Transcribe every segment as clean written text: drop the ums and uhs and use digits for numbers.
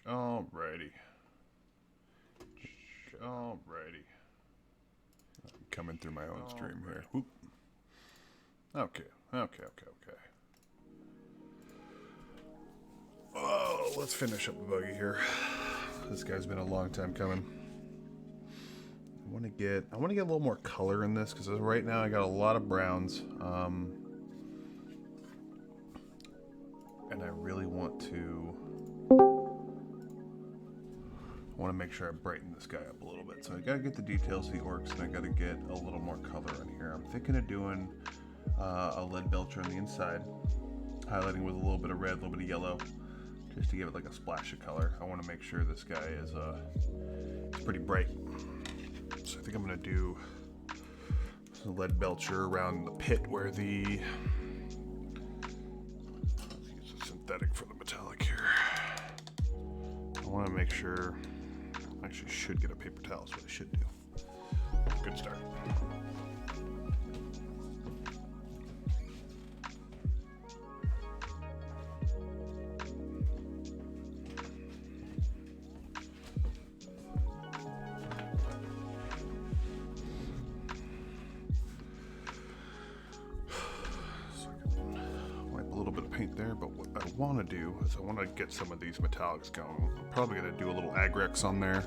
Alrighty. Alrighty. I'm coming through my own stream here. Whoop. Okay. Oh, let's finish up the buggy here. This guy's been a long time coming. I want to get a little more color in this because right now I got a lot of browns. And I really want to make sure I brighten this guy up a little bit. So I gotta get the details of the orcs, and I gotta get a little more color in here. I'm thinking of doing a lead belcher on the inside, highlighting with a little bit of red, a little bit of yellow, just to give it like a splash of color. I want to make sure this guy is pretty bright. So I think I'm gonna do a lead belcher around the pit where the, let's use the synthetic for the metallic here. I want to make sure, actually should get a paper towel, is what I should do. Good start. There, but what I want to do is I want to get some of these metallics going. I'm probably going to do a little agrex on there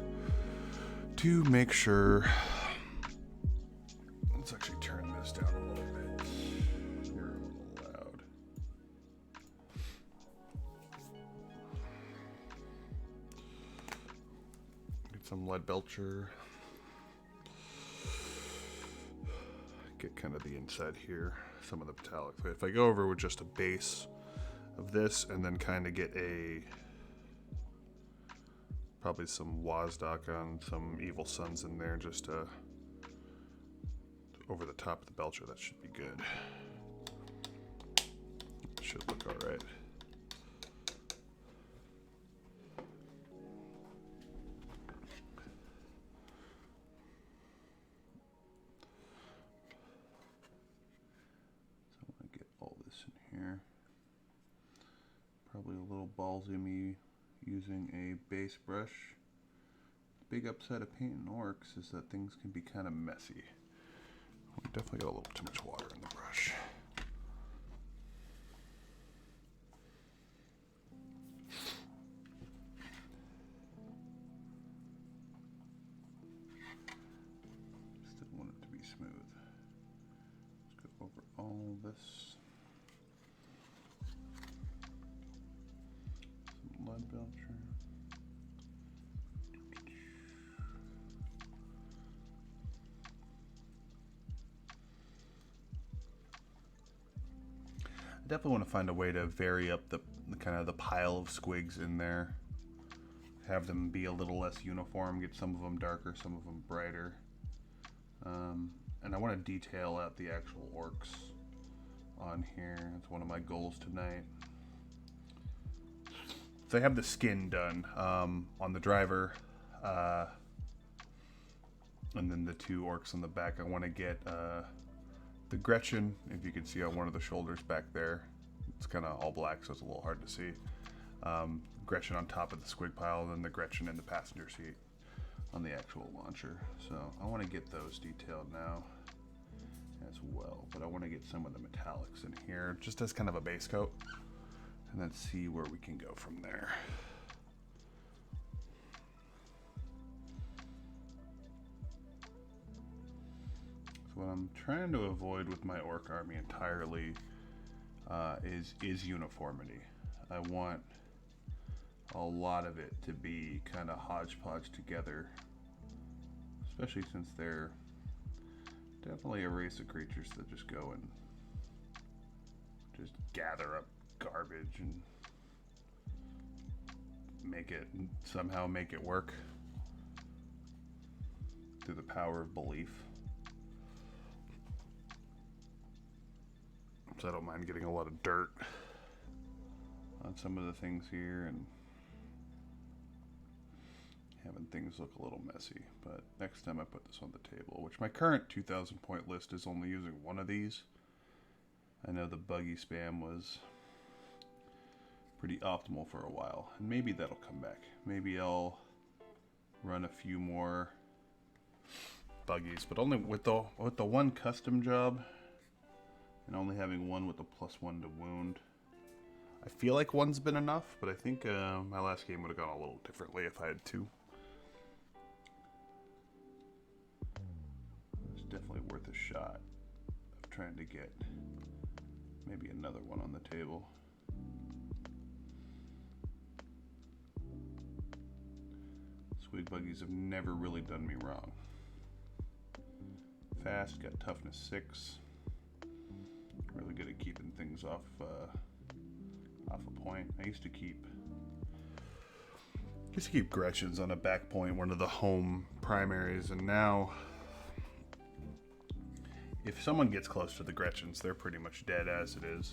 to make sure. Let's actually turn this down a little bit. You're a little loud. Get some lead belcher. Get kind of the inside here, some of the metallics. If I go over with just a base of this and then kind of get probably some Wasdok on some Evil Suns in there just over the top of the belcher, that should be good. Should look all right. So I want to get all this in here. Probably a little ballsy me using a base brush. Big upside of painting orcs is that things can be kind of messy. We definitely got a little too much water in the brush. Just didn't want it to be smooth. Let's go over all this. Lead belcher. I definitely want to find a way to vary up the kind of the pile of squigs in there. Have them be a little less uniform. Get some of them darker, some of them brighter. And I want to detail out the actual orcs on here. That's one of my goals tonight. So I have the skin done on the driver, and then the two orcs on the back. I want to get the Gretchen, if you can see on one of the shoulders back there. It's kind of all black, so it's a little hard to see. Gretchen on top of the squig pile, and then the Gretchen in the passenger seat on the actual launcher. So I want to get those detailed now as well, but I want to get some of the metallics in here just as kind of a base coat. And then see where we can go from there. So what I'm trying to avoid with my orc army entirely is uniformity. I want a lot of it to be kind of hodgepodge together, especially since they're definitely a race of creatures that just go and just gather up garbage and somehow make it work through the power of belief. So I don't mind getting a lot of dirt on some of the things here and having things look a little messy. But next time I put this on the table, which my current 2,000 point list is only using one of these. I know the buggy spam was pretty optimal for a while. And maybe that'll come back. Maybe I'll run a few more buggies, but only with the one custom job and only having one with the +1 to wound. I feel like one's been enough, but I think my last game would have gone a little differently if I had two. It's definitely worth a shot of trying to get maybe another one on the table. Swig buggies have never really done me wrong. Fast, got toughness 6. Really good at keeping things off a point. I used to keep Gretchens on a back point, one of the home primaries, and now if someone gets close to the Gretchens, they're pretty much dead as it is.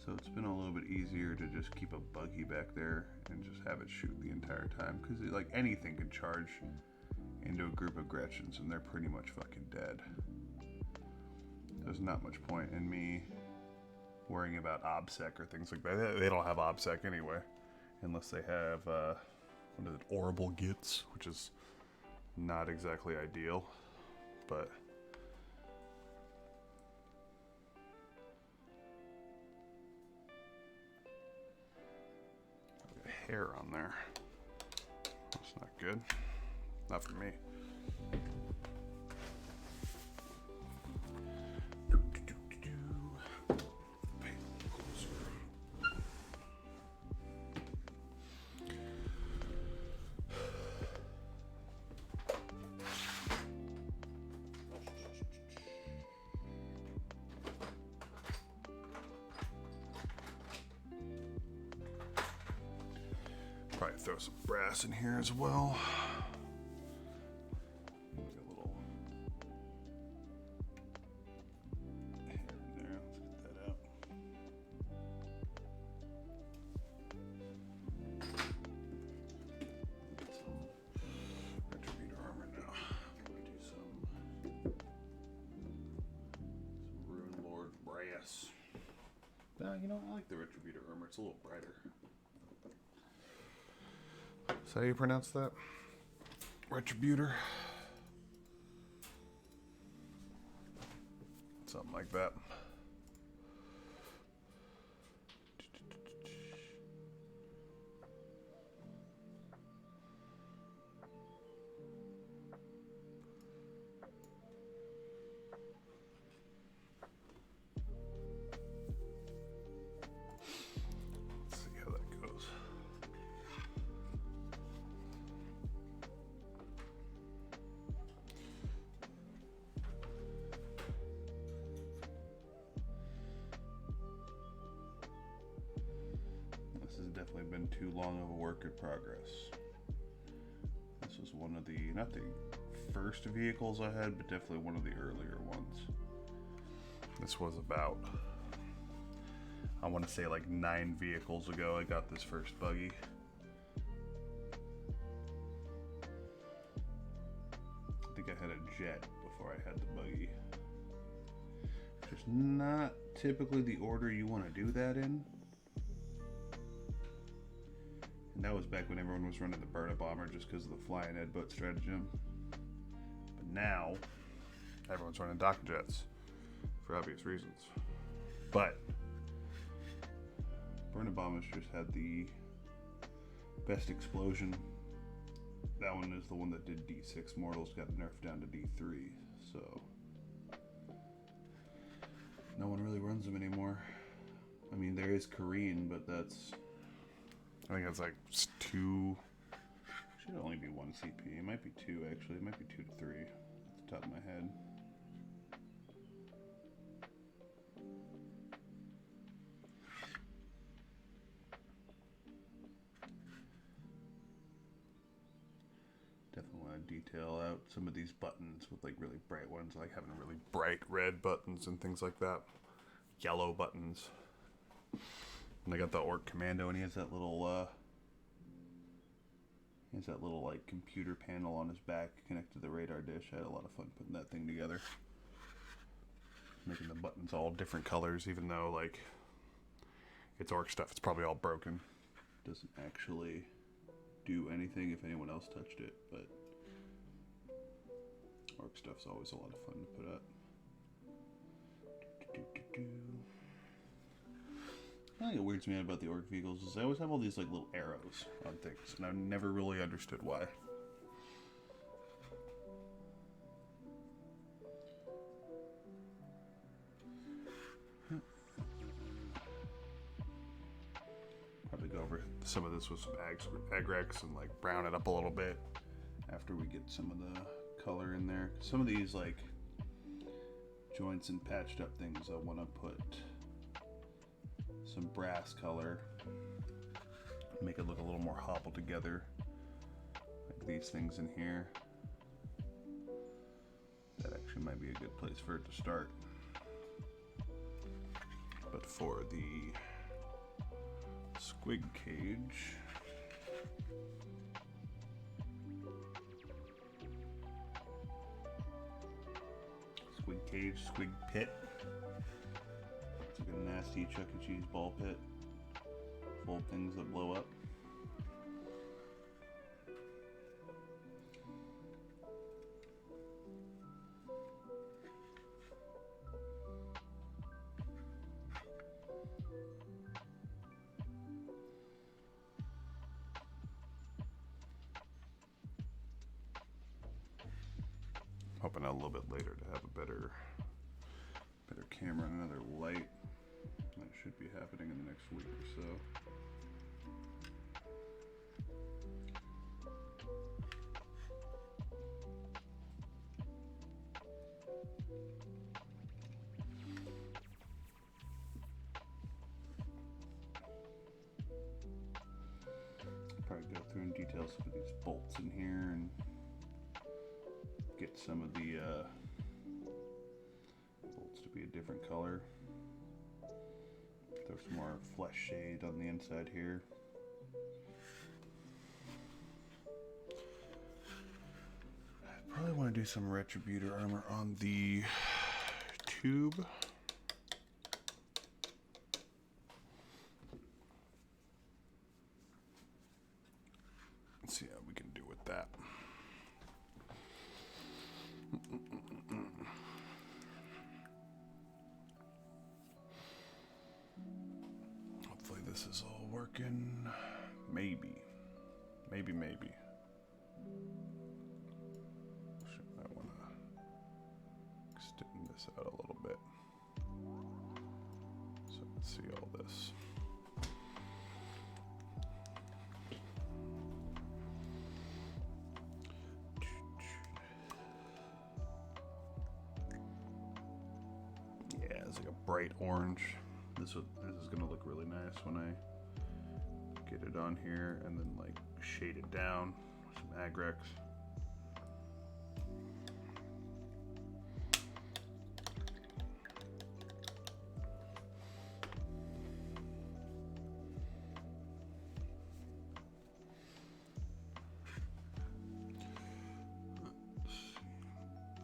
So it's been a little bit easier to just keep a buggy back there and just have it shoot the entire time, because like anything can charge into a group of Gretchens and they're pretty much fucking dead. There's not much point in me worrying about OBSEC or things like that. They don't have OBSEC anyway, unless they have what is it, Orbital Gits, which is not exactly ideal, but I've got hair on there. That's not good. Not for me. Probably throw some brass in here as well. You know, I like the Retributor armor. It's a little brighter. Is that how you pronounce that? Retributor? Something like that. Definitely been too long of a work in progress. This was one of the, not the first vehicles I had, but definitely one of the earlier ones. This was about, I want to say like 9 vehicles ago I got this first buggy. I think I had a jet before I had the buggy. Which is not typically the order you want to do that in. And that was back when everyone was running the Burna Bomber just because of the flying headbutt stratagem. But now, everyone's running Dock Jets for obvious reasons. But Burna Bombers just had the best explosion. That one is the one that did D6 mortals, got nerfed down to D3. So no one really runs them anymore. I mean, there is Kareen, but that's, I think it's like 2. Should only be 1 CP. It might be 2 actually. It might be 2 to 3 off the top of my head. Definitely want to detail out some of these buttons with like really bright ones, like having really bright red buttons and things like that. Yellow buttons. And I got the Orc Commando, and he has that little like computer panel on his back connected to the radar dish. I had a lot of fun putting that thing together, making the buttons all different colors, even though like It's orc stuff. It's probably all broken. Doesn't actually do anything if anyone else touched it, but orc stuff's always a lot of fun to put up. I think what weirds me out about the orc vehicles is they always have all these like little arrows on things, and I've never really understood why. Probably go over some of this with some Agrex and like brown it up a little bit after we get some of the color in there. Some of these like joints and patched up things I want to put some brass color, make it look a little more hobbled together, like these things in here. That actually might be a good place for it to start. But for the squig cage, squig pit. It's like a nasty Chuck E. Cheese ball pit full of things that blow up. Hoping a little bit later to have a better camera and another light. That should be happening in the next week or so. Probably go through and detail some of these bolts in here and get some of the bolts to be a different color. Throw some more flesh shade on the inside here. I probably want to do some Retributor armor on the tube. Let's see how we can do with that. Hopefully this is all working. Maybe. I want to extend this out a little bit so I can see all this. Yeah, it's like a bright orange. This is gonna look really nice when I get it on here and then like shade it down with some Agrex.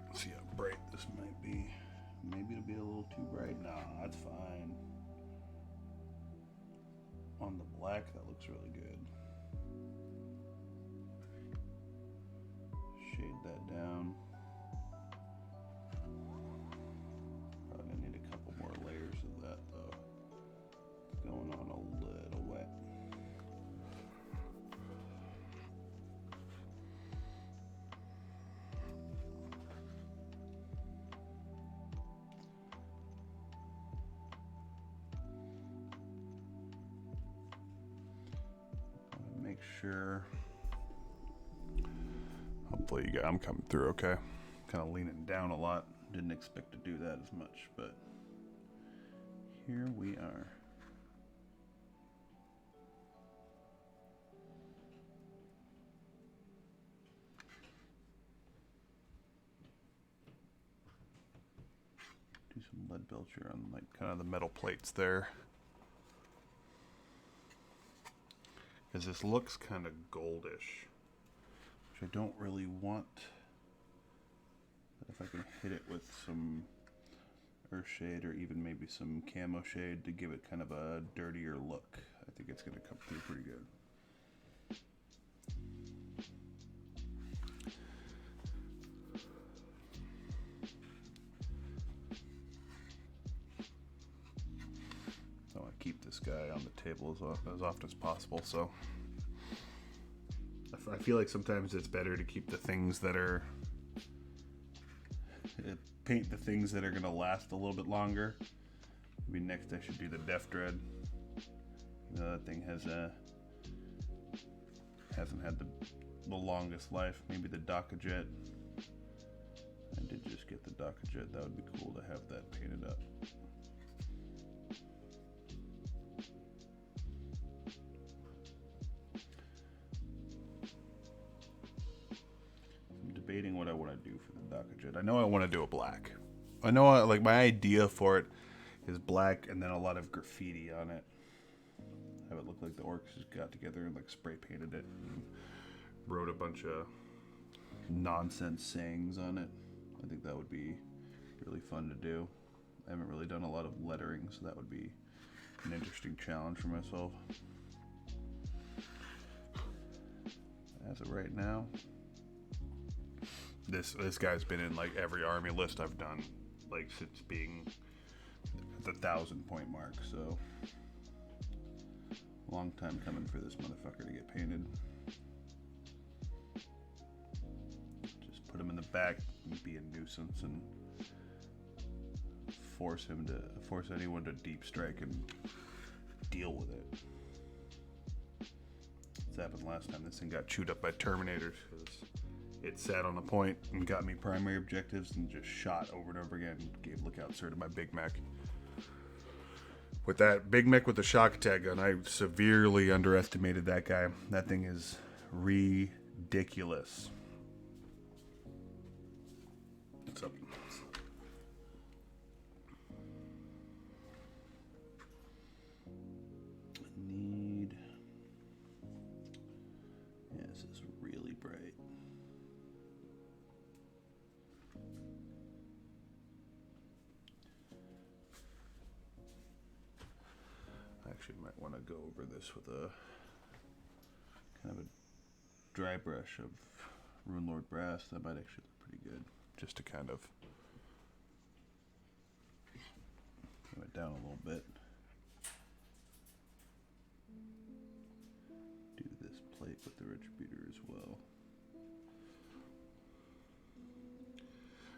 Let's see how bright this might be. Maybe it'll be a little too bright. Nah, that's fine. On the black, that looks really good. Shade that down. Probably gonna need a couple more layers of that though. It's going on a little wet. Make sure. Hopefully you guys, I'm coming through okay. Kind of leaning down a lot. Didn't expect to do that as much, but here we are. Do some lead belcher on like kind of the metal plates there. Because this looks kind of goldish, which I don't really want. But if I can hit it with some earth shade or even maybe some camo shade to give it kind of a dirtier look. I think it's going to come through pretty good. I want to keep this guy on the table as often as possible, so I feel like sometimes it's better to keep the things that are paint the things that are going to last a little bit longer. Maybe next I should do the Def Dread. You know, that thing hasn't had the longest life. Maybe the Dakajet. I did just get the Dakajet. That would be cool to have that painted up. I'm debating what I want to do for the Dakajet. I know I want to do a black. I know like my idea for it is black and then a lot of graffiti on it. Have it look like the orcs just got together and like spray painted it and wrote a bunch of nonsense sayings on it. I think that would be really fun to do. I haven't really done a lot of lettering, so that would be an interesting challenge for myself. As of right now, this guy's been in like every army list I've done, like since being at the 1,000-point mark, so long time coming for this motherfucker to get painted. Just put him in the back and be a nuisance and force anyone to deep strike and deal with it. This happened last time. This thing got chewed up by Terminators because it sat on a point and got me primary objectives and just shot over and over again and gave lookout sir to my Big Mech. With that Big Mech with the shock attack gun, I severely underestimated that guy. That thing is ridiculous. What's up? This is really bright. Actually might want to go over this with a kind of a dry brush of Rune Lord Brass. That might actually look pretty good, just to kind of trim it down a little bit. Do this plate with the Retributor as well.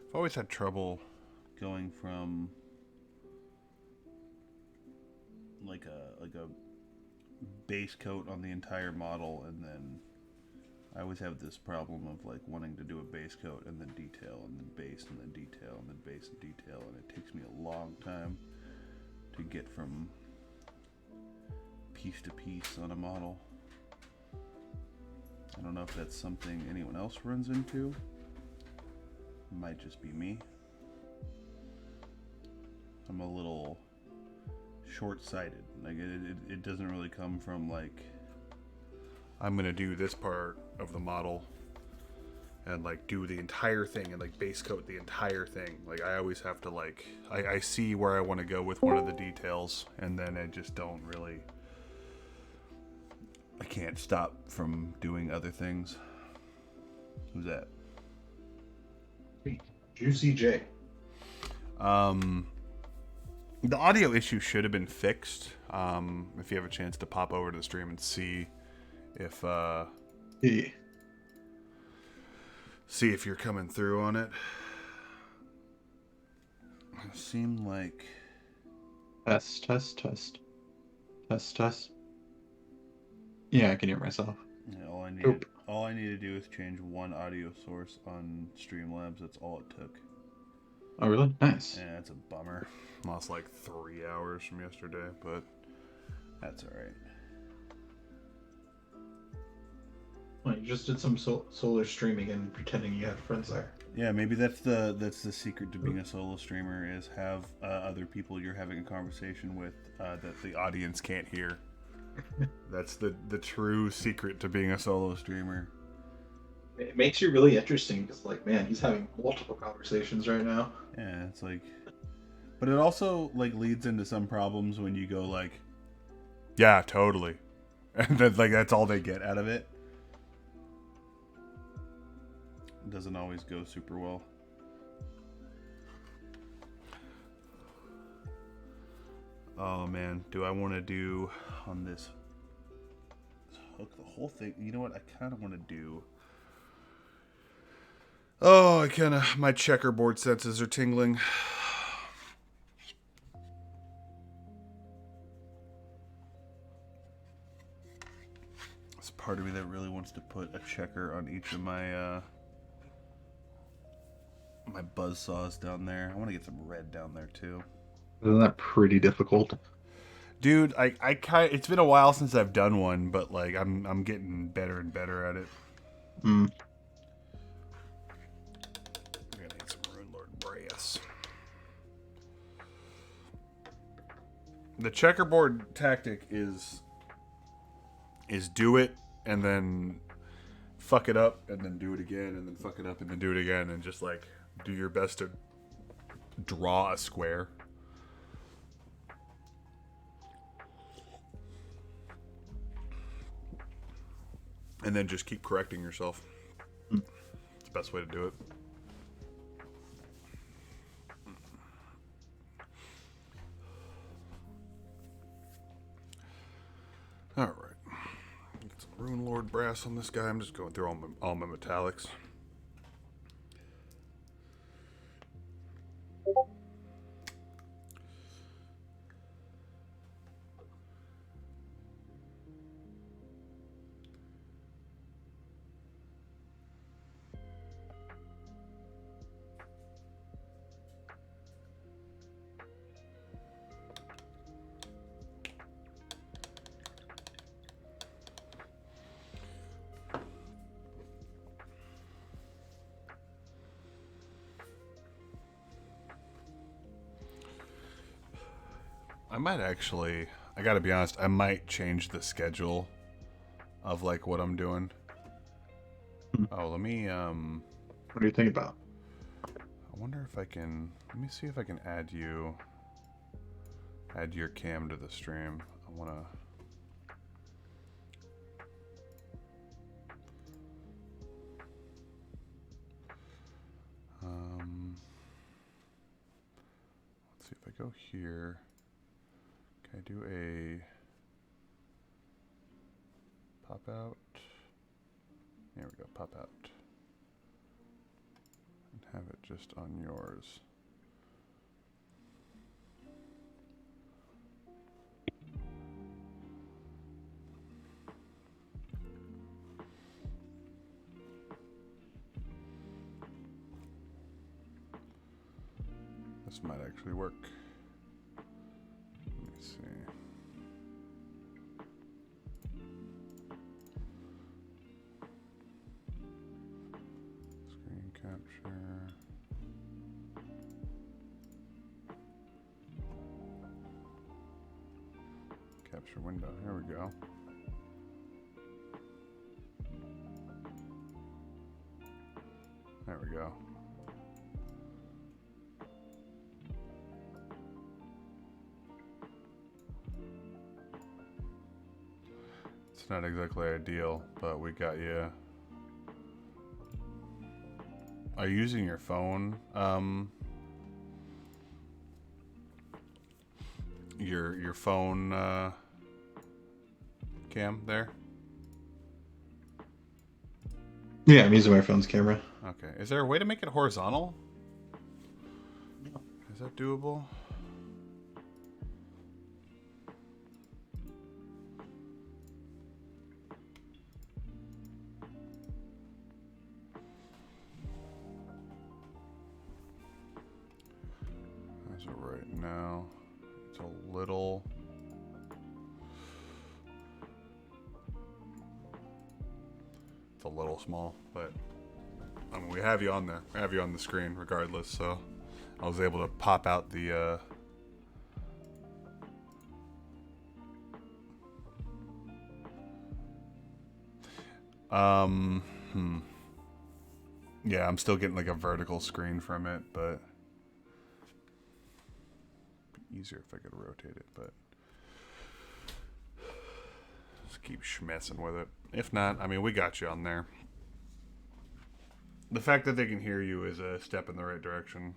I've always had trouble going from like a base coat on the entire model, and then I always have this problem of like wanting to do a base coat and then detail and then base and then detail and then base and detail, and it takes me a long time to get from piece to piece on a model. I don't know if that's something anyone else runs into. It might just be me. I'm a little short-sighted. Like it doesn't really come from like I'm gonna do this part of the model and like do the entire thing and like base coat the entire thing. Like I always have to like I see where I want to go with one of the details, and then I just don't really, I can't stop from doing other things. Who's that? Juicy J. The audio issue should have been fixed. If you have a chance to pop over to the stream and see if see if you're coming through on it. It seemed like Test. Yeah, I can hear myself. Yeah, all I need to do is change one audio source on Streamlabs. That's all it took. Oh, really? Nice. Yeah, it's a bummer. Lost like 3 hours from yesterday, but that's all right. Well, you just did some solar streaming and pretending you had friends there. Yeah, maybe that's the secret to being a solo streamer, is have other people you're having a conversation with that the audience can't hear. That's the true secret to being a solo streamer. It makes you really interesting because, like, man, he's having multiple conversations right now. Yeah, it's like But it also like leads into some problems when you go like, yeah, totally, and then like that's all they get out of it. It doesn't always go super well. Oh man, do I want to do on this hook the whole thing? You know what? I kind of want to do. Oh, my checkerboard senses are tingling. There's a part of me that really wants to put a checker on each of my my buzz saws down there. I want to get some red down there too. Isn't that pretty difficult? Dude, it's been a while since I've done one, but like I'm getting better and better at it. Hmm. I'm gonna need some Rune Lord brass. The checkerboard tactic is do it and then fuck it up and then do it again and then fuck it up and then do it again and just like do your best to draw a square. And then just keep correcting yourself. It's the best way to do it. All right. Get some Rune Lord brass on this guy. I'm just going through all my metallics. I gotta be honest, I might change the schedule of like what I'm doing. Oh, let me What do you think about? I wonder if I can, let me see if I can add your cam to the stream. I wanna let's see if I go here. Can I do a pop out? There we go, pop out. And have it just on yours. This might actually work. Let me see. Screen capture. Capture window. Here we go. There we go. It's not exactly ideal, but we got you. Are you using your phone? Your phone cam there? Yeah, I'm using my phone's camera. Okay. Is there a way to make it horizontal? Is that doable? As of right now, it's a little. It's a little small, but I mean, we have you on there. We have you on the screen regardless, so I was able to pop out the yeah, I'm still getting like a vertical screen from it, but easier if I could rotate it, but just keep schmessing with it. If not, I mean, we got you on there. The fact that they can hear you is a step in the right direction.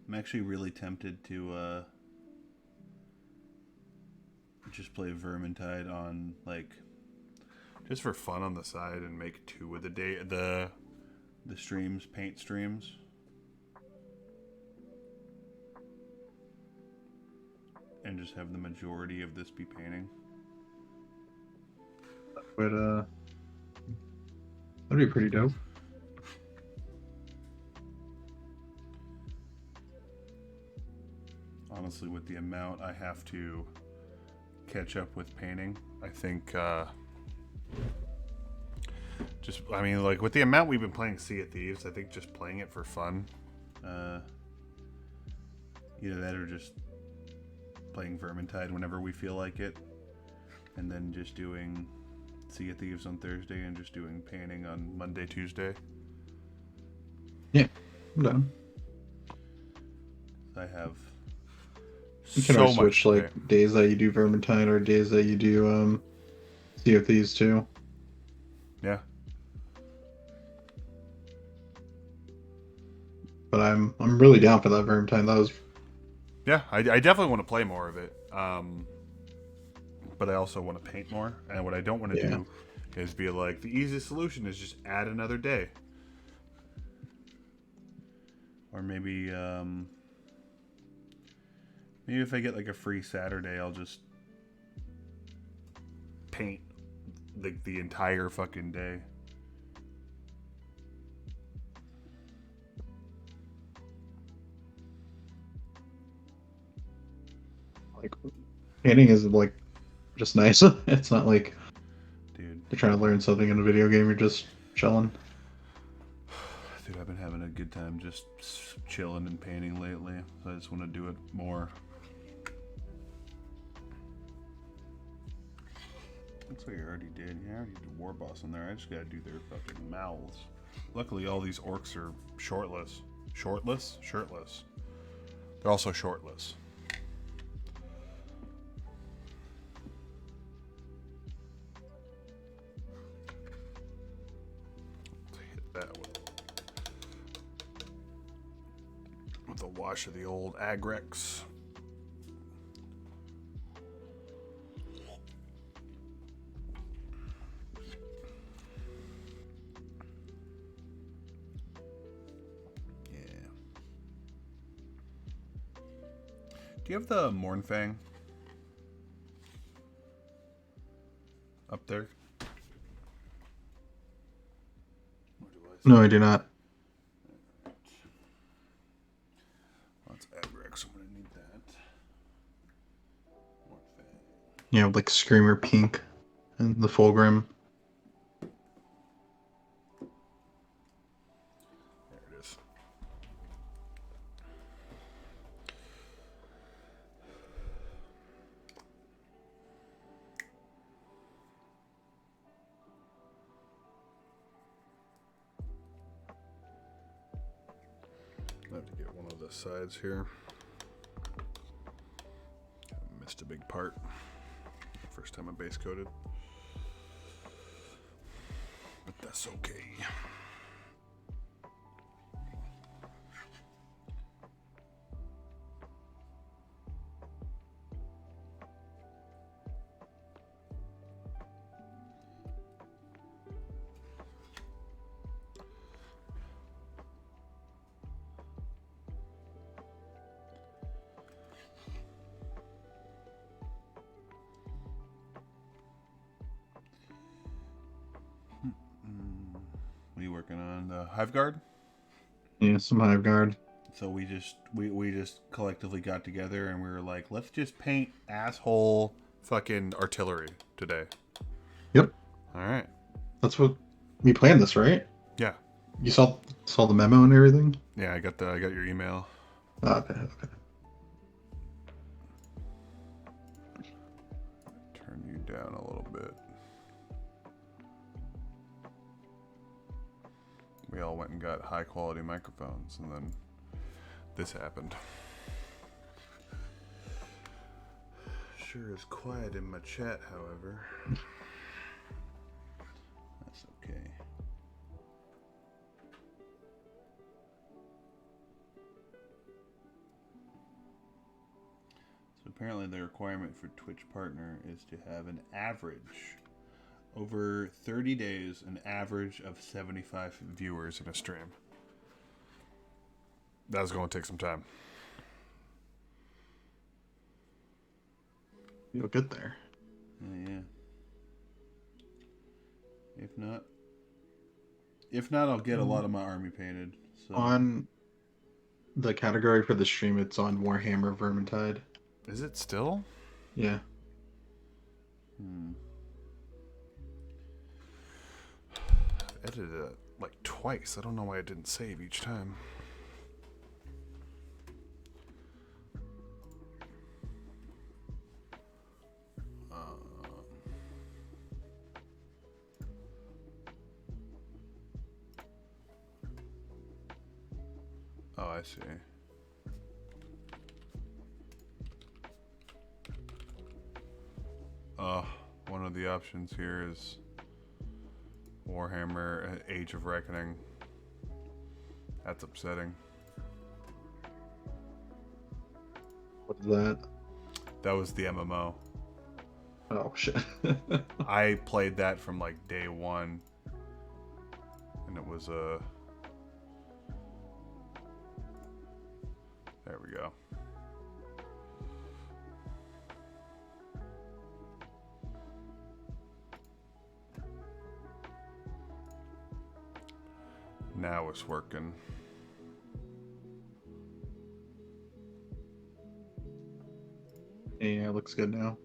I'm actually really tempted to just play Vermintide on, like, just for fun on the side and make 2 of the streams, paint streams. And just have the majority of this be painting. But that'd be pretty dope. Honestly, with the amount I have to catch up with painting, I think I mean, like, with the amount we've been playing Sea of Thieves, I think just playing it for fun, either that or just playing Vermintide whenever we feel like it, and then just doing Sea of Thieves on Thursday and just doing painting on Monday, Tuesday. Yeah, I'm done. I have You can so always much switch, like, days that you do Vermintide or days that you do Sea of Thieves too. Yeah. But I'm really down for that Vermintide. That was... Yeah, I definitely want to play more of it. But I also want to paint more. And what I don't want to do is be like, the easiest solution is just add another day. Or maybe if I get like a free Saturday, I'll just paint the entire fucking day. Like, painting is, like, just nice. It's not like, dude, you're trying to learn something in a video game. You're just chilling. Dude, I've been having a good time just chilling and painting lately. So I just want to do it more. Looks like I already did. Yeah, I already did War Boss in there. I just gotta do their fucking mouths. Luckily, all these orcs are shortless. Shortless? Shirtless. They're also shortless. Let's hit that with a wash of the old Agrex. Do you have the Mournfang up there? No, I do not. That's Agrex. I'm gonna need that. Mournfang. Yeah, like Screamer Pink and the Fulgrim. There it is. I have to get one of the sides here. Missed a big part. First time I base coated. But that's okay. What are you working on? The Hive Guard? Yeah, some Hive Guard. So we just collectively got together and we were like, let's just paint asshole fucking artillery today. Yep. All right. That's what we planned this, right? Yeah. You saw the memo and everything? Yeah, I got your email. Oh, okay. Turn you down a little bit. We all went and got high quality microphones, and then this happened. Sure is quiet in my chat, however. That's okay. So apparently the requirement for Twitch Partner is to have an average, over 30 days, an average of 75 viewers in a stream. That's going to take some time. You'll get there. Yeah. If not, I'll get a lot of my army painted. So. On the category for the stream, it's on Warhammer Vermintide. Is it still? Yeah. I've edited it like twice. I don't know why it didn't save each time. Oh, I see. One of the options here is Warhammer Age of Reckoning. That's upsetting. What's that? That was the MMO. Oh, shit. I played that from like day one. And it was a... There we go. Now it's working. Yeah, it looks good now.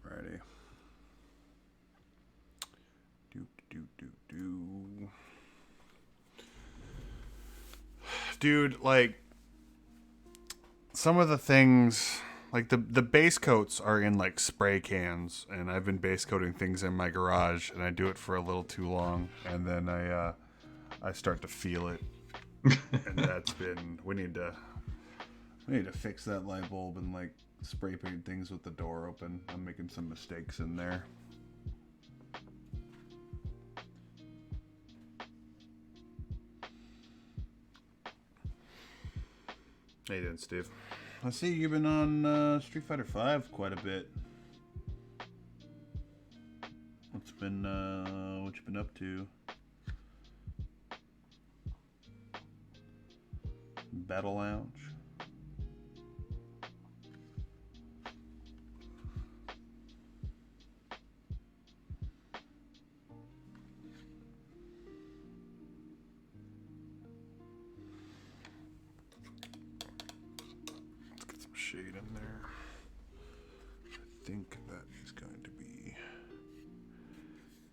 Alrighty. Dude, like, some of the things, like the base coats are in like spray cans, and I've been base coating things in my garage, and I do it for a little too long, and then I start to feel it, and that's been, we need to fix that light bulb and like spray paint things with the door open. I'm making some mistakes in there. How you doing, Steve? I see you've been on Street Fighter V quite a bit. What you been up to? Battle Lounge? Shade in there. I think that is going to be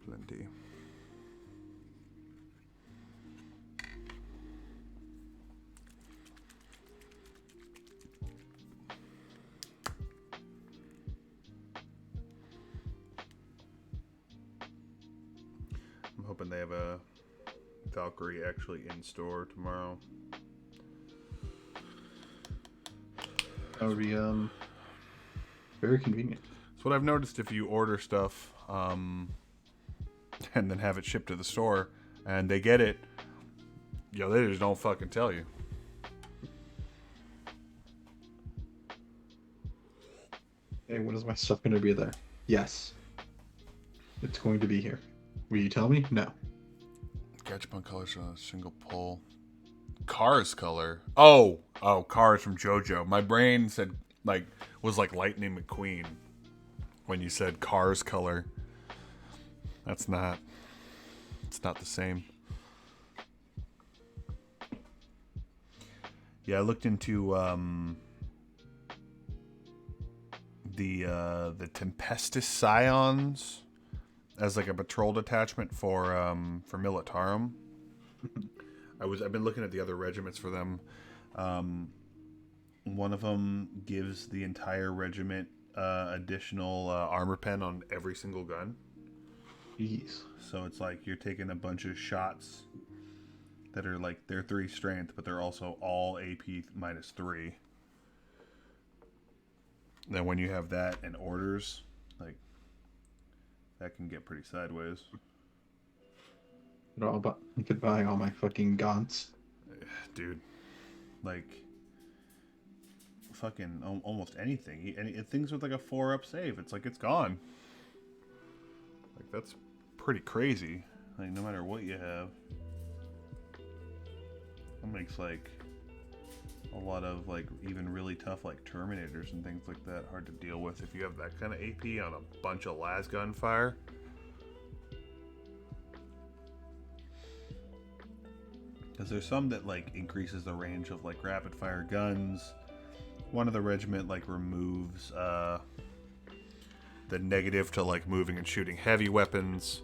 plenty. hoping they have a Valkyrie actually in store tomorrow. That would be very convenient. That's what I've noticed. If you order stuff and then have it shipped to the store and they get it, they just don't fucking tell you. Hey, when is my stuff going to be there? Yes. It's going to be here. Will you tell me? No. Gachapon colors on a single pull. Cars color. Oh, Cars from JoJo. My brain said was like Lightning McQueen when you said Cars color. It's not the same. Yeah, I looked into the Tempestus Scions as like a patrol detachment for Militarum. I've been looking at the other regiments for them. One of them gives the entire regiment additional armor pen on every single gun. Jeez. So it's like you're taking a bunch of shots that are like they're 3 strength, but they're also all AP -3. Then when you have that and orders, like that can get pretty sideways. You could buy all my fucking gaunts. Dude, like fucking almost anything. Things with like a 4-up save, it's like it's gone. Like that's pretty crazy. Like no matter what you have. That makes like a lot of like even really tough like Terminators and things like that hard to deal with if you have that kind of AP on a bunch of las gunfire. Because there's some that like increases the range of like rapid fire guns. One of the regiment like removes the negative to like moving and shooting heavy weapons.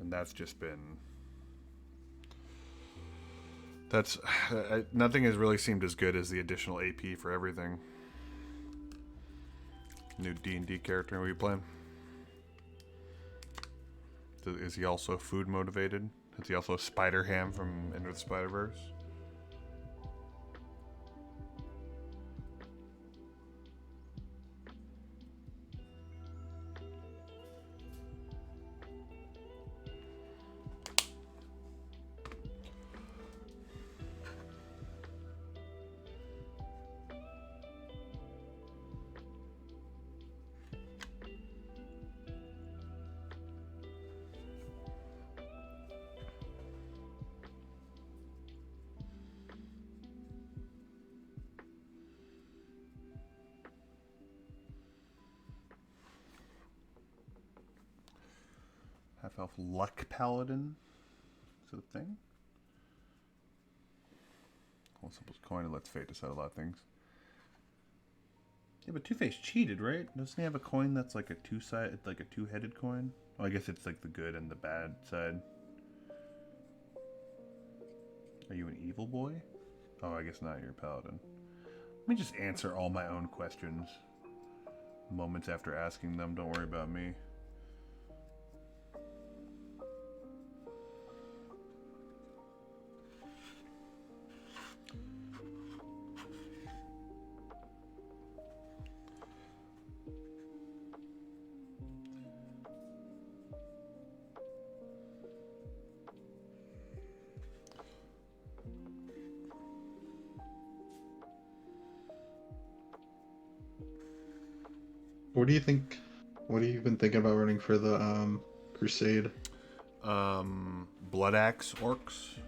And that's just been nothing has really seemed as good as the additional AP for everything. New D&D character, what are you playing? Is he also food motivated? Is he also Spider-Ham from Into the Spider-Verse? Half-elf Luck Paladin. Is it a thing? Well, simple coin and lets fate decide a lot of things. Yeah, but Two-Face cheated, right? Doesn't he have a coin that's like a two-headed coin? Well, I guess it's like the good and the bad side. Are you an evil boy? Oh, I guess not. You're a paladin. Let me just answer all my own questions moments after asking them. Don't worry about me. What do you think? What have you been thinking about running for the Crusade? Blood Axe Orcs.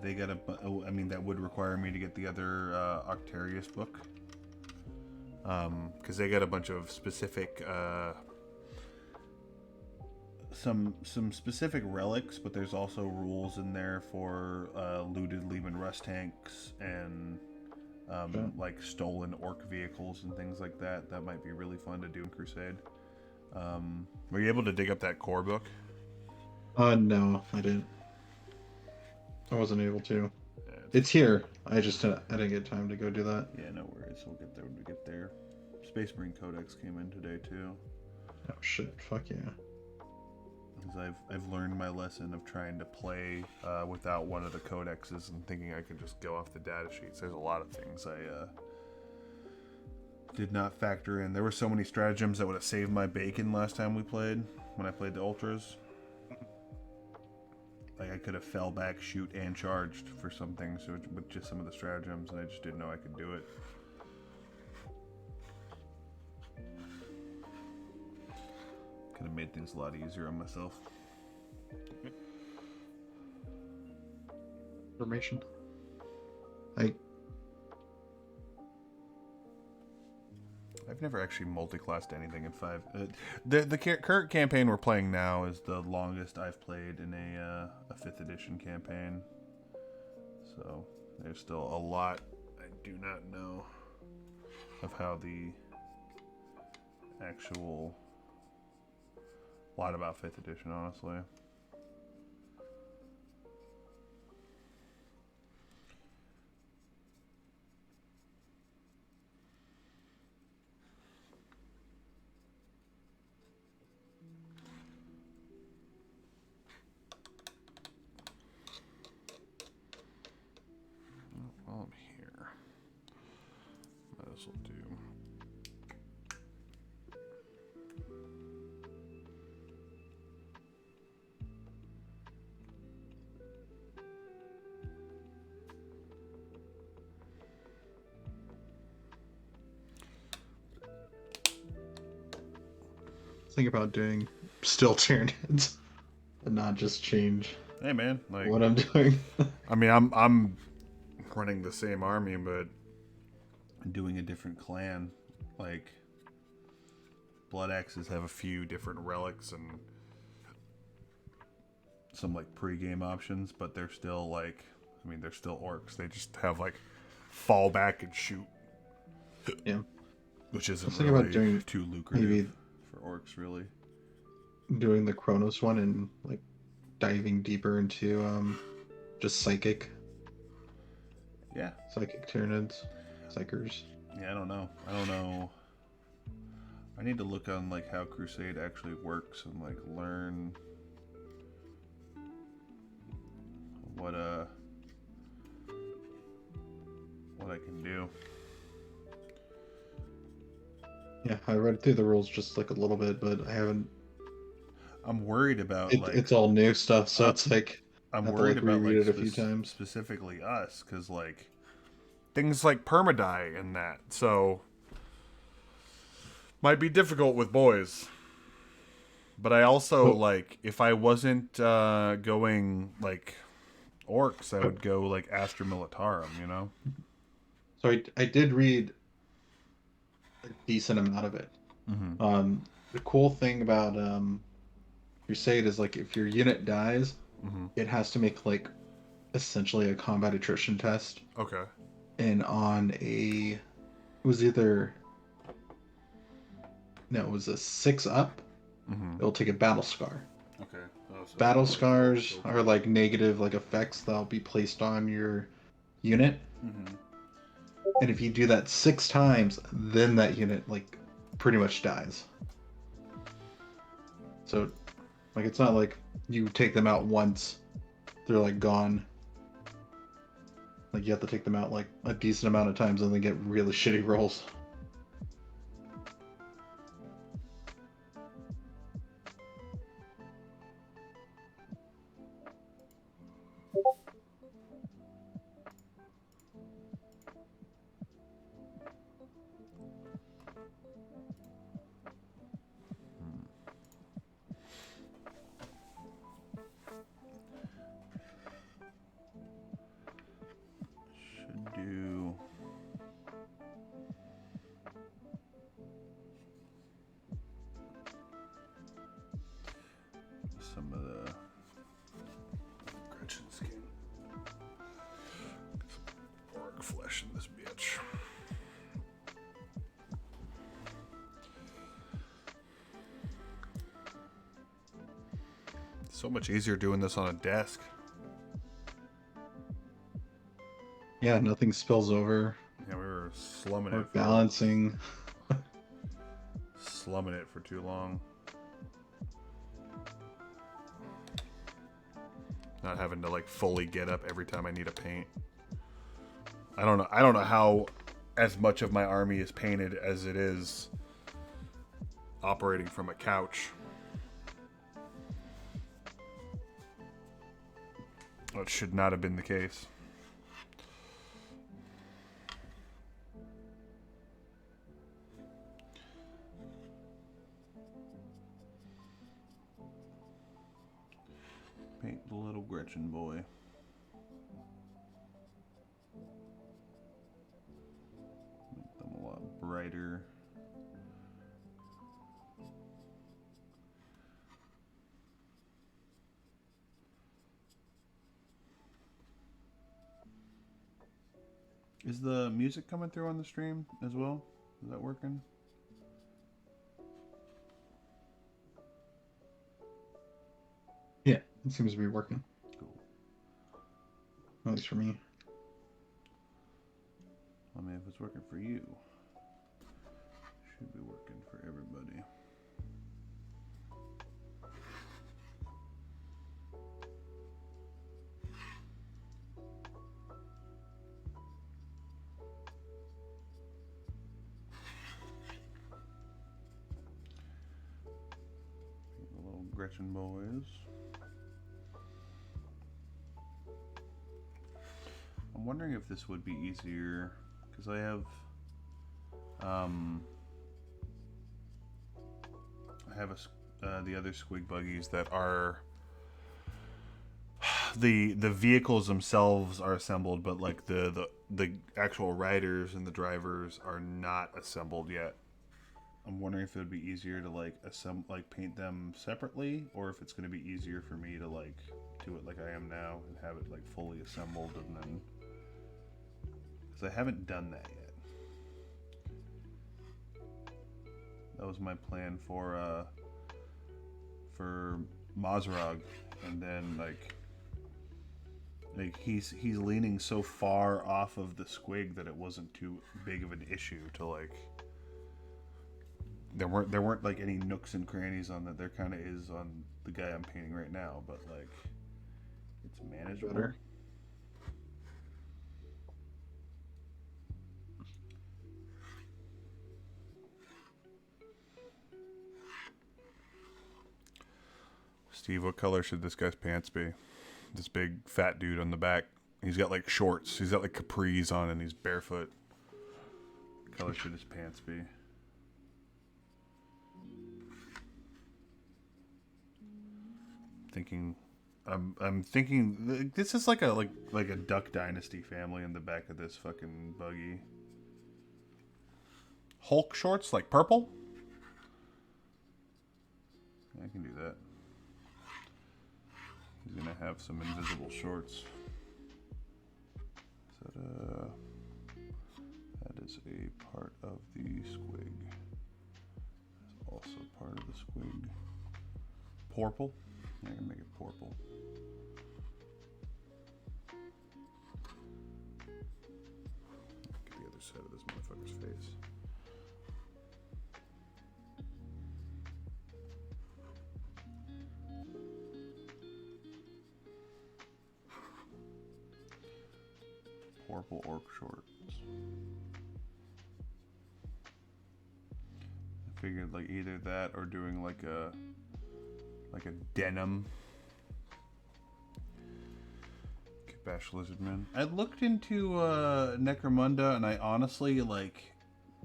They got I mean, that would require me to get the other Octarius book. Because they got a bunch of specific some specific relics, but there's also rules in there for looted Leman Rust tanks and like stolen orc vehicles and things like that. That might be really fun to do in Crusade. Were you able to dig up that core book? No, I didn't. I wasn't able to. Yeah, it's here. I didn't get time to go do that. Yeah, no worries. We'll get there when we get there. Space Marine Codex came in today too. Oh shit! Fuck yeah. Because I've learned my lesson of trying to play without one of the codexes and thinking I could just go off the data sheets. There's a lot of things I did not factor in. There were so many stratagems that would have saved my bacon last time we played, when I played the Ultras. Like, I could have fell back, shoot, and charged for some things with just some of the stratagems, and I just didn't know I could do it. Could have made things a lot easier on myself. Information. I've never actually multi-classed anything in 5. The current campaign we're playing now is the longest I've played in a 5th edition campaign. So there's still a lot I do not know of how the actual... A lot about 5th edition, honestly. While I'm here, might as well do. Think about doing still Tyranids and not just change Hey man, like what I'm doing. I mean, I'm running the same army, but doing a different clan. Like, Blood Axes have a few different relics and some like pre-game options, but they're still like, I mean, they're still orcs. They just have like fall back and shoot. Yeah. Which isn't Think about really doing too lucrative maybe for orcs, really. doing the Chronos one and like diving deeper into just psychic Tyranids, psychers. Yeah, I don't know. I need to look on like how Crusade actually works and like learn what I can do. Yeah, I read through the rules just like a little bit, but I haven't. I'm worried about It's all new stuff, so it's like I'm I have to, worried like, about reread like it a few times. specifically us, because like things like permadie and that, so might be difficult with boys. But I also like, if I wasn't going like orcs, I would go like Astra Militarum, you know. So I did read a decent amount of it. Mm-hmm. The cool thing about Crusade is like if your unit dies, Mm-hmm. it has to make like essentially a combat attrition test. Okay. And on it was a 6 up. Mm-hmm. It'll take a battle scar. Okay. Oh, so Battle scars are like negative like effects that'll be placed on your unit. Mm-hmm. And if you do that 6 times, then that unit like pretty much dies. So like it's not like you take them out once, they're like gone. Like you have to take them out like a decent amount of times and then get really shitty rolls. Should do. Some of the Gretchen skin. Get some orc flesh in this bitch. So much easier doing this on a desk. Yeah, nothing spills over. Yeah, we were slumming Or it. balancing. slumming it for too long. Not having to like fully get up every time I need a paint. I don't know how as much of my army is painted as it is operating from a couch. That should not have been the case. Paint the little Gretchen boy. Make them a lot brighter. Is the music coming through on the stream as well? Is that working? Yeah, it seems to be working. Cool. At least for me. I mean, if it's working for you, it should be working for everybody. The little Gretchen boys. I'm wondering if this would be easier, because I have the other squig buggies that are the vehicles themselves are assembled, but like the actual riders and the drivers are not assembled yet. I'm wondering if it would be easier to like paint them separately, or if it's going to be easier for me to like do it like I am now and have it like fully assembled, and then because I haven't done that yet. That was my plan for Mazrog, and then like he's leaning so far off of the squig that it wasn't too big of an issue to like. There weren't like any nooks and crannies on that. There kind of is on the guy I'm painting right now, but like it's manageable. Better. Steve, what color should this guy's pants be? This big fat dude on the back. He's got like shorts. He's got like capris on and he's barefoot. What color should his pants be? I'm thinking this is like a Duck Dynasty family in the back of this fucking buggy. Hulk shorts, like purple? I can do that. He's gonna have some invisible shorts. That is a part of the squig. That's also part of the squig. Purple? I can make it purple. Get the other side of this motherfucker's face. Purple orc shorts. I figured like either that or doing like a denim Bash Lizardman. I looked into Necromunda, and I honestly like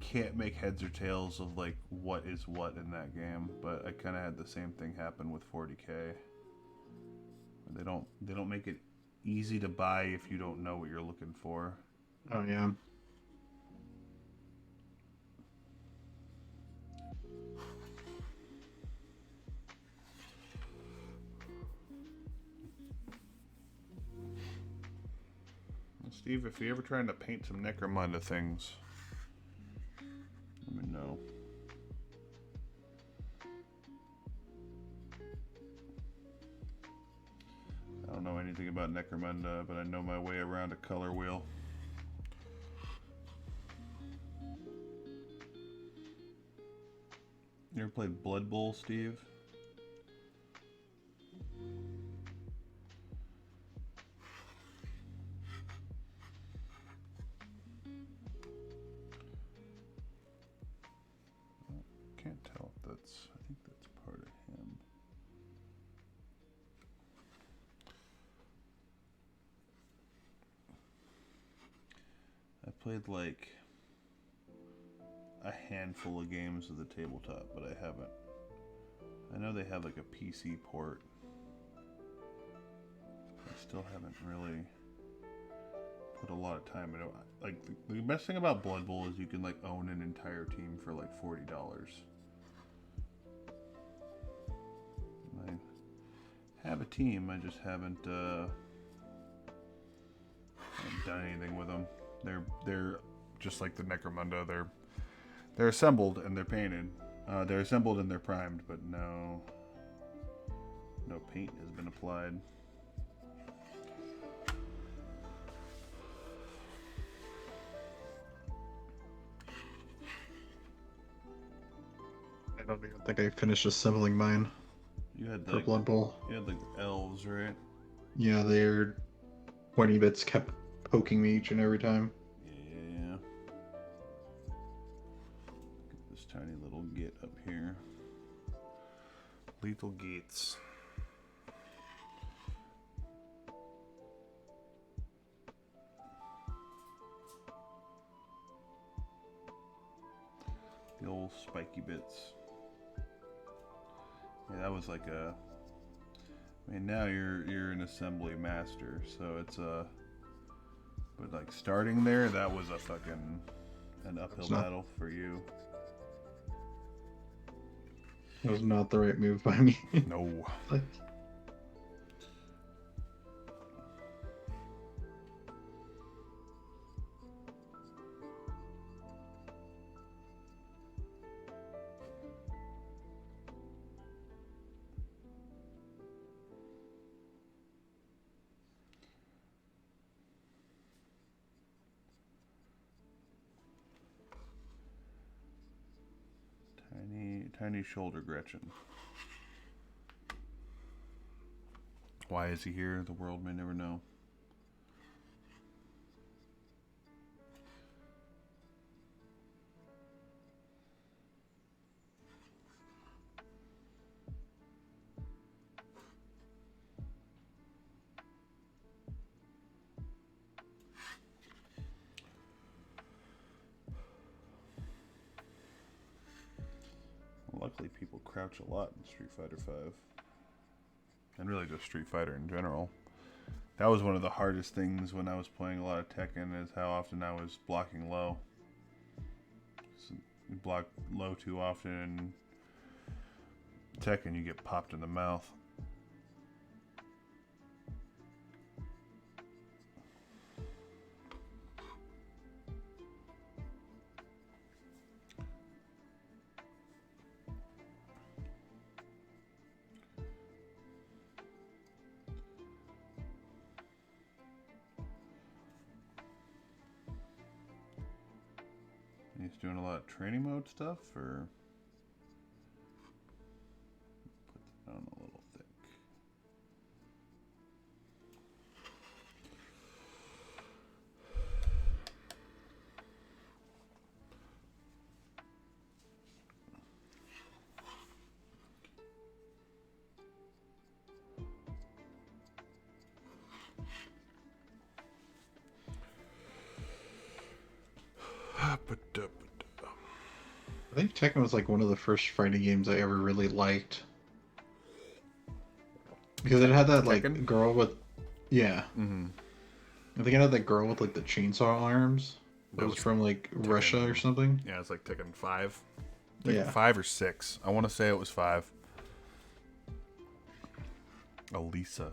can't make heads or tails of like what is what in that game. But I kind of had the same thing happen with 40K. They don't make it easy to buy if you don't know what you're looking for. Oh yeah. Steve, if you're ever trying to paint some Necromunda things, let me know. I don't know anything about Necromunda, but I know my way around a color wheel. You ever played Blood Bowl, Steve? Can't tell if that's, I think that's part of him. I played like a handful of games of the tabletop, but I haven't. I know they have like a PC port. I still haven't really put a lot of time into it. Like the best thing about Blood Bowl is you can like own an entire team for like $40. I have a team, I just haven't done anything with them. They're just like the Necromunda. They're assembled and they're painted. They're assembled and they're primed, but no paint has been applied. I don't even think I finished assembling mine You had for like Blood Bowl. you had like elves, right? Yeah, their pointy bits kept poking me each and every time. Yeah. Get this tiny little git up here. Lethal Gates. The old spiky bits. Yeah, that was like a. I mean, now you're an assembly master, so it's a. But like starting there, that was a fucking an uphill battle for you. It was not the right move by me. No. Tiny shoulder Gretchen. Why is he here? The world may never know. Luckily, people crouch a lot in Street Fighter V. And really just Street Fighter in general. That was one of the hardest things when I was playing a lot of Tekken, is how often I was blocking low. So you block low too often, in Tekken you get popped in the mouth. He's doing a lot of training mode stuff, or put that on a little thick. I think Tekken was like one of the first fighting games I ever really liked. Because it had that like Tekken? girl with, yeah. Mm-hmm. I think it had that girl with like the chainsaw arms. That That was was from like Tekken. Russia or something. Yeah, it's like Tekken 5. Tekken Yeah. 5 or 6. I want to say it was 5. Elisa.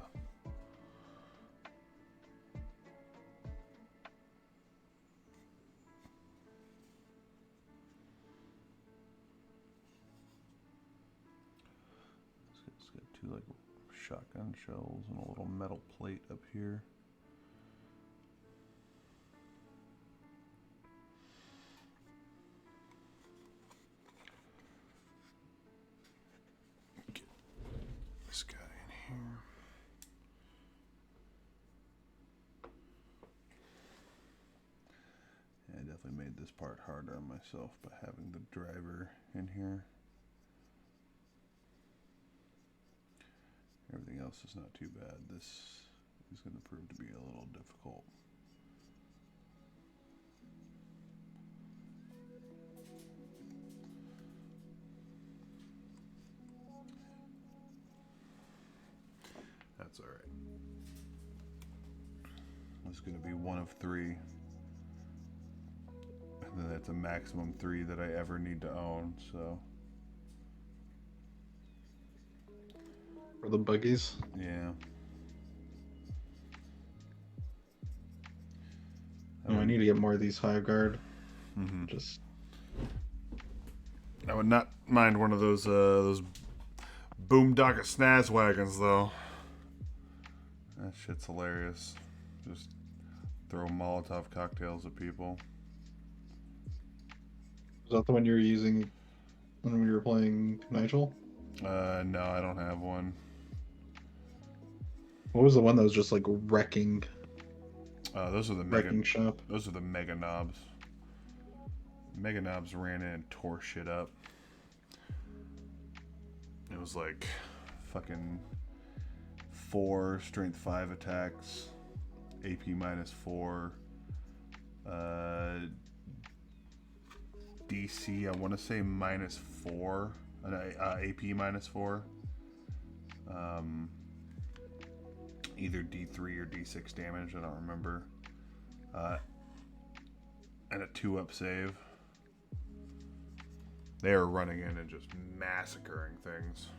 It's got two like shotgun shells and a little metal plate up here. Definitely made this part harder on myself by having the driver in here. Everything else is not too bad. This is going to prove to be a little difficult. That's all right. It's going to be one of 3. And then that's a maximum 3 that I ever need to own, so. For the buggies. Yeah. I need to get more of these Hive Guard. Mm-hmm. Just. I would not mind one of those boondoggle snaz wagons though. That shit's hilarious. Just throw Molotov cocktails at people. Is that the one you were using when we were playing Nigel? No, I don't have one. What was the one that was just like wrecking Those are the mega. wrecking shop? Those are the mega knobs. Mega knobs ran in and tore shit up. It was like fucking 4 strength 5 attacks, AP -4, DC I want to say -4, AP -4. Either D3 or D6 damage, I don't remember. And a 2-up save. They are running in and just massacring things.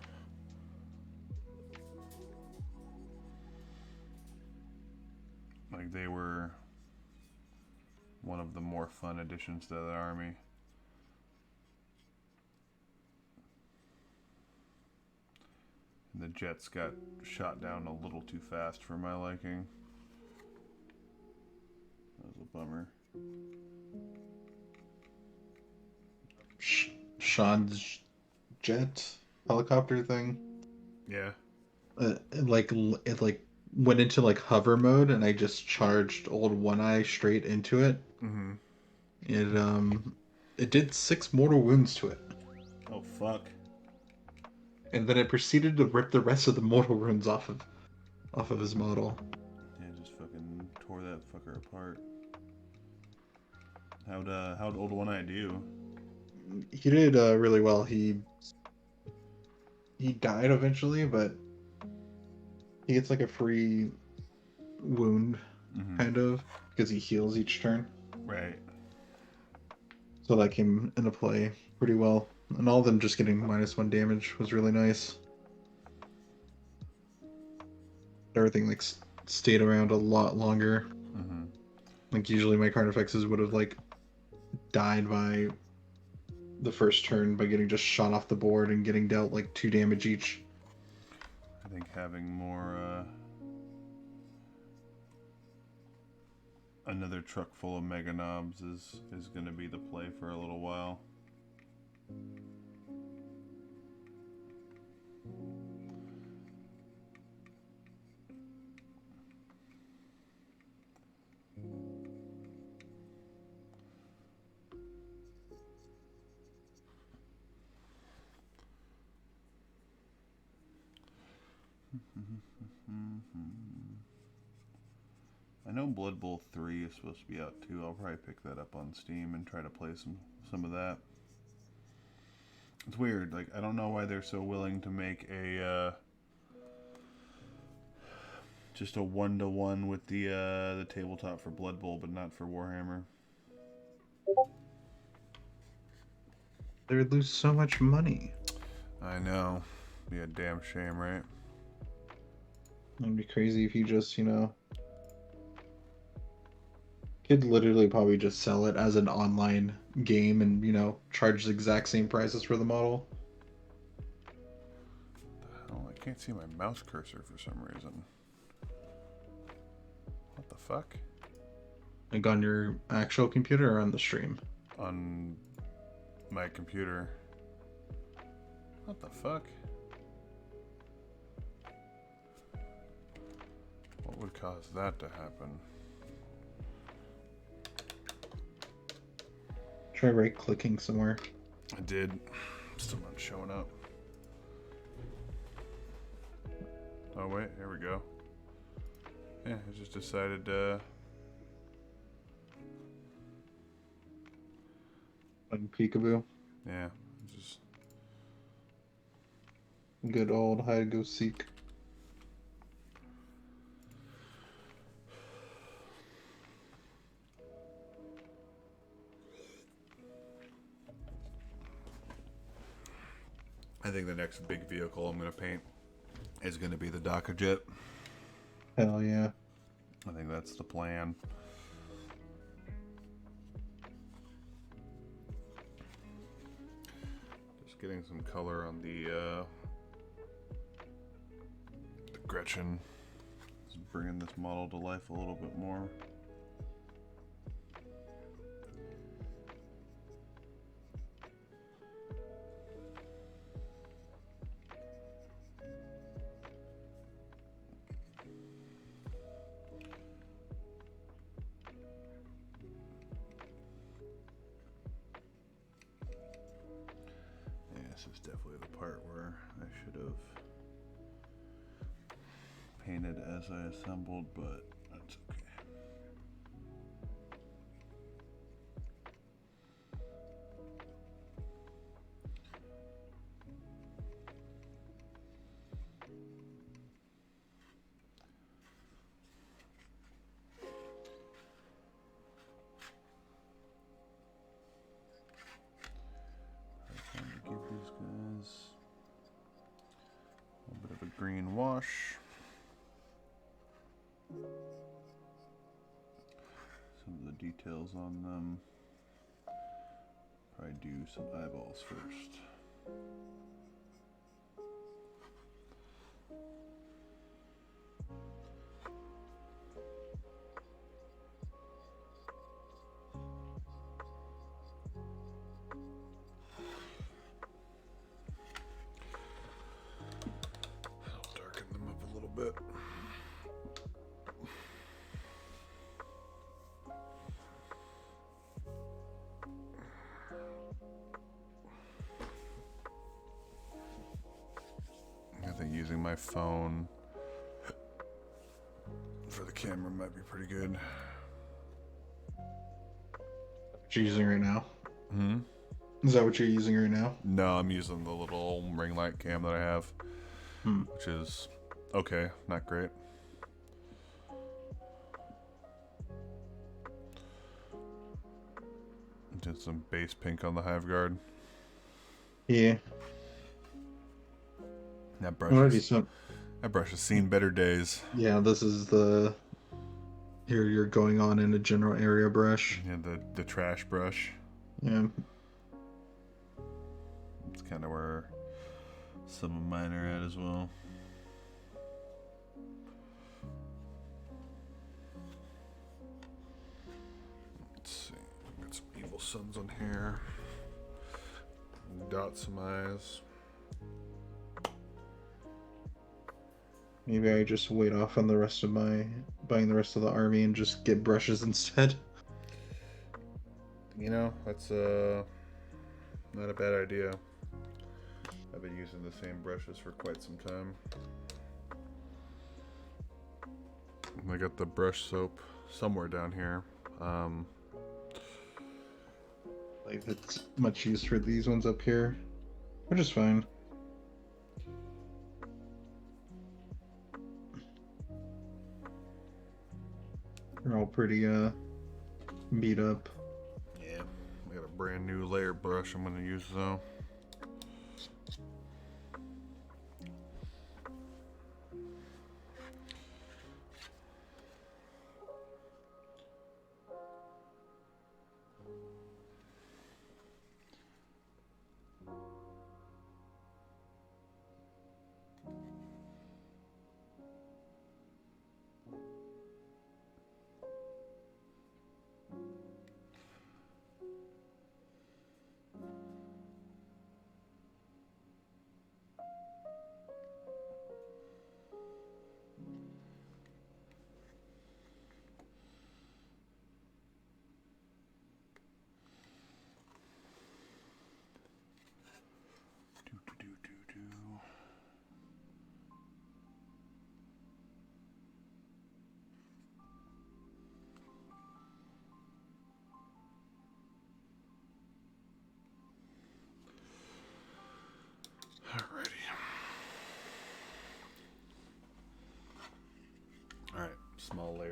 Like, they were one of the more fun additions to the army. The jets got shot down a little too fast for my liking. That was a bummer. Sean's jet helicopter thing. Yeah. It went into like hover mode, and I just charged old One Eye straight into it. Mm-hmm. It did 6 mortal wounds to it, Oh, fuck. and then it proceeded to rip the rest of the mortal wounds off of his model. Yeah, just fucking tore that fucker apart. How'd old One Eye do? He did really well. He died eventually, but he gets like a free wound, Mm-hmm. kind of, because he heals each turn. Right. So that came into play pretty well. And all of them just getting -1 damage was really nice. Everything like stayed around a lot longer. Mm-hmm. Like usually my Carnifexes would have like died by the first turn by getting just shot off the board and getting dealt like 2 damage each. I think having more, another truck full of mega knobs is going to be the play for a little while. I know Blood Bowl 3 is supposed to be out too. I'll probably pick that up on Steam and try to play some of that. It's weird. Like, I don't know why they're so willing to make a just a 1-to-1 with the tabletop for Blood Bowl, but not for Warhammer. They would lose so much money. I know. Be a damn shame, right? It'd be crazy if you just, could literally probably just sell it as an online game and, charge the exact same prices for the model. Oh, I can't see my mouse cursor for some reason. What the fuck? Like on your actual computer or on the stream? On my computer. What the fuck? What would cause that to happen? Try right clicking somewhere. I did. Still not showing up. Oh wait, here we go. Yeah, I just decided Peekaboo. yeah, just Good old hide go seek. I think the next big vehicle I'm gonna paint is gonna be the Daka Jet. Hell yeah. I think that's the plan. Just getting some color on the Gretchen. Just bringing this model to life a little bit more. This is definitely the part where I should have painted as I assembled, but that's okay. I'm going to give these guys a little bit of a green wash. Some of the details on them. Probably do some eyeballs first. I'll darken them up a little bit. I think using my phone for the camera might be pretty good. What you're using right now? Hmm? Is that what you're using right now? No, I'm using the little ring light cam that I have, which is okay, not great. Did some base pink on the Hive Guard. Yeah. That Already brush has seen better days. Yeah, this is the... Here you're going on in a general area brush. Yeah, the trash brush. Yeah. It's kind of where some of mine are at as well. Let's see. Got some evil suns on here. Dot some eyes. Maybe I just wait off on the rest of buying the rest of the army and just get brushes instead. You know, that's not a bad idea. I've been using the same brushes for quite some time. I got the brush soap somewhere down here. Like, it's much use for these ones up here, which is fine. They're all pretty beat up. Yeah, I got a brand new layer brush I'm gonna use though.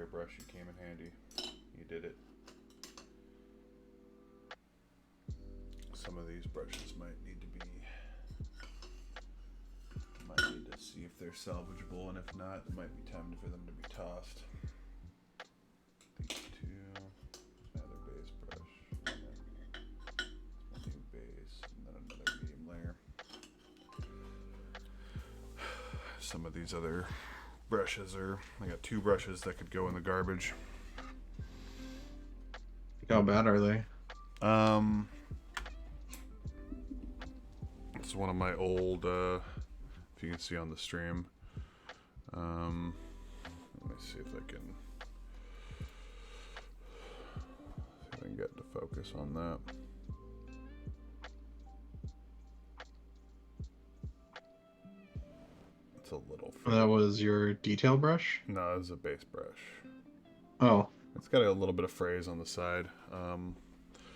airbrush, you came in handy. You did it. Some of these brushes might need to see if they're salvageable, and if not, it might be time for them to be tossed. These two, another base brush, and then a new base, and then another medium layer. Some of these other brushes I got 2 brushes that could go in the garbage. How bad are they? It's one of my old, if you can see on the stream. Let me see if I can get to focus on that. It's a little. That was your detail brush? No, it's a base brush. Oh. It's got a little bit of phrase on the side.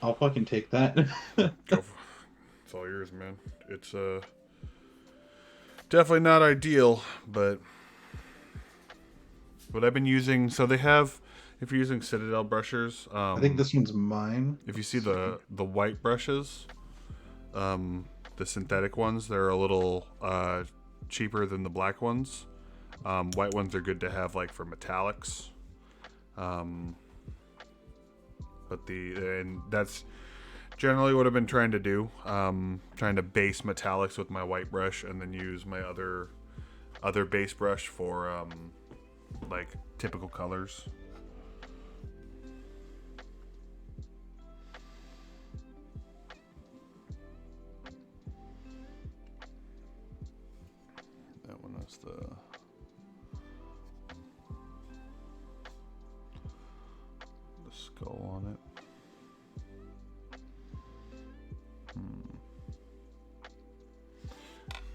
I'll fucking take that. Go for, it's all yours, man. It's definitely not ideal, but what I've been using. So they have, if you're using Citadel brushers, I think this one's mine. if you see the white brushes, the synthetic ones, they're a little cheaper than the black ones. White ones are good to have like for metallics. And that's generally what I've been trying to do. Trying to base metallics with my white brush, and then use my other base brush for like typical colors. That one has the skull on it.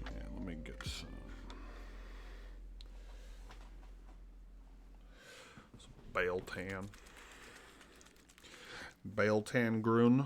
Yeah, let me get some bale tan. Bale tan grun.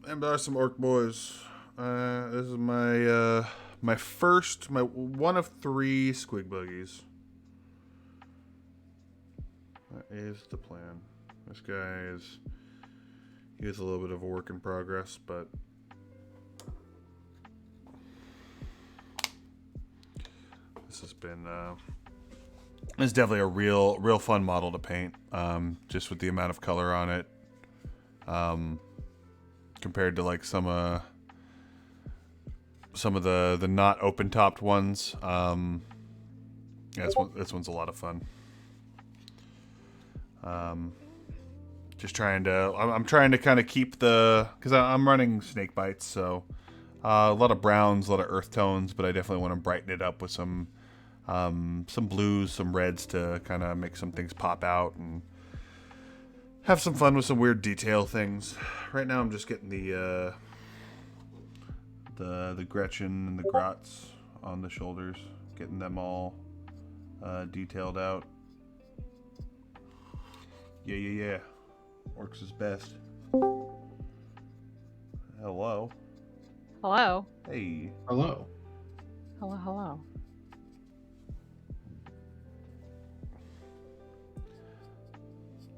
And there are some orc boys. This is my my one of 3 squig buggies. That is the plan. This guy he is a little bit of a work in progress, but this has been it's definitely a real fun model to paint. Just with the amount of color on it. Compared to like some of the not open topped ones. Yeah, this one's a lot of fun. Just trying to I'm trying to kind of keep because I'm running snake bites, so a lot of browns, a lot of earth tones, but I definitely want to brighten it up with some blues, some reds to kind of make some things pop out and have some fun with some weird detail things. Right now I'm just getting the Gretchen and the Grots on the shoulders, getting them all detailed out. Yeah. Orcs is best. Hello. Hello. Hey. Hello. Hello.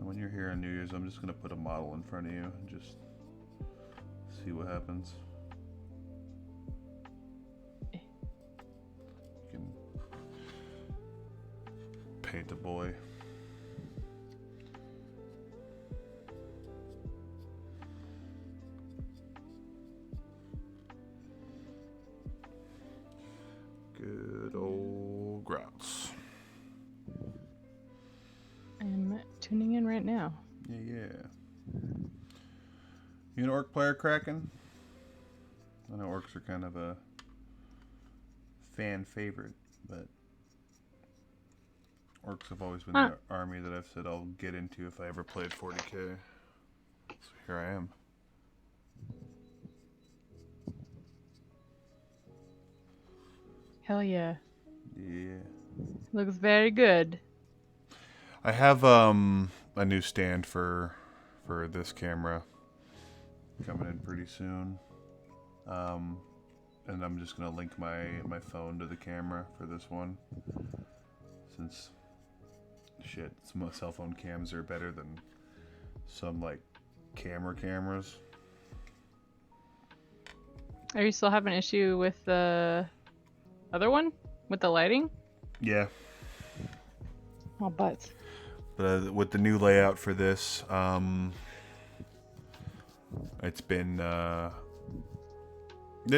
When you're here on New Year's, I'm just going to put a model in front of you and just see what happens. You can paint a boy. Good old Grouts. I'm tuning in right now. Yeah. You an orc player, Kraken? I know orcs are kind of a fan favorite, but orcs have always been the army that I've said I'll get into if I ever played 40k. So here I am. Hell yeah. Yeah. Looks very good. I have a new stand for this camera coming in pretty soon. And I'm just gonna link my phone to the camera for this one, since shit, some cell phone cams are better than some like cameras. Are you still having an issue with the other one? With the lighting? Yeah, Oh, butts. but with the new layout for this, it's been.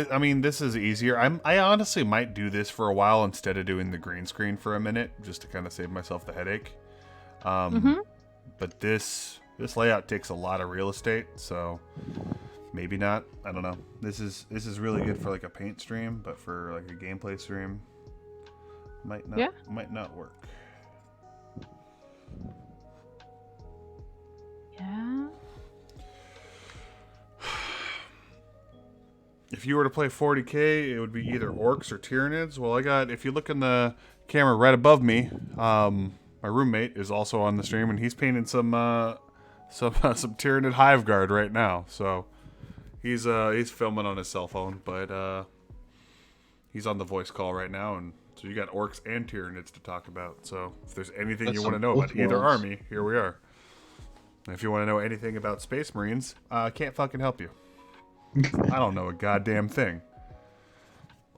I mean, this is easier. I honestly might do this for a while instead of doing the green screen for a minute, just to kind of save myself the headache. But this layout takes a lot of real estate, so maybe not. I don't know. This is really good for like a paint stream, but for like a gameplay stream, might not work. Yeah. If you were to play 40k, it would be either orcs or Tyranids. Well, if you look in the camera right above me, my roommate is also on the stream, and he's painting some Tyranid Hive Guard right now. So he's filming on his cell phone, but he's on the voice call right now, and so you got orcs and Tyranids to talk about. So if there's anything you want to know about either army, here we are. And if you want to know anything about Space Marines, I can't fucking help you. I don't know a goddamn thing.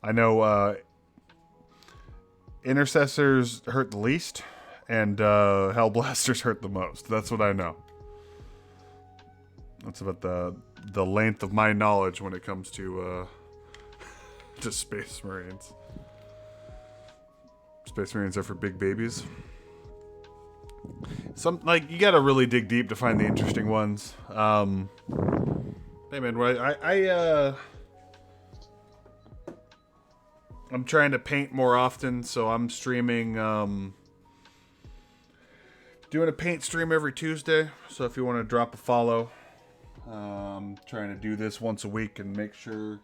I know intercessors hurt the least, and hellblasters hurt the most. That's what I know. That's about the length of my knowledge when it comes to Space Marines. Space Marines are for big babies. You gotta really dig deep to find the interesting ones. Hey man, I'm trying to paint more often, so I'm streaming, doing a paint stream every Tuesday. So if you want to drop a follow, I'm trying to do this once a week and make sure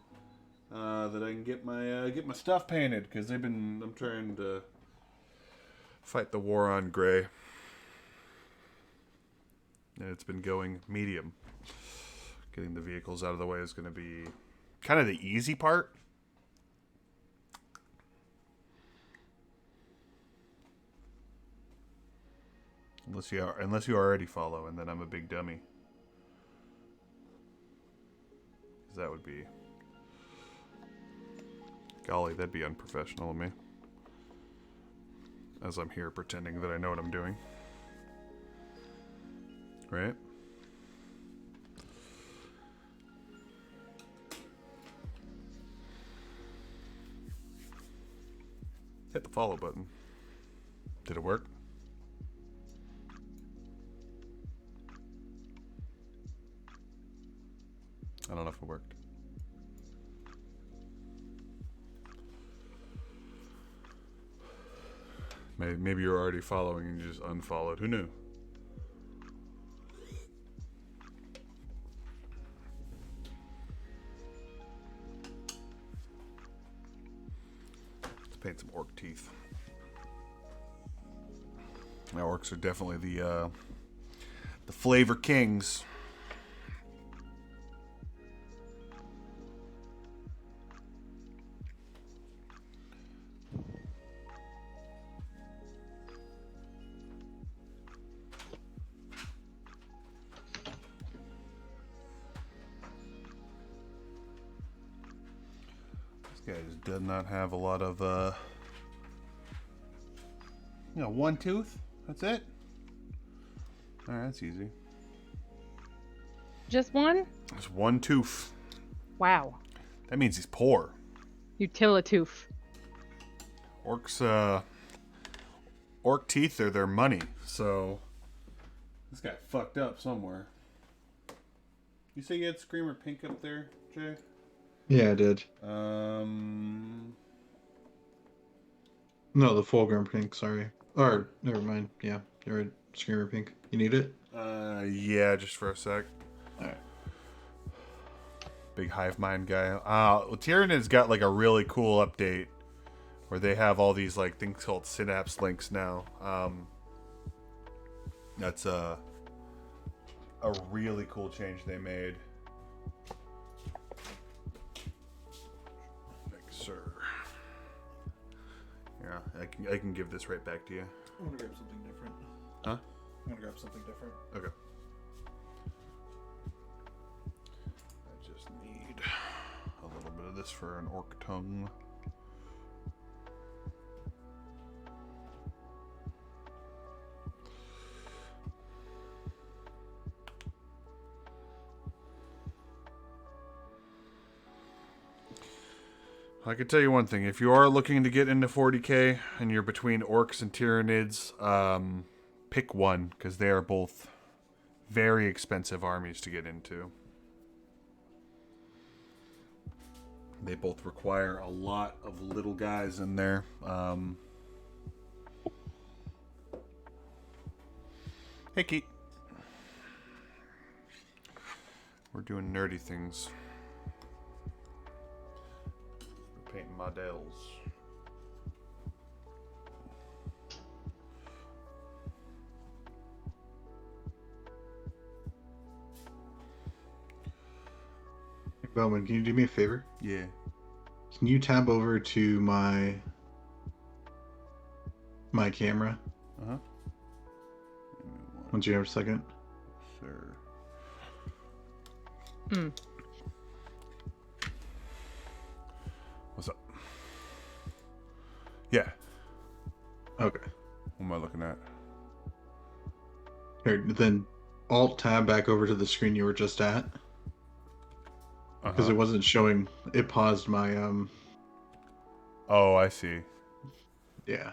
that I can get my stuff painted, because I'm trying to fight the war on gray, and it's been going medium. Getting the vehicles out of the way is going to be kind of the easy part. Unless you already follow, and then I'm a big dummy. 'Cause that would be... Golly, that'd be unprofessional of me. As I'm here pretending that I know what I'm doing. Right? Hit the follow button. Did it work? I don't know if it worked. Maybe you're already following and you just unfollowed. Who knew? Paint some orc teeth. Now, orcs are definitely the flavor kings. This guy just does not have a lot of one tooth. That's it. All right, that's easy. Just one? Just one tooth. Wow. That means he's poor. Utilitooth. Orcs, orc teeth are their money, so this guy fucked up somewhere. You say you had Screamer Pink up there, Jay? Yeah, I did. No, the Fulgrim Pink, sorry. Or, never mind. Yeah, you're right. Screamer Pink. You need it? Yeah, just for a sec. Alright. Big hive mind guy. Tyranids got like a really cool update where they have all these like things called synapse links now. That's a really cool change they made. Thanks, sir. Yeah, I can give this right back to you. I want to grab something different. Huh? I want to grab something different. Okay. I just need a little bit of this for an orc tongue. I can tell you one thing. If you are looking to get into 40k and you're between orcs and tyranids, pick one, because they are both very expensive armies to get into. They both require a lot of little guys in there. Hey, Keith. We're doing nerdy things. Painting models. Bowman, can you do me a favor? Yeah. Can you tab over to my camera? Uh-huh. Once you have a second. Sir. What's up? Yeah. Okay. What am I looking at? Here, then Alt tab back over to the screen you were just at. Because it wasn't showing. It paused my Oh, I see. Yeah.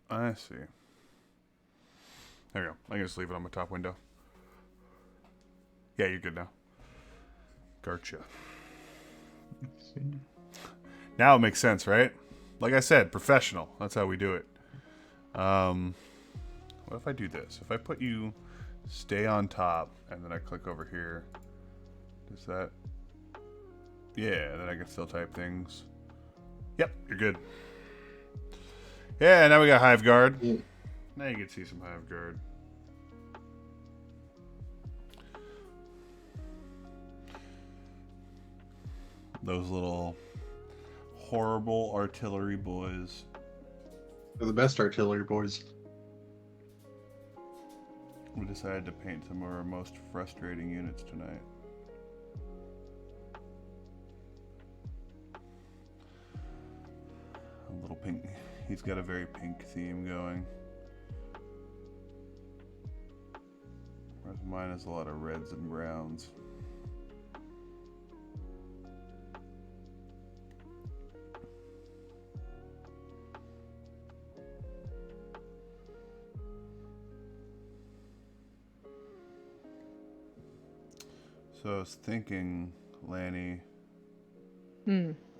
I see. There you go. I can just leave it on my top window. Yeah, you're good now. Gotcha. Let's see. Now it makes sense, right? Like I said, professional. That's how we do it. What if I do this? If I put you stay on top and then I click over here, does that? Yeah, then I can still type things. Yep, you're good. Yeah, now we got Hive Guard. Yeah. Now you can see some Hive Guard. Those little horrible artillery boys. They're the best artillery boys. We decided to paint some of our most frustrating units tonight. A little pink. He's got a very pink theme going. Whereas mine has a lot of reds and browns. So I was thinking, Lanny,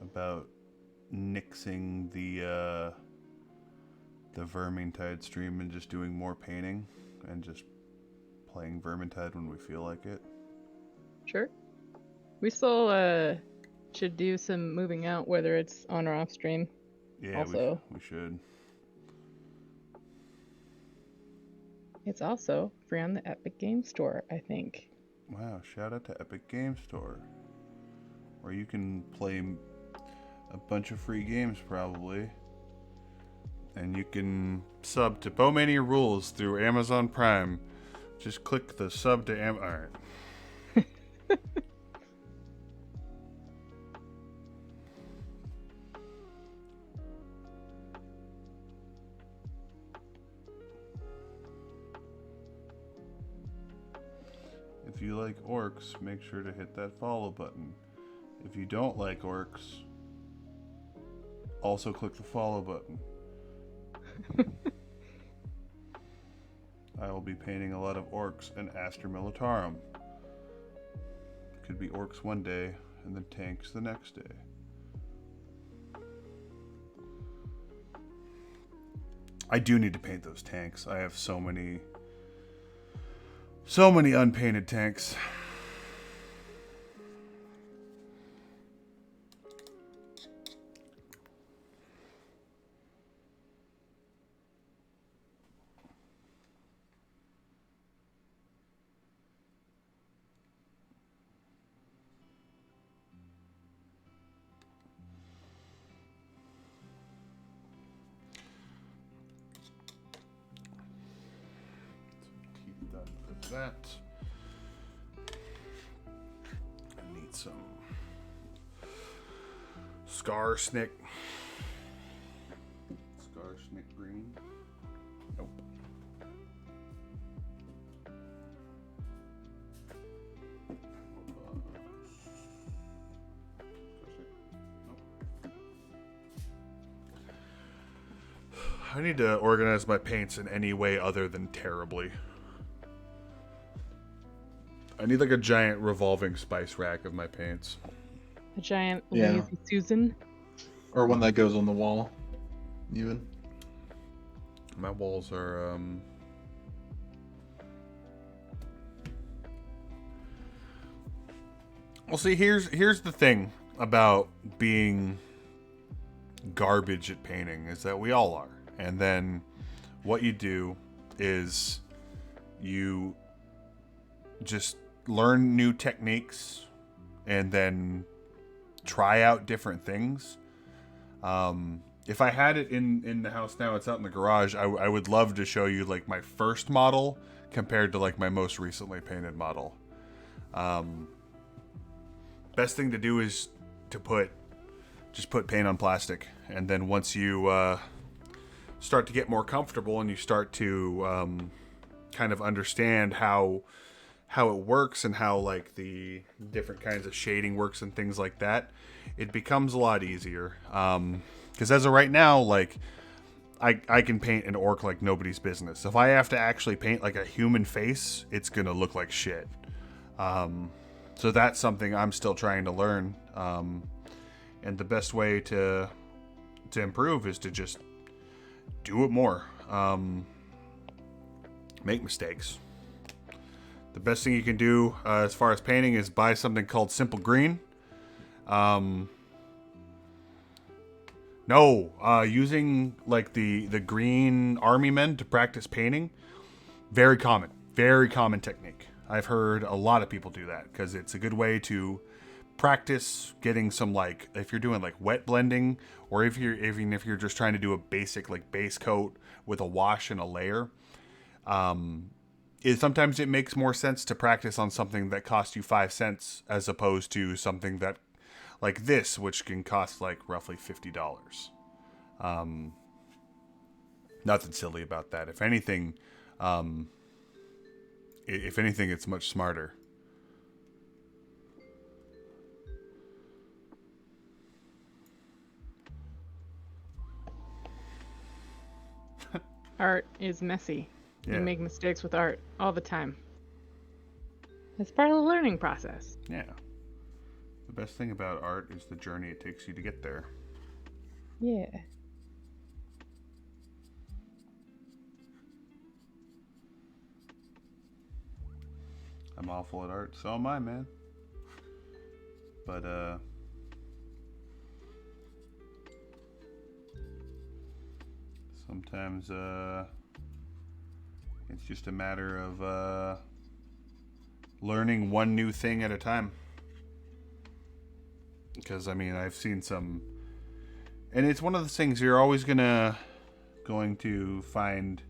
about nixing the Vermintide stream and just doing more painting and just playing Vermintide when we feel like it. Sure. We still should do some moving out, whether it's on or off stream. Yeah, Also, we should. it's also free on the Epic Game Store, I think. Wow, shout out to Epic Game Store, where you can play a bunch of free games probably, and you can sub to Bowmania Rules through Amazon Prime. Just click the sub to Alright. If you like orcs, make sure to hit that follow button. If you don't like orcs, also click the follow button. I will be painting a lot of orcs and Aster Militarum. Could be orcs one day and then tanks the next day. I do need to paint those tanks. I have so many unpainted tanks. Put that. I need some Scar Snick green. Nope. I need to organize my paints in any way other than terribly. I need like a giant revolving spice rack of my paints. A giant Yeah. lazy Susan. Or one that goes on the wall, even. My walls are Well, see, here's the thing about being garbage at painting is that we all are. And then what you do is you just learn new techniques and then try out different things. If I had it in the house now, it's out in the garage, I would love to show you like my first model compared to like my most recently painted model. Best thing to do is to just put paint on plastic, and then once you start to get more comfortable and you start to kind of understand how it works and how like the different kinds of shading works and things like that, it becomes a lot easier. Because as of right now, like I can paint an orc like nobody's business. If I have to actually paint like a human face, it's gonna look like shit. So that's something I'm still trying to learn. And the best way to improve is to just do it more. Make mistakes. The best thing you can do as far as painting is buy something called Simple Green. Using like the green army men to practice painting, very common technique. I've heard a lot of people do that because it's a good way to practice getting some, like, if you're doing like wet blending, or even if you're just trying to do a basic like base coat with a wash and a layer. Sometimes it makes more sense to practice on something that costs you 5 cents as opposed to something that like this, which can cost like roughly $50. Nothing silly about that. If anything, it's much smarter. Art is messy. Yeah. You make mistakes with art all the time. It's part of the learning process. Yeah. The best thing about art is the journey it takes you to get there. Yeah. I'm awful at art, so am I, man. But sometimes it's just a matter of learning one new thing at a time. Because I mean, I've seen some, and it's one of those things you're always going to find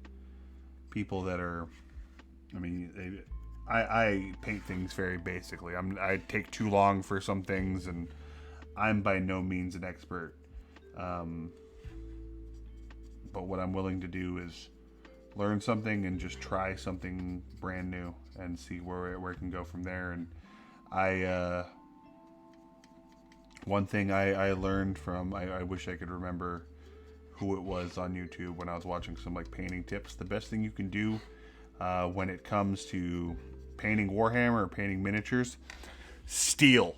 people that are, I mean, I paint things very basically. I take too long for some things, and I'm by no means an expert. But what I'm willing to do is learn something and just try something brand new and see where it can go from there. And one thing I learned from, I wish I could remember who it was on YouTube when I was watching some like painting tips. The best thing you can do when it comes to painting Warhammer or painting miniatures, steal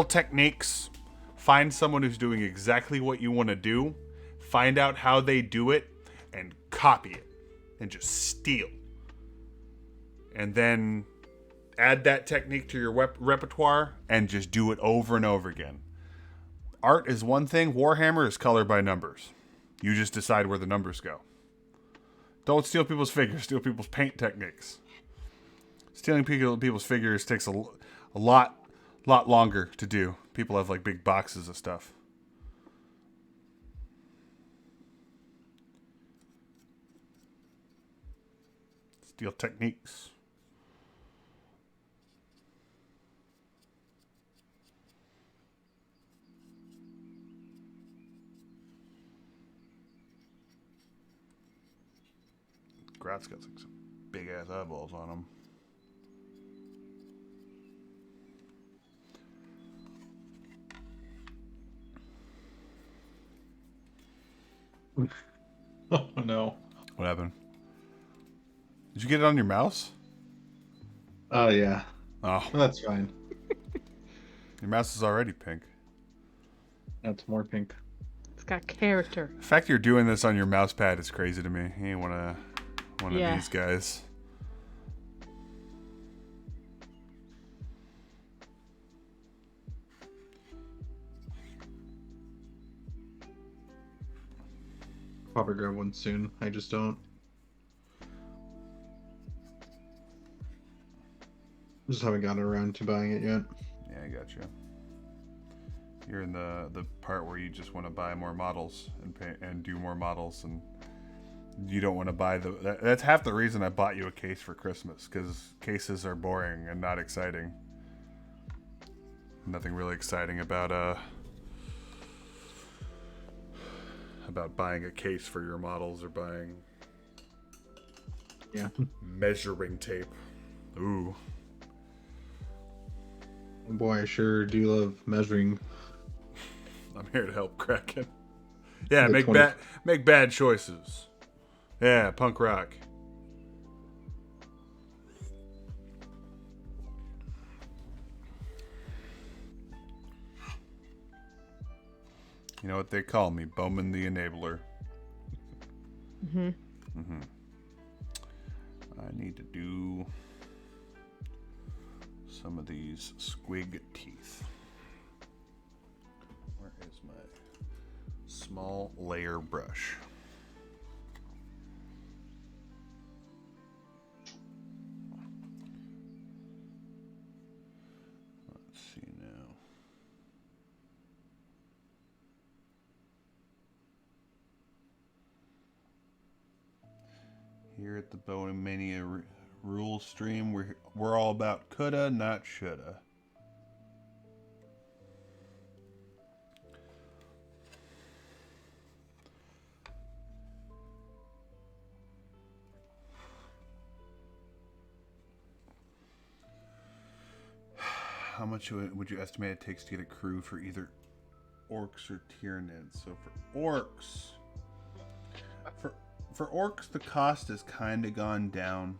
techniques. Find someone who's doing exactly what you want to do. Find out how they do it and copy it and just steal. And then add that technique to your repertoire and just do it over and over again. Art is one thing. Warhammer is color by numbers. You just decide where the numbers go. Don't steal people's figures. Steal people's paint techniques. Stealing people's figures takes a lot longer to do. People have like big boxes of stuff. Steel techniques. Grat's got like some big ass eyeballs on him. Oh no. What happened? Did you get it on your mouse? Oh yeah. Oh, That's fine. your mouse is already pink. That's more pink. It's got character. The fact you're doing this on your mouse pad is crazy to me. You ain't one of Yeah. these guys. Probably grab one soon. I just don't. Just haven't gotten around to buying it yet. Yeah, I got you. You're in the part where you just want to buy more models and pay, and do more models, and you don't want to buy that's half the reason I bought you a case for Christmas, because cases are boring and not exciting. Nothing really exciting about buying a case for your models or buying measuring tape. Ooh. Boy, I sure do love measuring. I'm here to help Kraken. Yeah, The make bad choices. Yeah, punk rock. You know what they call me, Bowman the Enabler. I need to do some of these squig teeth. Where is my small layer brush? Let's see now. Here at the Bone Mania rules stream, we're all about coulda, not shoulda. How much would you estimate it takes to get a crew for either orcs or Tyranids? So for orcs, for orcs, the cost has kind of gone down.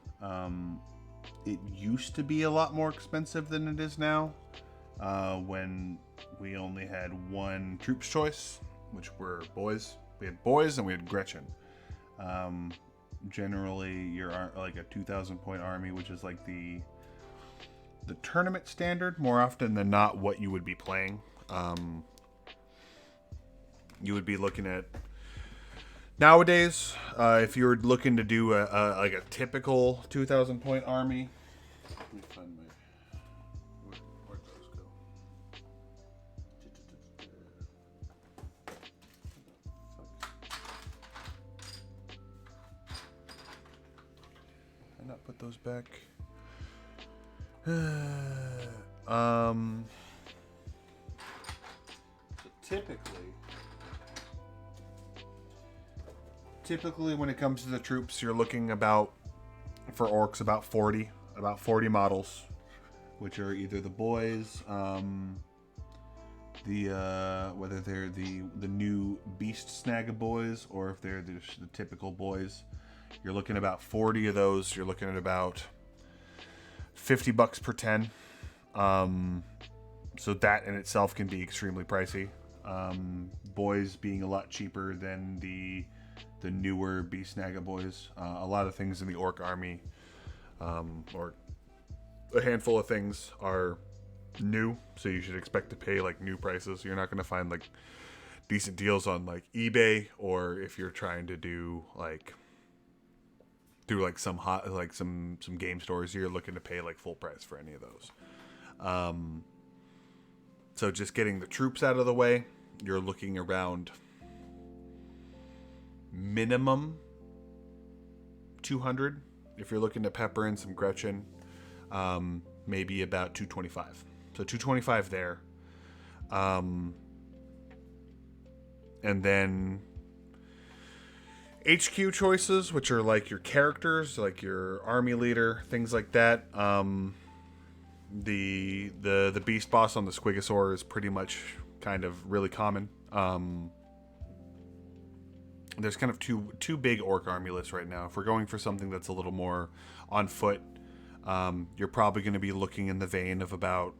It used to be a lot more expensive than it is now, when we only had one troops choice, which were boys. We had boys and we had Gretchen. Generally, you're like a 2,000 point army, which is like the tournament standard, more often than not what you would be playing. You would be looking at nowadays, if you're looking to do like a typical 2,000 point army. Let me find my where'd those go? Did I not put those back? So typically when it comes to the troops, you're looking about, for orcs, about 40 models, which are either the boys, whether they're the new beast snag boys or if they're the typical boys. You're looking at about 40 of those. You're looking at about $50 per 10. So that in itself can be extremely pricey. Boys being a lot cheaper than the newer Beast Naga boys. A lot of things in the Orc army, or a handful of things, are new, so you should expect to pay like new prices. You're not going to find like decent deals on like eBay, or if you're trying to do like through like some game stores, you're looking to pay like full price for any of those. So just getting the troops out of the way, you're looking around minimum 200 if you're looking to pepper in some Gretchen, maybe about 225. So 225 there. And then HQ choices, which are like your characters, like your army leader, things like that. The beast boss on the Squigosaur is pretty much kind of really common. There's kind of two big orc army lists right now. If we're going for something that's a little more on foot, you're probably going to be looking in the vein of about,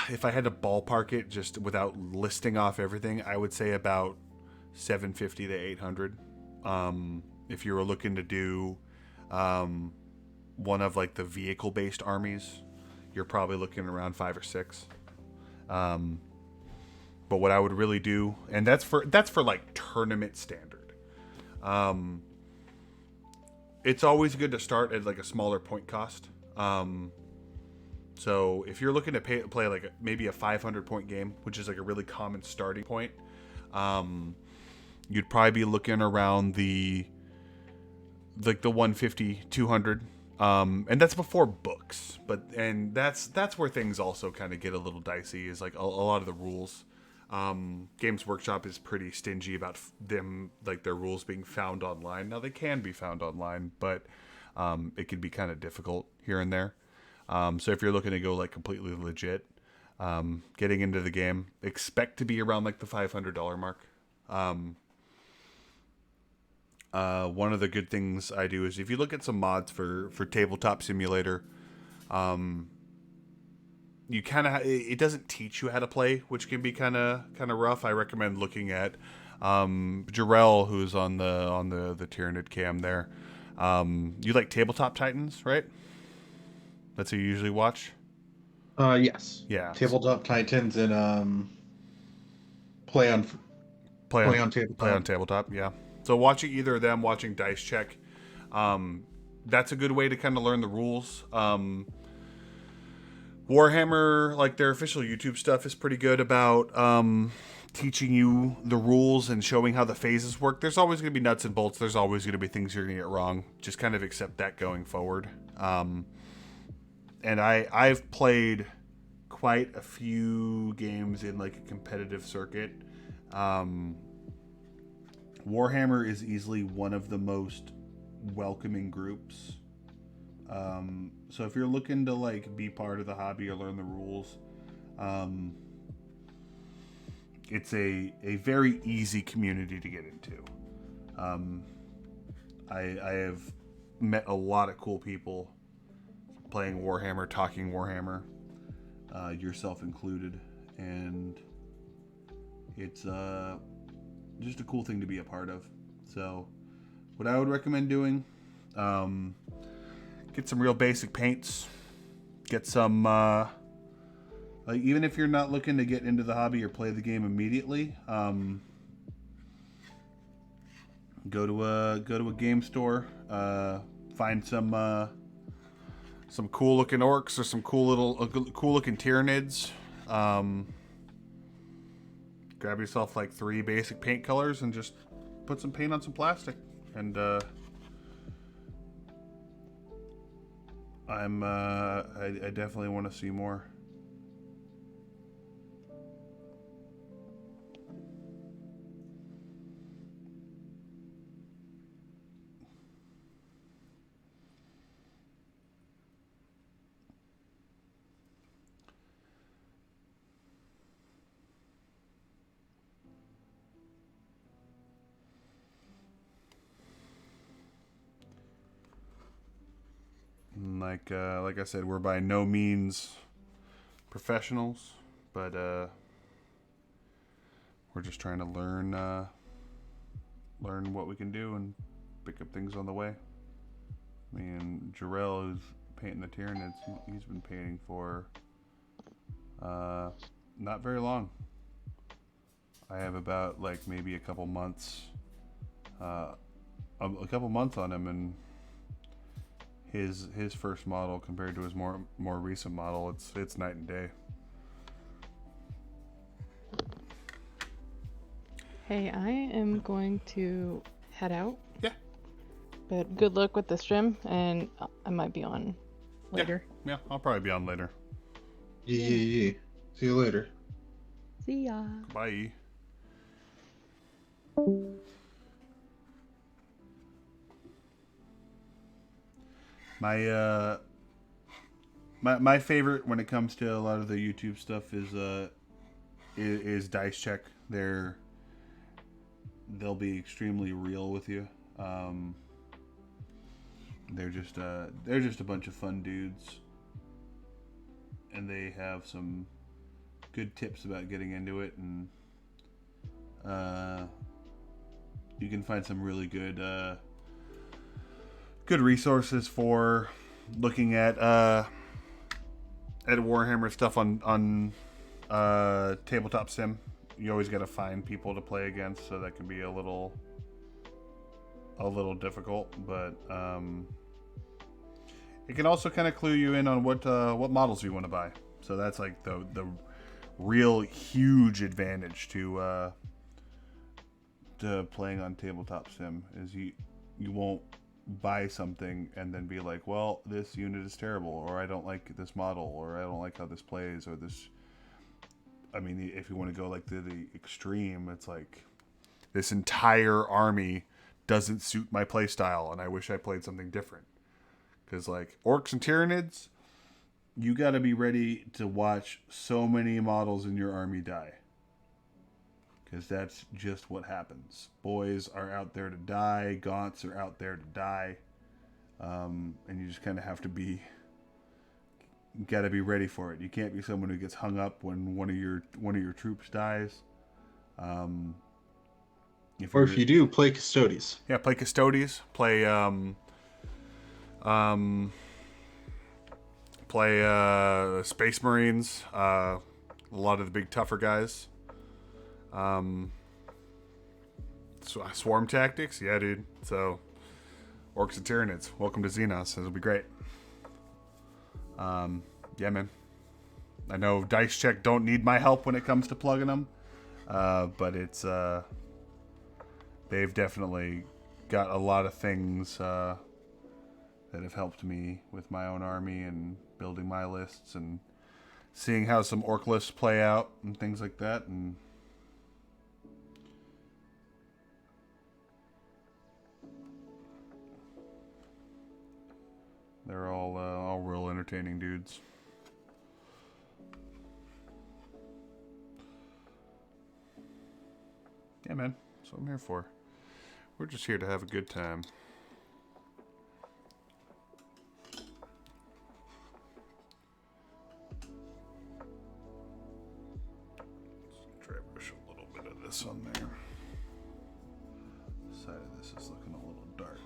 if I had to ballpark it just without listing off everything, I would say about 750 to 800. If you were looking to do one of like the vehicle based armies, you're probably looking around 5 or 6. But what I would really do, and that's for like tournament standard. It's always good to start at like a smaller point cost. So if you're looking to play like maybe a 500 point game, which is like a really common starting point, you'd probably be looking around the 150, 200. And that's before books, and that's where things also kind of get a little dicey, is like a lot of the rules. Games Workshop is pretty stingy about them, like their rules being found online. Now they can be found online, but it can be kind of difficult here and there. So if you're looking to go like completely legit, getting into the game, expect to be around like the $500 mark. One of the good things I do is if you look at some mods for Tabletop Simulator, you kind of it doesn't teach you how to play, which can be kind of rough. I recommend looking at Jarrell, who's on the Tyranid cam there. You like Tabletop Titans, right? That's who you usually watch. Yes. Yeah. Tabletop Titans and play on tabletop. Yeah. So watching either of them, watching Dice Check, that's a good way to kind of learn the rules. Warhammer, like their official YouTube stuff, is pretty good about teaching you the rules and showing how the phases work. There's always going to be nuts and bolts. There's always going to be things you're going to get wrong. Just kind of accept that going forward. And I've played quite a few games in like a competitive circuit. Warhammer is easily one of the most welcoming groups. So if you're looking to like be part of the hobby or learn the rules, it's a very easy community to get into. I have met a lot of cool people playing Warhammer, talking Warhammer, yourself included, and it's just a cool thing to be a part of. So what I would recommend doing, get some real basic paints, get some like, even if you're not looking to get into the hobby or play the game immediately, go to a game store, find some cool looking orcs or some cool looking Tyranids. Grab yourself like 3 basic paint colors and just put some paint on some plastic. And I definitely want to see more. Like I said, we're by no means professionals, but we're just trying to learn what we can do and pick up things on the way. I mean, Jarrell is painting the Tyranids. He's been painting for not very long. I have about like maybe a couple months on him, and his first model compared to his more recent model, it's night and day. Hey, I am going to head out. Yeah. But good luck with the stream, and I might be on later. Yeah, I'll probably be on later. Yeah. See you later. See ya. Bye. My favorite when it comes to a lot of the YouTube stuff is Dice Check. They'll be extremely real with you. They're just a bunch of fun dudes, and they have some good tips about getting into it, and you can find some really good resources for looking at Warhammer stuff on tabletop sim. You always got to find people to play against, so that can be a little difficult, but it can also kind of clue you in on what models you want to buy. So that's like the real huge advantage to playing on tabletop sim is you won't buy something and then be like, well, this unit is terrible, or I don't like this model, or I don't like how this plays, or this. I mean, if you want to go like to the extreme, it's like this entire army doesn't suit my playstyle, and I wish I played something different. Because like Orcs and Tyranids, you got to be ready to watch so many models in your army die. Because that's just what happens. Boys are out there to die. Gaunts are out there to die. And you just kind of have to be... You got to be ready for it. You can't be someone who gets hung up when one of your troops dies. If you do, play Custodes. Yeah, play Custodes. Play Space Marines. A lot of the big tougher guys. Swarm tactics, yeah, dude. So, Orcs and Tyranids, welcome to Xenos. It'll be great. Yeah, man. I know Dice Check don't need my help when it comes to plugging them, but it's they've definitely got a lot of things that have helped me with my own army and building my lists and seeing how some orc lists play out and things like that. And they're all real entertaining dudes. Yeah, man. That's what I'm here for. We're just here to have a good time. Let's try to push a little bit of this on there. The side of this is looking a little dark.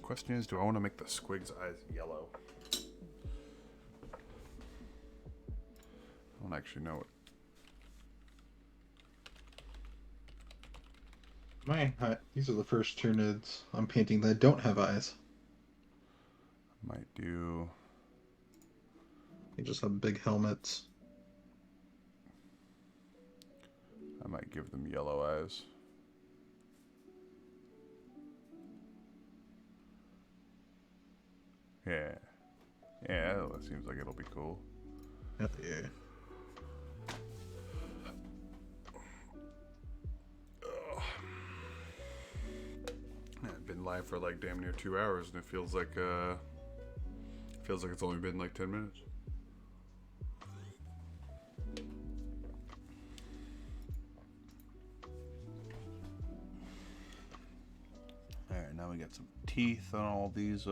Question is, do I want to make the Squig's eyes yellow? I don't actually know it. These are the first Tyranids I'm painting that don't have eyes. Might do. They just have big helmets. I might give them yellow eyes. Yeah. Yeah, that seems like it'll be cool. Yeah. I've been live for like damn near 2 hours, and it feels like it's only been like 10 minutes. Alright, now we got some teeth on all these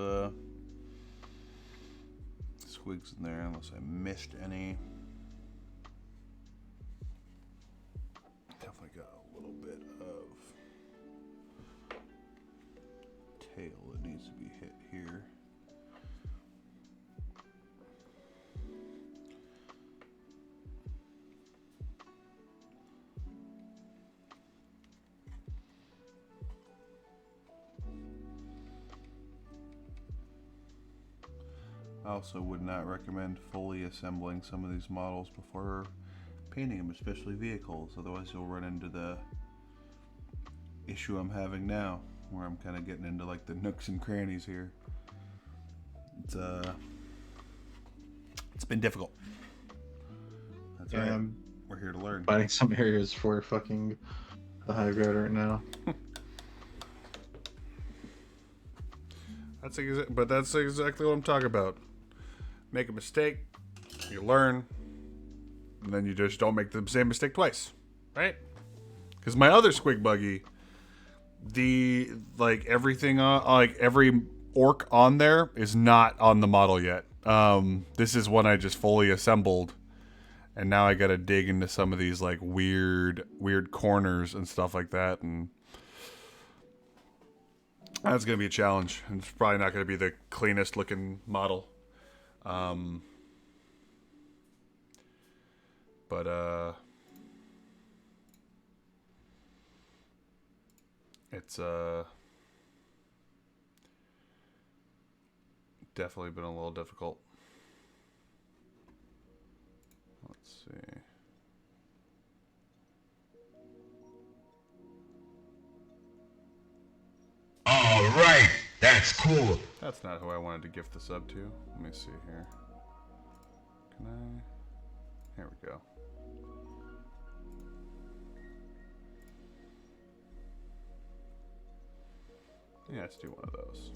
squigs in there, unless I missed any. Definitely got a little bit of tail that needs to be hit here. I also would not recommend fully assembling some of these models before painting them, especially vehicles. Otherwise you'll run into the issue I'm having now, where I'm kind of getting into like the nooks and crannies here. It's been difficult. That's right. We're here to learn. Finding some areas for fucking the high ground right now. That's exactly what I'm talking about. Make a mistake, you learn, and then you just don't make the same mistake twice, right? Because my other squig buggy, everything every orc on there is not on the model yet. This is one I just fully assembled, and now I gotta dig into some of these like weird corners and stuff like that, and that's gonna be a challenge. And it's probably not gonna be the cleanest looking model. It's definitely been a little difficult. Let's see. All right, that's cool. That's not who I wanted to gift the sub to. Let me see here. Can I? Here we go. Yeah, let's do one of those.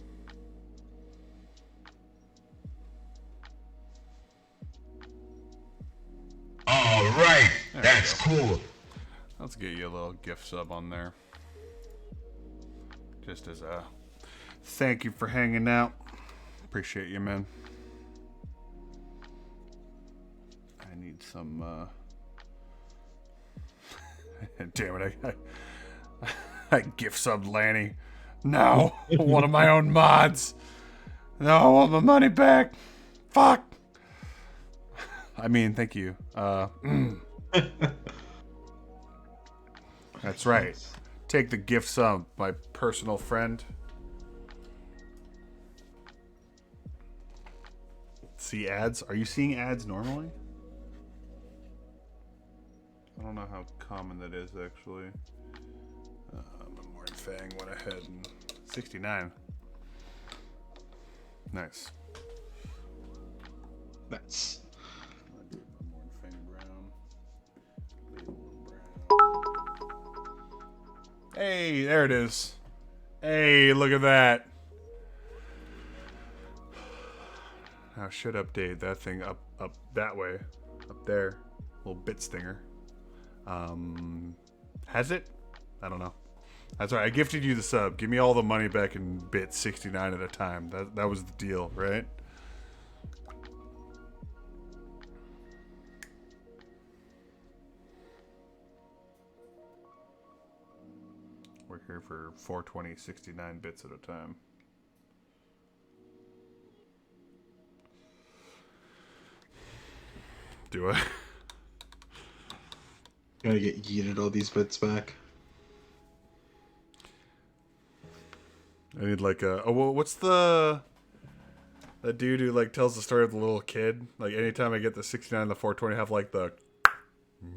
All right, that's cool. Let's get you a little gift sub on there. Just as a thank you for hanging out. Appreciate you, man. I need some, damn it, I gift subbed Lanny. No, one of my own mods. No, I want my money back. Fuck. I mean, thank you. That's right. Take the gift sub, my personal friend. See ads? Are you seeing ads normally? I don't know how common that is, actually. Memorial Fang went ahead and 69. Nice. That's Memorial Fang brown. Hey, there it is. Hey, look at that. I should update that thing up that way, up there. Little bit stinger. Has it? I don't know. That's right. I gifted you the sub. Give me all the money back in bits, 69 at a time. That was the deal, right? We're here for 420, 69 bits at a time. Do I? Gotta get yeeted all these bits back. I need like a... Oh, well, what's the dude who like tells the story of the little kid? Like anytime I get the 69 and the 420, I have like the...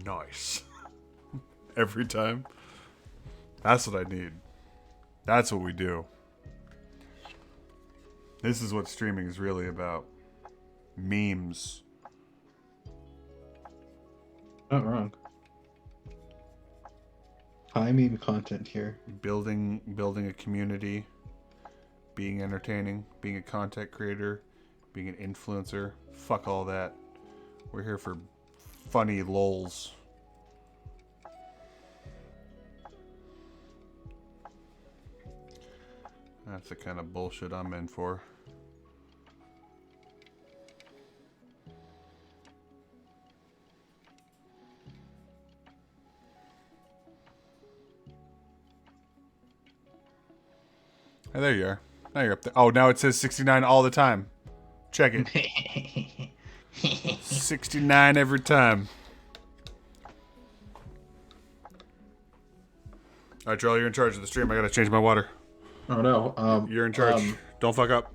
Nice. Every time. That's what I need. That's what we do. This is what streaming is really about. Memes. Not wrong. High meme content here. Building a community. Being entertaining. Being a content creator. Being an influencer. Fuck all that. We're here for funny lols. That's the kind of bullshit I'm in for. Hey, there you are. Now you're up there. Oh, now it says 69 all the time. Check it. 69 every time. Alright, Joel, you're in charge of the stream. I gotta change my water. Oh no. You're in charge. Don't fuck up.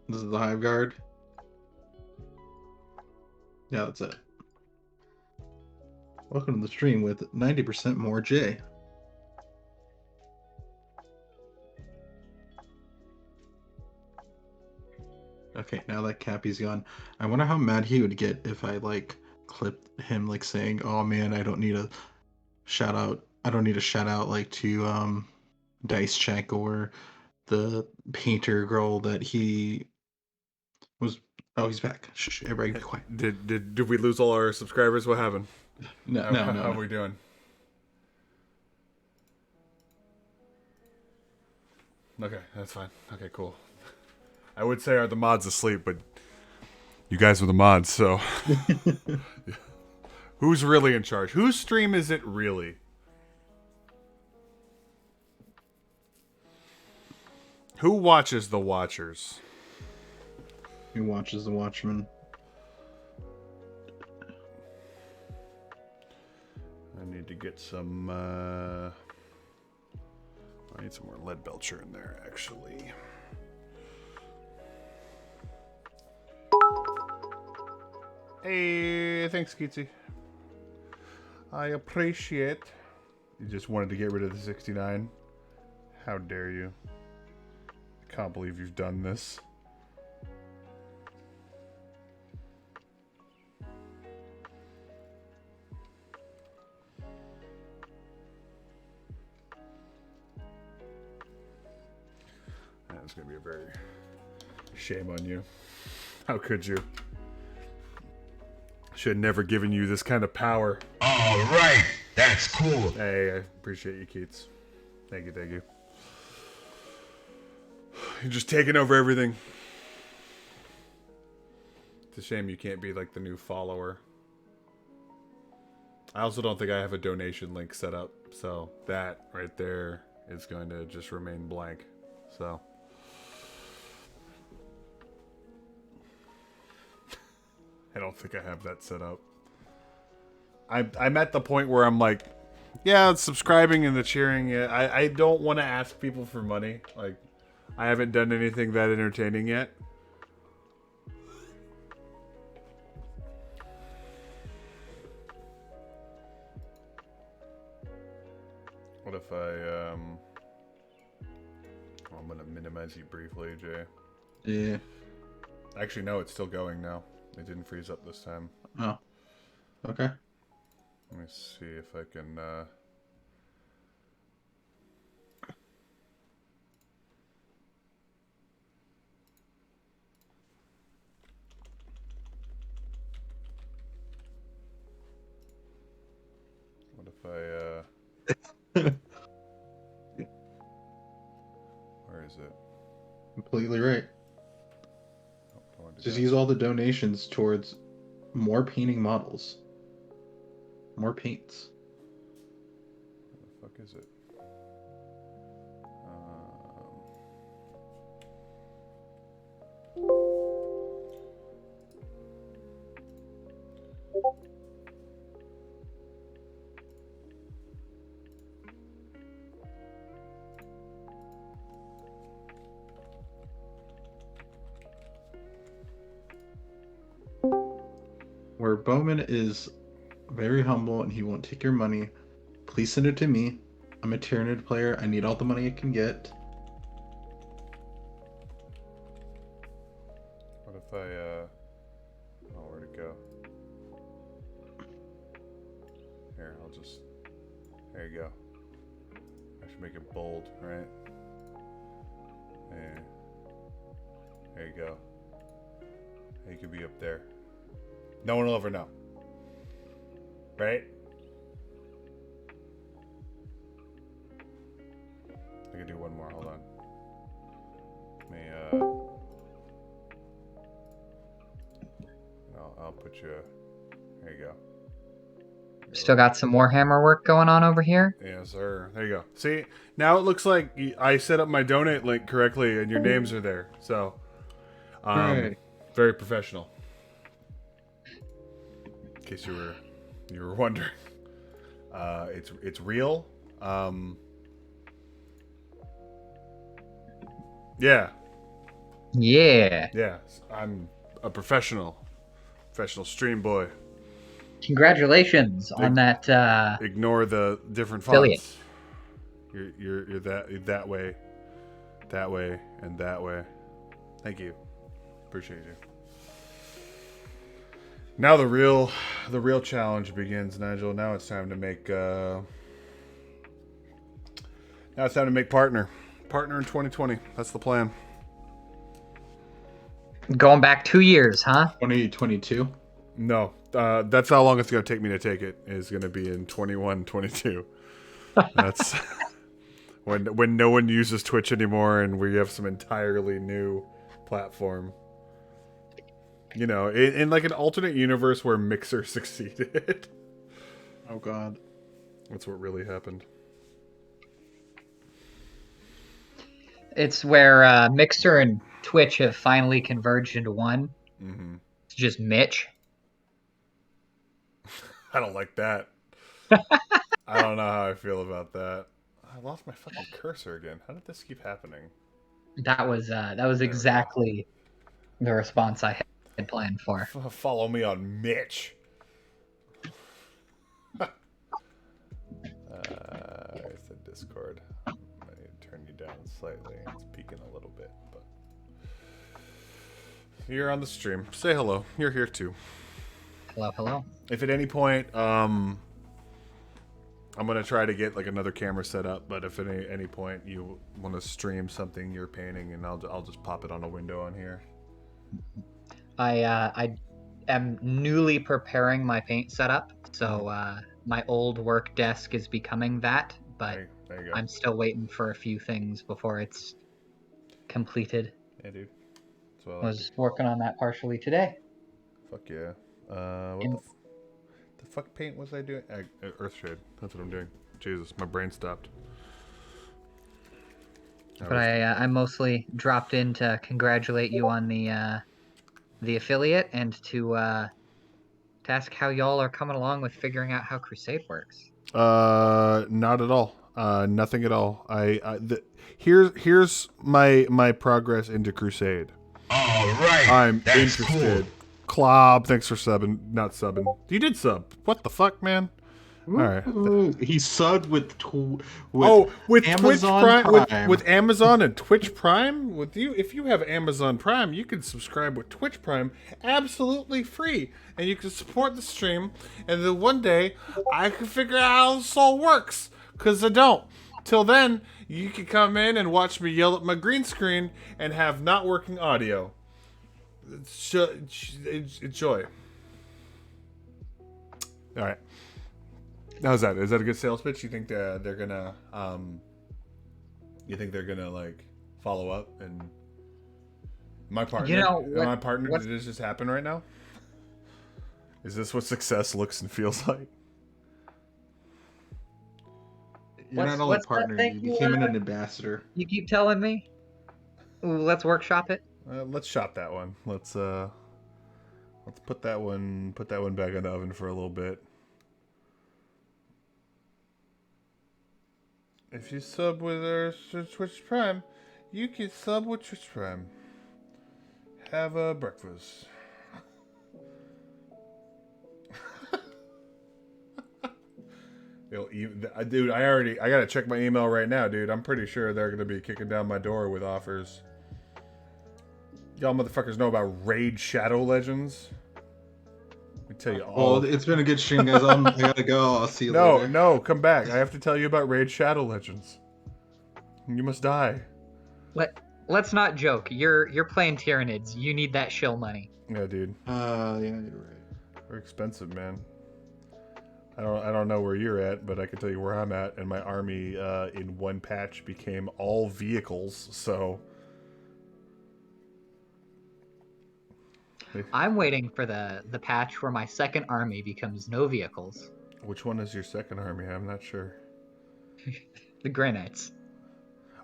This is the Hive Guard. Yeah, that's it. Welcome to the stream with 90% more J. Okay, now that Cappy's gone, I wonder how mad he would get if I like clipped him like saying, "Oh man, I don't need a shout out. I don't need a shout out like to Dice Check or the painter girl that he was." Oh, he's back. Shh, everybody be quiet. Did we lose all our subscribers? What happened? No, How are we doing? Okay, that's fine. Okay, cool. I would say are the mods asleep, but you guys are the mods, so who's really in charge? Whose stream is it really? Who watches the Watchers? Who watches the Watchmen? I need to get some. I need some more lead belcher in there, actually. Hey, thanks, Keatsy. I appreciate. You just wanted to get rid of the 69. How dare you? I can't believe you've done this. That's going to be a very... Shame on you. How could you? Should have never given you this kind of power. All right, that's cool. Hey, I appreciate you, Keats. Thank you, thank you. You're just taking over everything. It's a shame you can't be like the new follower. I also don't think I have a donation link set up, so that right there is going to just remain blank. So... I don't think I have that set up. I'm at the point where I'm like, yeah, it's subscribing and the cheering. I don't want to ask people for money. Like, I haven't done anything that entertaining yet. What if I'm going to minimize you briefly, Jay. Yeah. Actually, no, it's still going now. It didn't freeze up this time. Oh. Okay. Let me see if I can, What if Where is it? Completely right. Oh, Just use all the donations towards more painting models. More paints. Where the fuck is it? Where Bowman is very humble and he won't take your money, please send it to me. I'm a Tyranid player. I need all the money I can get. What if I, oh, where'd it go? Here, I'll just, there you go. I should make it bold, right? There. There you go. You could be up there. No one will ever know. Right? I can do one more, hold on. Let me, I'll put you, there you go. Still got some Warhammer work going on over here. Yes, sir. There you go. See, now it looks like I set up my donate link correctly and your names are there. So, Right. very professional. In case you were wondering, it's real. Yeah. Yeah. Yeah, I'm a professional stream boy. Congratulations on that Ignore the different affiliate. fonts. You're that way, and that way. Thank you. Appreciate you. Now the real challenge begins, Nigel. Now it's time to make partner in 2020. That's the plan. Going back 2 years, huh? 2022. No, that's how long it's going to take me to take it. Is going to be in 21, 22. That's when no one uses Twitch anymore, and we have some entirely new platform. You know, in like an alternate universe where Mixer succeeded. Oh God. That's what really happened. It's where Mixer and Twitch have finally converged into one. Mm-hmm. It's just Mitch. I don't like that. I don't know how I feel about that. I lost my fucking cursor again. How did this keep happening? That was exactly the response I had planned for. Follow me on Mitch. There's the Discord. I turn you down slightly. It's peaking a little bit, but you're on the stream. Say hello. You're here too. Hello. If at any point, I'm gonna try to get like another camera set up. But if at any point you want to stream something you're painting, and I'll just pop it on a window on here. I am newly preparing my paint setup, so my old work desk is becoming that, but There you go. I'm still waiting for a few things before it's completed. Yeah, dude. So Was working on that partially today. fuck yeah. What the fuck paint was I doing? Earthshade. That's what I'm doing. Jesus, my brain stopped. But I mostly dropped in to congratulate you on the affiliate and to ask how y'all are coming along with figuring out how Crusade works. Not at all. Nothing at all. Here's my progress into Crusade. All right. I'm That's interested. cool. Klob, thanks for subbing. Not subbing. You did sub. What the fuck, man? All right. Ooh, he subbed with Amazon Twitch Prime. With Amazon and Twitch Prime. If you have Amazon Prime, you can subscribe with Twitch Prime absolutely free, and you can support the stream. And then one day, I can figure out how this all works, because I don't. Till then, you can come in and watch me yell at my green screen and have not working audio. Enjoy. All right. How's that? Is that a good sales pitch? You think they're gonna like follow up and my partner? My partner? Did this just happen right now? Is this what success looks and feels like? You're not only a partner, you became an ambassador. You keep telling me. Ooh, let's workshop it. Let's shop that one. Let's put that one back in the oven for a little bit. If you sub with our Twitch Prime, you can sub with Twitch Prime. Have a breakfast. Dude, I gotta check my email right now, dude. I'm pretty sure they're gonna be kicking down my door with offers. Y'all motherfuckers know about Raid Shadow Legends? Let me tell you all. Well, it's been a good stream, guys. I gotta go. I'll see you later. No, come back. I have to tell you about Raid Shadow Legends. You must die. Let's not joke. You're playing Tyranids. You need that shill money. Yeah, dude. Yeah, you're right. They're expensive, man. I don't know where you're at, but I can tell you where I'm at, and my army in one patch became all vehicles, so I'm waiting for the patch where my second army becomes no vehicles. Which one is your second army? I'm not sure. The Granites.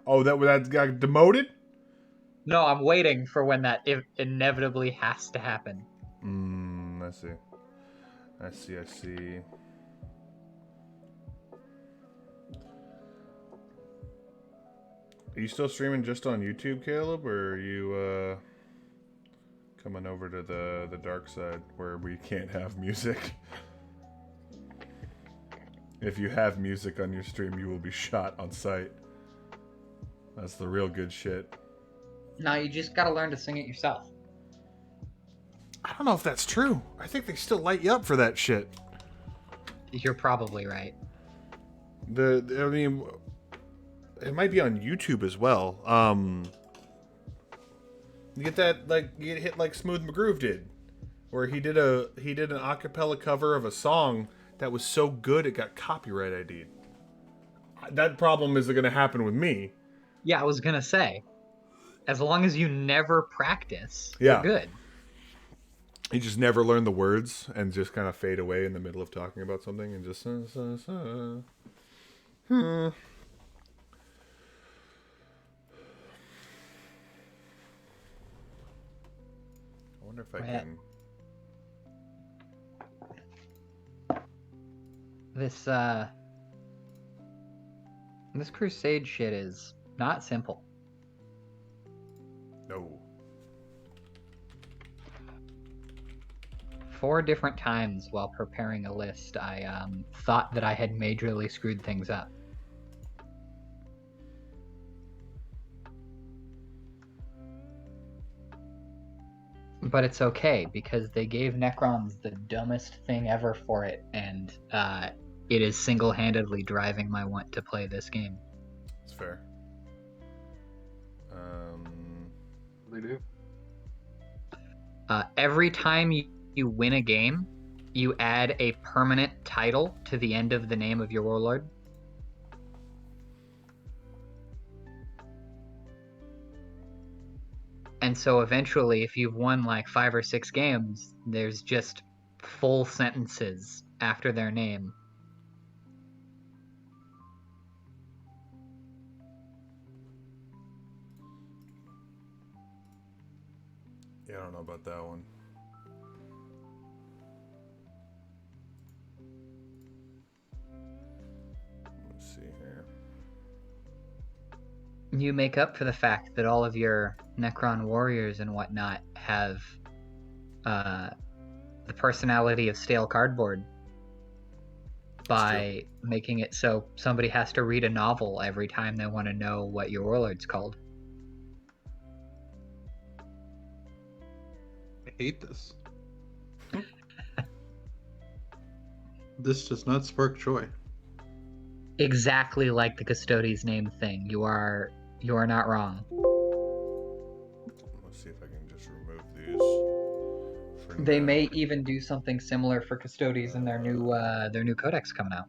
Oh, that got demoted? No, I'm waiting for when that inevitably has to happen. I see. Are you still streaming just on YouTube, Caleb, or are you coming over to the dark side where we can't have music? If you have music on your stream, you will be shot on sight. That's the real good shit. No, you just gotta learn to sing it yourself. I don't know if that's true. I think they still light you up for that shit. You're probably right. I mean, it might be on YouTube as well. You get that, like, you get hit like Smooth McGroove did, where he did an acapella cover of a song that was so good it got copyright ID'd. That problem isn't going to happen with me. Yeah, I was gonna say, as long as you never practice, Yeah. you're good. You just never learn the words and just kind of fade away in the middle of talking about something and just I wonder if I can. This crusade shit is not simple. No. 4 different times while preparing a list, I thought that I had majorly screwed things up. But it's okay, because they gave Necrons the dumbest thing ever for it, and it is single-handedly driving my want to play this game. It's fair. They do. Every time you win a game, you add a permanent title to the end of the name of your warlord. And so eventually, if you've won like 5 or 6 games, there's just full sentences after their name. Yeah, I don't know about that one. Let's see here. You make up for the fact that all of your Necron warriors and whatnot have the personality of stale cardboard by making it so somebody has to read a novel every time they want to know what your warlord's called. I hate this. This does not spark joy. Exactly like the Custodes name thing. You are not wrong. Let's see if I can just remove these. For They now. may even do something similar for Custodes in their new Codex coming out.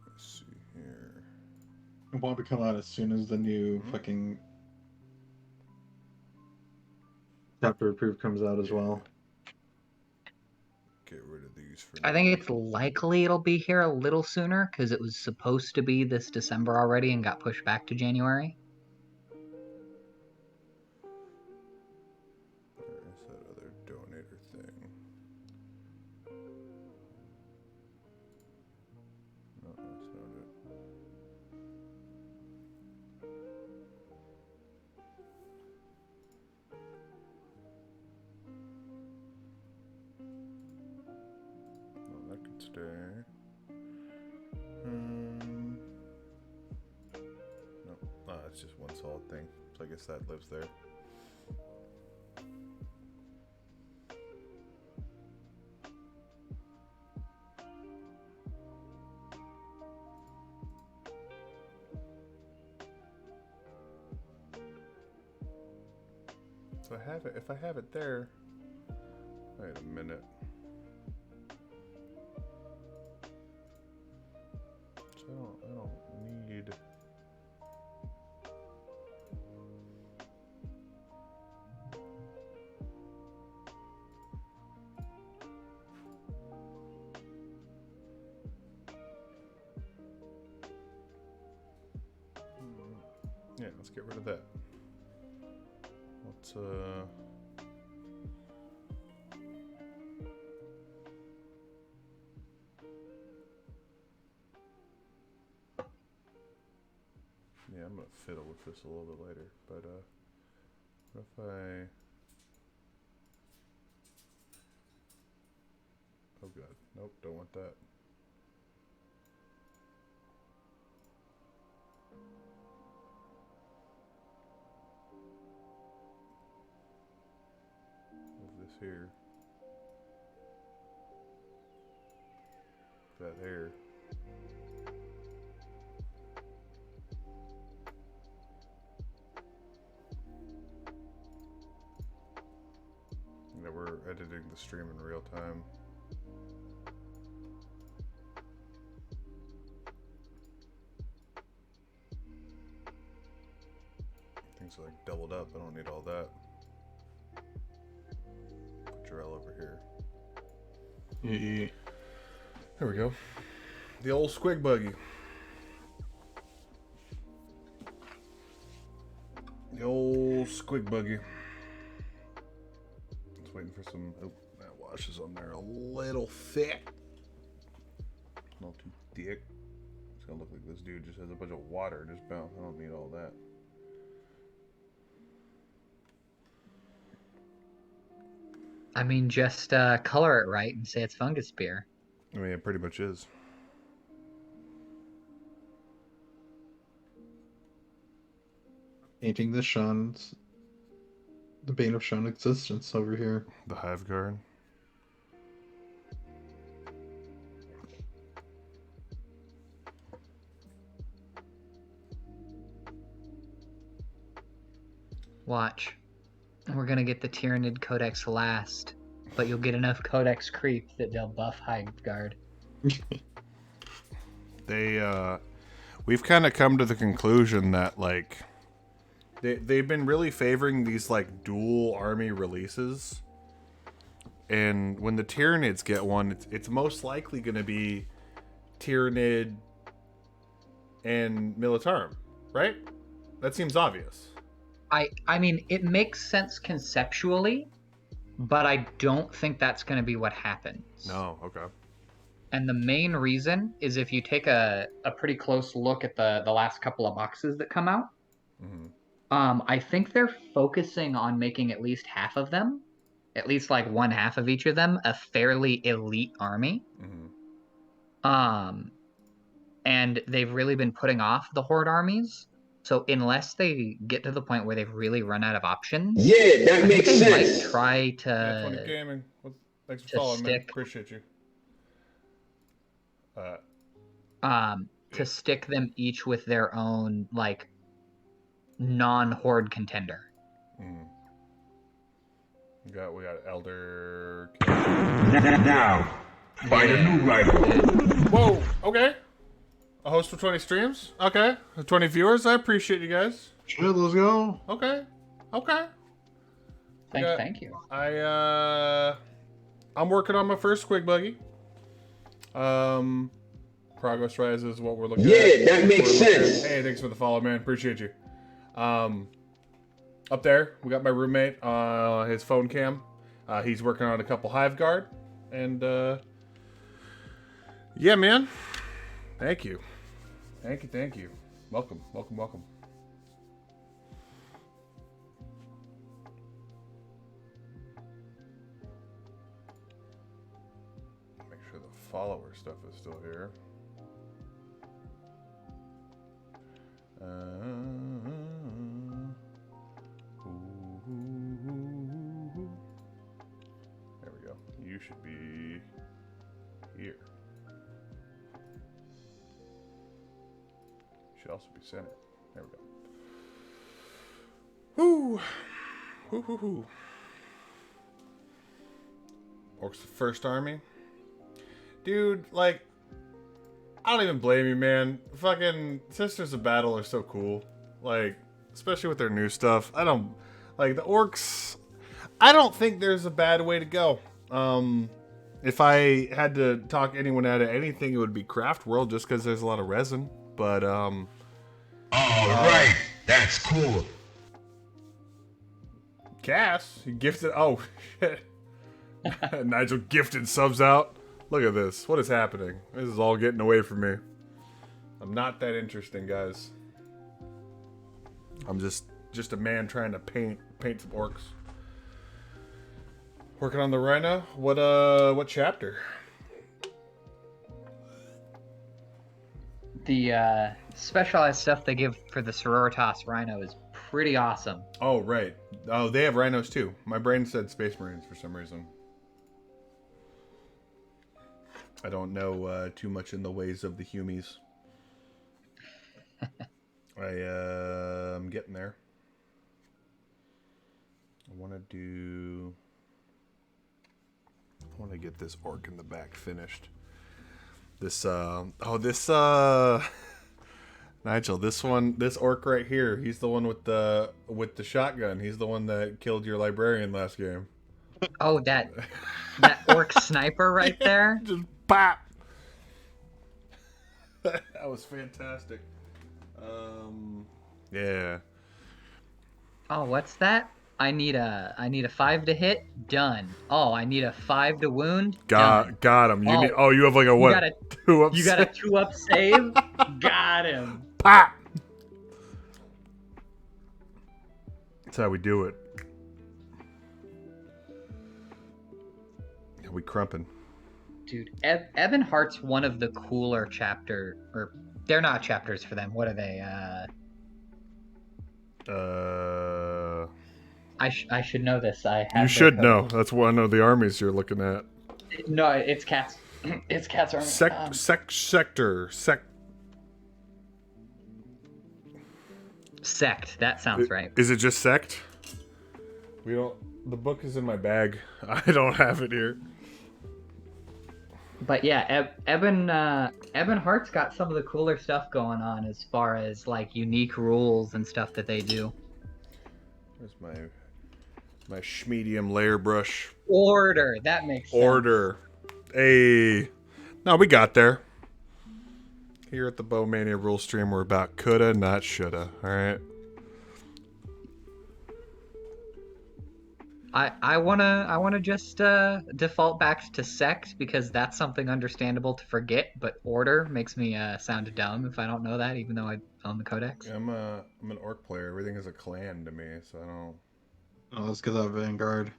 Let's see here. It won't come out as soon as the new fucking chapter approved comes out as well. Get rid of these for I now. think it's likely it'll be here a little sooner because it was supposed to be this December already and got pushed back to January. Where's that other donator thing? No, that's not it. No, that could stay. No, it's just one solid thing. So I guess that lives there. So I have it. If I have it there, wait a minute. So I don't need. Yeah, let's get rid of that. Let's Yeah, I'm gonna fiddle with this a little bit later. But what if I? Oh god, nope, don't want that. Move this here. That there. Yeah, we're editing the stream in real time. Things are like doubled up. I don't need all that. Put Jarell over here. Yeah. There we go. The old squig buggy. The old squig buggy. Just waiting for some. Oh, that wash is on there a little thick. Not too thick. It's gonna look like this dude just has a bunch of water just bound. I don't need all that. I mean, just color it right and say it's fungus spear. I mean, it pretty much is. Painting the Sean's, the bane of Sean existence over here. The hive guard. Watch. We're gonna get the Tyrannid Codex last, but you'll get enough Codex creep that they'll buff Hive Guard. We've kind of come to the conclusion that, like, they've been really favoring these, like, dual army releases. And when the Tyrannids get one, it's most likely going to be Tyrannid and Militarum, right? That seems obvious. I mean, it makes sense conceptually, but I don't think that's going to be what happens. No, okay. And the main reason is if you take a pretty close look at the last couple of boxes that come out, I think they're focusing on making at least half of them, at least like one half of each of them, a fairly elite army. And they've really been putting off the Horde armies. So unless they get to the point where they've really run out of options, Yeah, that makes they sense. might try to Yeah, 20 gaming. Thanks for following, man. Appreciate you. To stick them each with their own like non-Horde contender. We got Elder. Now, find a new rival. Whoa, okay. A host for 20 streams? Okay. 20 viewers? I appreciate you guys. Sure, let's go. Okay. Thank you. I'm working on my first squig buggy. Progress Rise is what we're looking at. Yeah, that makes sense. Hey, thanks for the follow, man. Appreciate you. Up there, we got my roommate, his phone cam. He's working on a couple Hive Guard. And, yeah, man. Thank you. Thank you. Welcome. Make sure the follower stuff is still here. There we go. You should be here. Should also be centered. There we go. Whoo. Orcs the first army. Dude, like, I don't even blame you, man. Fucking Sisters of Battle are so cool. Like, especially with their new stuff. I don't, like, the Orcs, I don't think there's a bad way to go. If I had to talk anyone out of anything, it would be Craft World, just because there's a lot of resin. But, Alright, that's cool. Cass, you gifted, oh, shit. Nigel gifted subs out. Look at this. What is happening? This is all getting away from me. I'm not that interesting, guys. I'm just a man trying to paint some orcs. Working on the rhino. What chapter? The specialized stuff they give for the Sororitas Rhino is pretty awesome. Oh, right. Oh, they have rhinos too. My brain said Space Marines for some reason. I don't know too much in the ways of the Humies. I'm getting there. I want to get this orc in the back finished. Nigel, this orc right here, he's the one with the shotgun. He's the one that killed your librarian last game. Oh, that orc sniper right there. Just pop. That was fantastic. Yeah. Oh, what's that? I need a 5 to hit. Done. Oh, I need a 5 to wound. Done. Got him. You have like a what? You got a 2-up save. Got him. Pop. That's how we do it. We crumping. Dude, Ebon Heart's one of the cooler or they're not chapters for them. What are they? I should know this. You should know. That's one of the armies you're looking at. No, it's Cat's. It's Cat's army. Sector. Sect. That sounds right. Is it just sect? The book is in my bag. I don't have it here. But yeah, Ebon Heart's got some of the cooler stuff going on as far as like unique rules and stuff that they do. Where's my schmedium layer brush? Order. That makes sense. Order. Hey. No, we got there. Here at the Bowmania rule stream, we're about coulda, not shoulda. All right. I wanna just default back to sect because that's something understandable to forget, but order makes me sound dumb if I don't know that, even though I own the Codex. I'm an orc player. Everything is a clan to me, so I don't. Oh, let's get that Vanguard.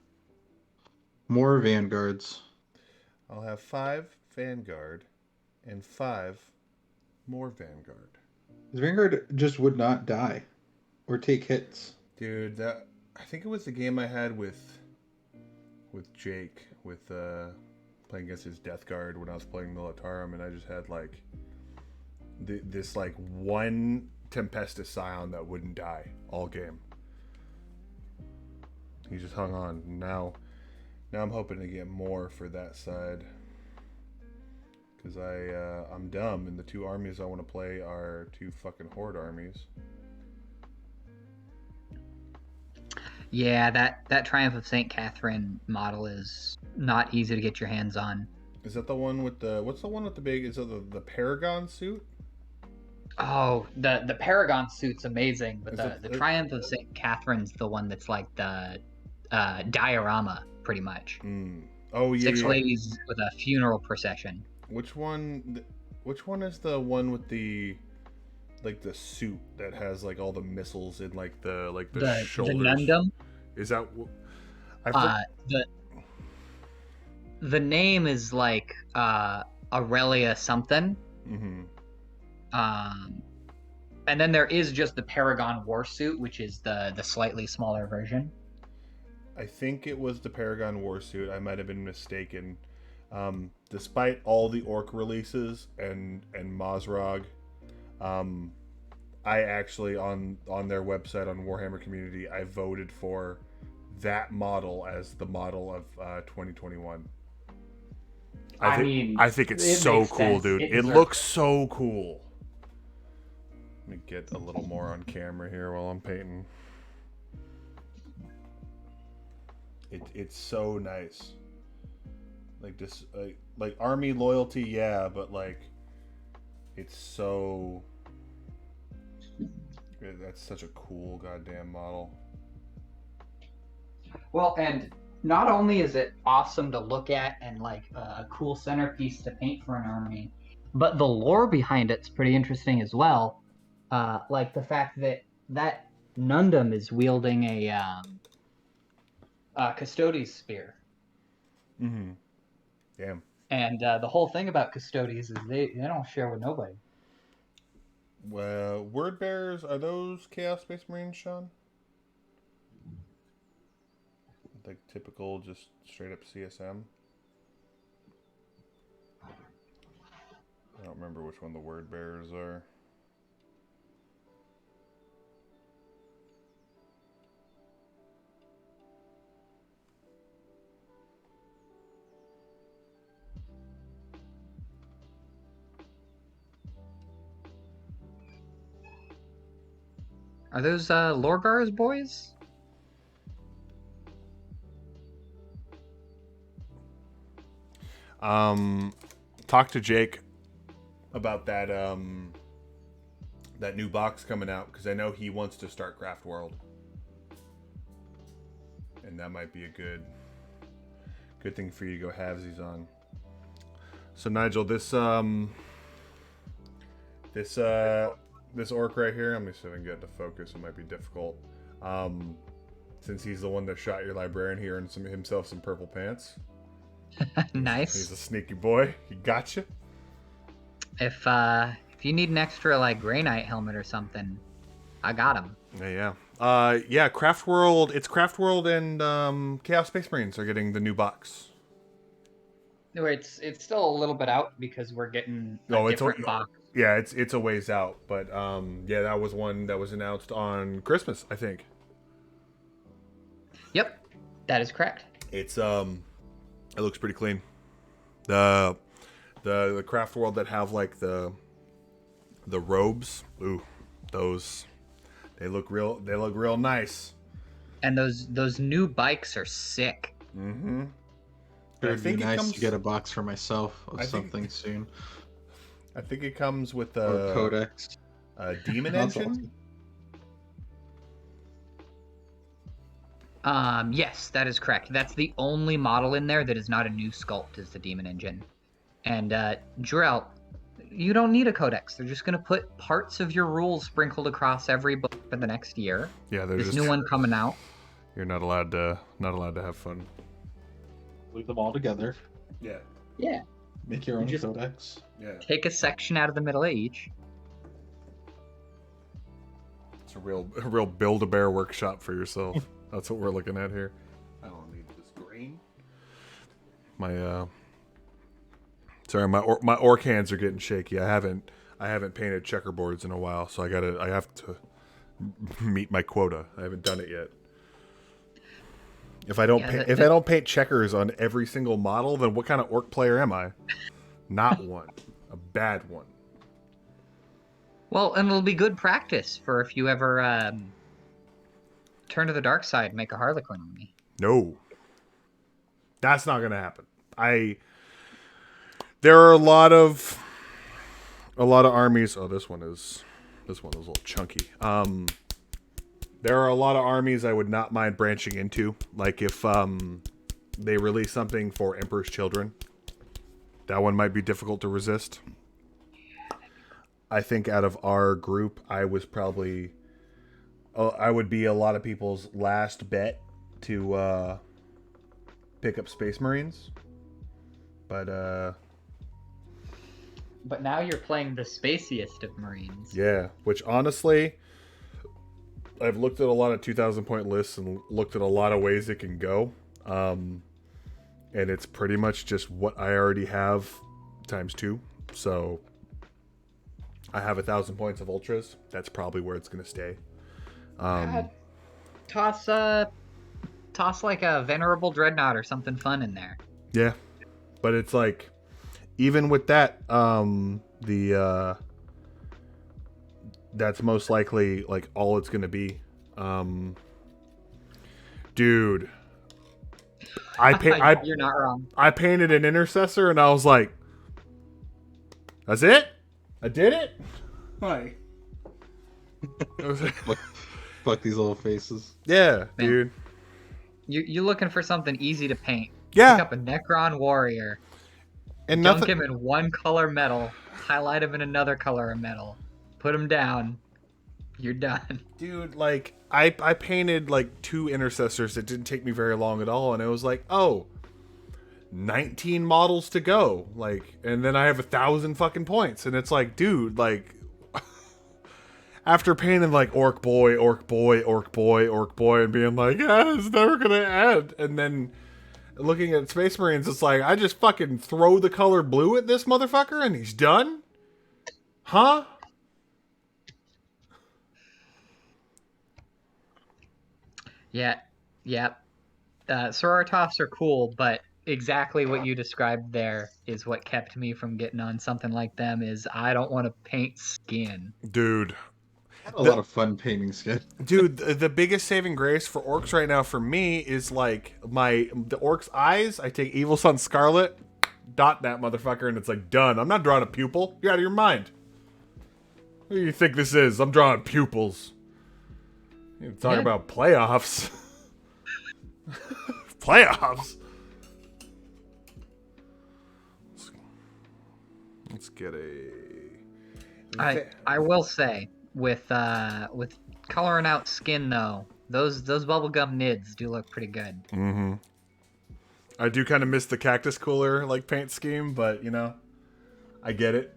More Vanguards. I'll have 5 Vanguard and 5 more Vanguard. His Vanguard just would not die or take hits. Dude, I think it was the game I had with Jake playing against his Death Guard when I was playing Militarum, and I just had like this like one Tempestus Scion that wouldn't die all game. He just hung on. Now I'm hoping to get more for that side. Because I'm dumb, and the 2 armies I want to play are 2 fucking Horde armies. Yeah, that Triumph of St. Catherine model is not easy to get your hands on. Is that the one with what's the one with the big, is it the Paragon suit? Oh, the Paragon suit's amazing, but the Triumph of St. Catherine's the one that's like the diorama, pretty much. Oh, yeah. 6 ladies with a funeral procession. Which one is the one with the suit that has like all the missiles in like the shoulders? The Nundum? Is that the name is like Aurelia something. Mm-hmm. And then there is just the Paragon War Suit, which is the slightly smaller version. I think it was the Paragon War Suit. I might have been mistaken. Despite all the Orc releases and Mazrog, I actually on their website on Warhammer Community, I voted for that model as the model of 2021. I think it's so cool, dude. It looks so cool. Let me get a little more on camera here while I'm painting. It's so nice. Like this, like army loyalty, yeah, but like it's so. That's such a cool goddamn model. Well, and not only is it awesome to look at and like a cool centerpiece to paint for an army, but the lore behind it's pretty interesting as well. Like the fact that Nundum is wielding a Custodes spear. Mm-hmm. Damn. And the whole thing about Custodes is they don't share with nobody. Well, word bearers, are those Chaos Space Marines, Sean? Like typical, just straight up CSM? I don't remember which one the word bearers are. Are those Lorgar's boys? Talk to Jake about that that new box coming out, because I know he wants to start Craft World, and that might be a good thing for you to go halvesies on. So Nigel, this orc right here, I'm just gonna get to focus. It might be difficult. Since he's the one that shot your librarian, he earned himself some purple pants. Nice. He's a sneaky boy. He gotcha. If you need an extra like Grey Knight helmet or something, I got him. Yeah. Craft World. It's Craft World and Chaos Space Marines are getting the new box. No, it's still a little bit out because we're getting a different box. Yeah, it's a ways out, but yeah, that was one that was announced on Christmas, I think. Yep, that is correct. It looks pretty clean. The Craft World that have like the robes, ooh, those they look real nice. And those new bikes are sick. Mm-hmm. It would be nice to get a box for myself of something soon. I think it comes with a Codex, a Demon Engine. Yes, that is correct. That's the only model in there that is not a new sculpt, is the Demon Engine. And Jarrell, you don't need a Codex. They're just gonna put parts of your rules sprinkled across every book for the next year. Yeah, there's new one coming out. You're not allowed to have fun. Leave them all together. Yeah. Yeah. Make your own Codex. Yeah. Take a section out of the middle of each. It's a real Build-A-Bear workshop for yourself. That's what we're looking at here. I don't need this green. My orc hands are getting shaky. I haven't painted checkerboards in a while, so I have to meet my quota. I haven't done it yet. If I don't paint checkers on every single model, then what kind of orc player am I? Not one. A bad one. Well, and it'll be good practice for if you ever turn to the dark side and make a Harlequin on me. No. That's not going to happen. There are a lot of armies. Oh, this one is a little chunky. There are a lot of armies I would not mind branching into. Like if they release something for Emperor's Children, that one might be difficult to resist. I think out of our group, I would be a lot of people's last bet to pick up Space Marines. But now you're playing the spaciest of Marines. Yeah, which honestly, I've looked at a lot of 2,000 point lists and looked at a lot of ways it can go. And it's pretty much just what I already have times 2. So I have 1,000 points of Ultras. That's probably where it's going to stay. Toss like a Venerable Dreadnought or something fun in there. Yeah, but it's like, even with that, that's most likely like all it's going to be. Dude, You're not wrong. I painted an Intercessor and I was like, that's it? I did it? Hi. Fuck these little faces. Yeah, Man. dude. You're looking for something easy to paint. Yeah. Pick up a Necron Warrior. And Dunk nothing. him in one color metal. Highlight him in another color of metal. Put him down. You're done. Dude, like, I painted like 2 intercessors. It didn't take me very long at all, and it was like, oh, 19 models to go. Like, and then I have 1,000 fucking points, and it's like, dude, like, after painting like Orc Boy, Orc Boy, Orc Boy, Orc Boy, and being like, yeah, it's never gonna end, and then looking at Space Marines, it's like, I just fucking throw the color blue at this motherfucker, and he's done? Huh? Yeah, yeah. Sororitas are cool, but exactly what you described there is what kept me from getting on something like them. Is I don't want to paint skin. Dude. I had a lot of fun painting skin. Dude, the biggest saving grace for orcs right now for me is like the Orcs Eyes. I take Evil Sun Scarlet, dot that motherfucker, and it's like done. I'm not drawing a pupil. You're out of your mind. What do you think this is? I'm drawing pupils. You're talking about playoffs. Playoffs. Let's get a. I will say with coloring out skin though, those bubblegum nids do look pretty good. Mm-hmm. I do kind of miss the cactus cooler like paint scheme, but you know, I get it.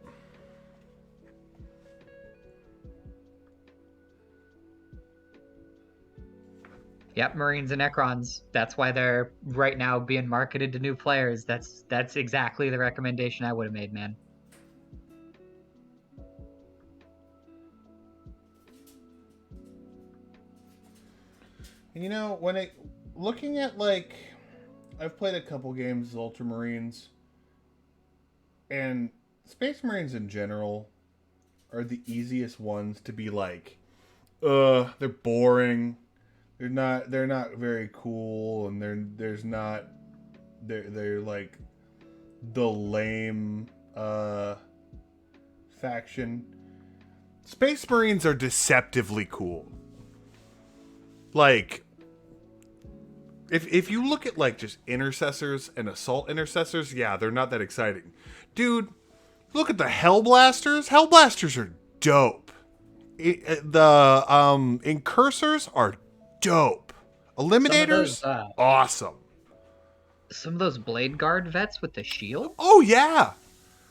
Yep, Marines and Necrons. That's why they're right now being marketed to new players. That's exactly the recommendation I would have made, man. You know, looking at like, I've played a couple games of Ultramarines, and Space Marines in general are the easiest ones to be like, they're boring. They're not very cool, and they're like the lame faction. Space Marines are deceptively cool. Like, if you look at like just intercessors and assault intercessors, yeah, they're not that exciting. Dude, look at the Hellblasters. Hellblasters are dope. The Incursors are dope. Eliminators, awesome. Some of those Blade Guard vets with the shield? Oh, yeah.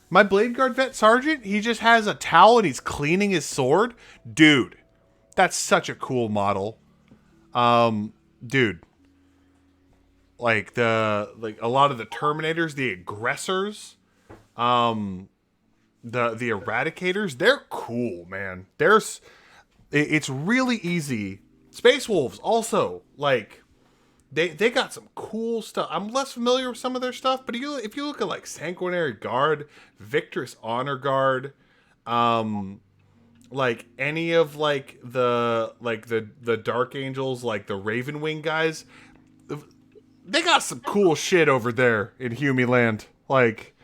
My Blade Guard vet sergeant, he just has a towel and he's cleaning his sword. Dude, that's such a cool model. Dude. Like a lot of the Terminators, the Aggressors, the Eradicators, they're cool, man. It's really easy. Space Wolves also, like, they got some cool stuff. I'm less familiar with some of their stuff, but if you look at like Sanguinary Guard, Victorous Honor Guard, like any of like the Dark Angels, like the Ravenwing guys, they got some cool shit over there in Humiland. Like,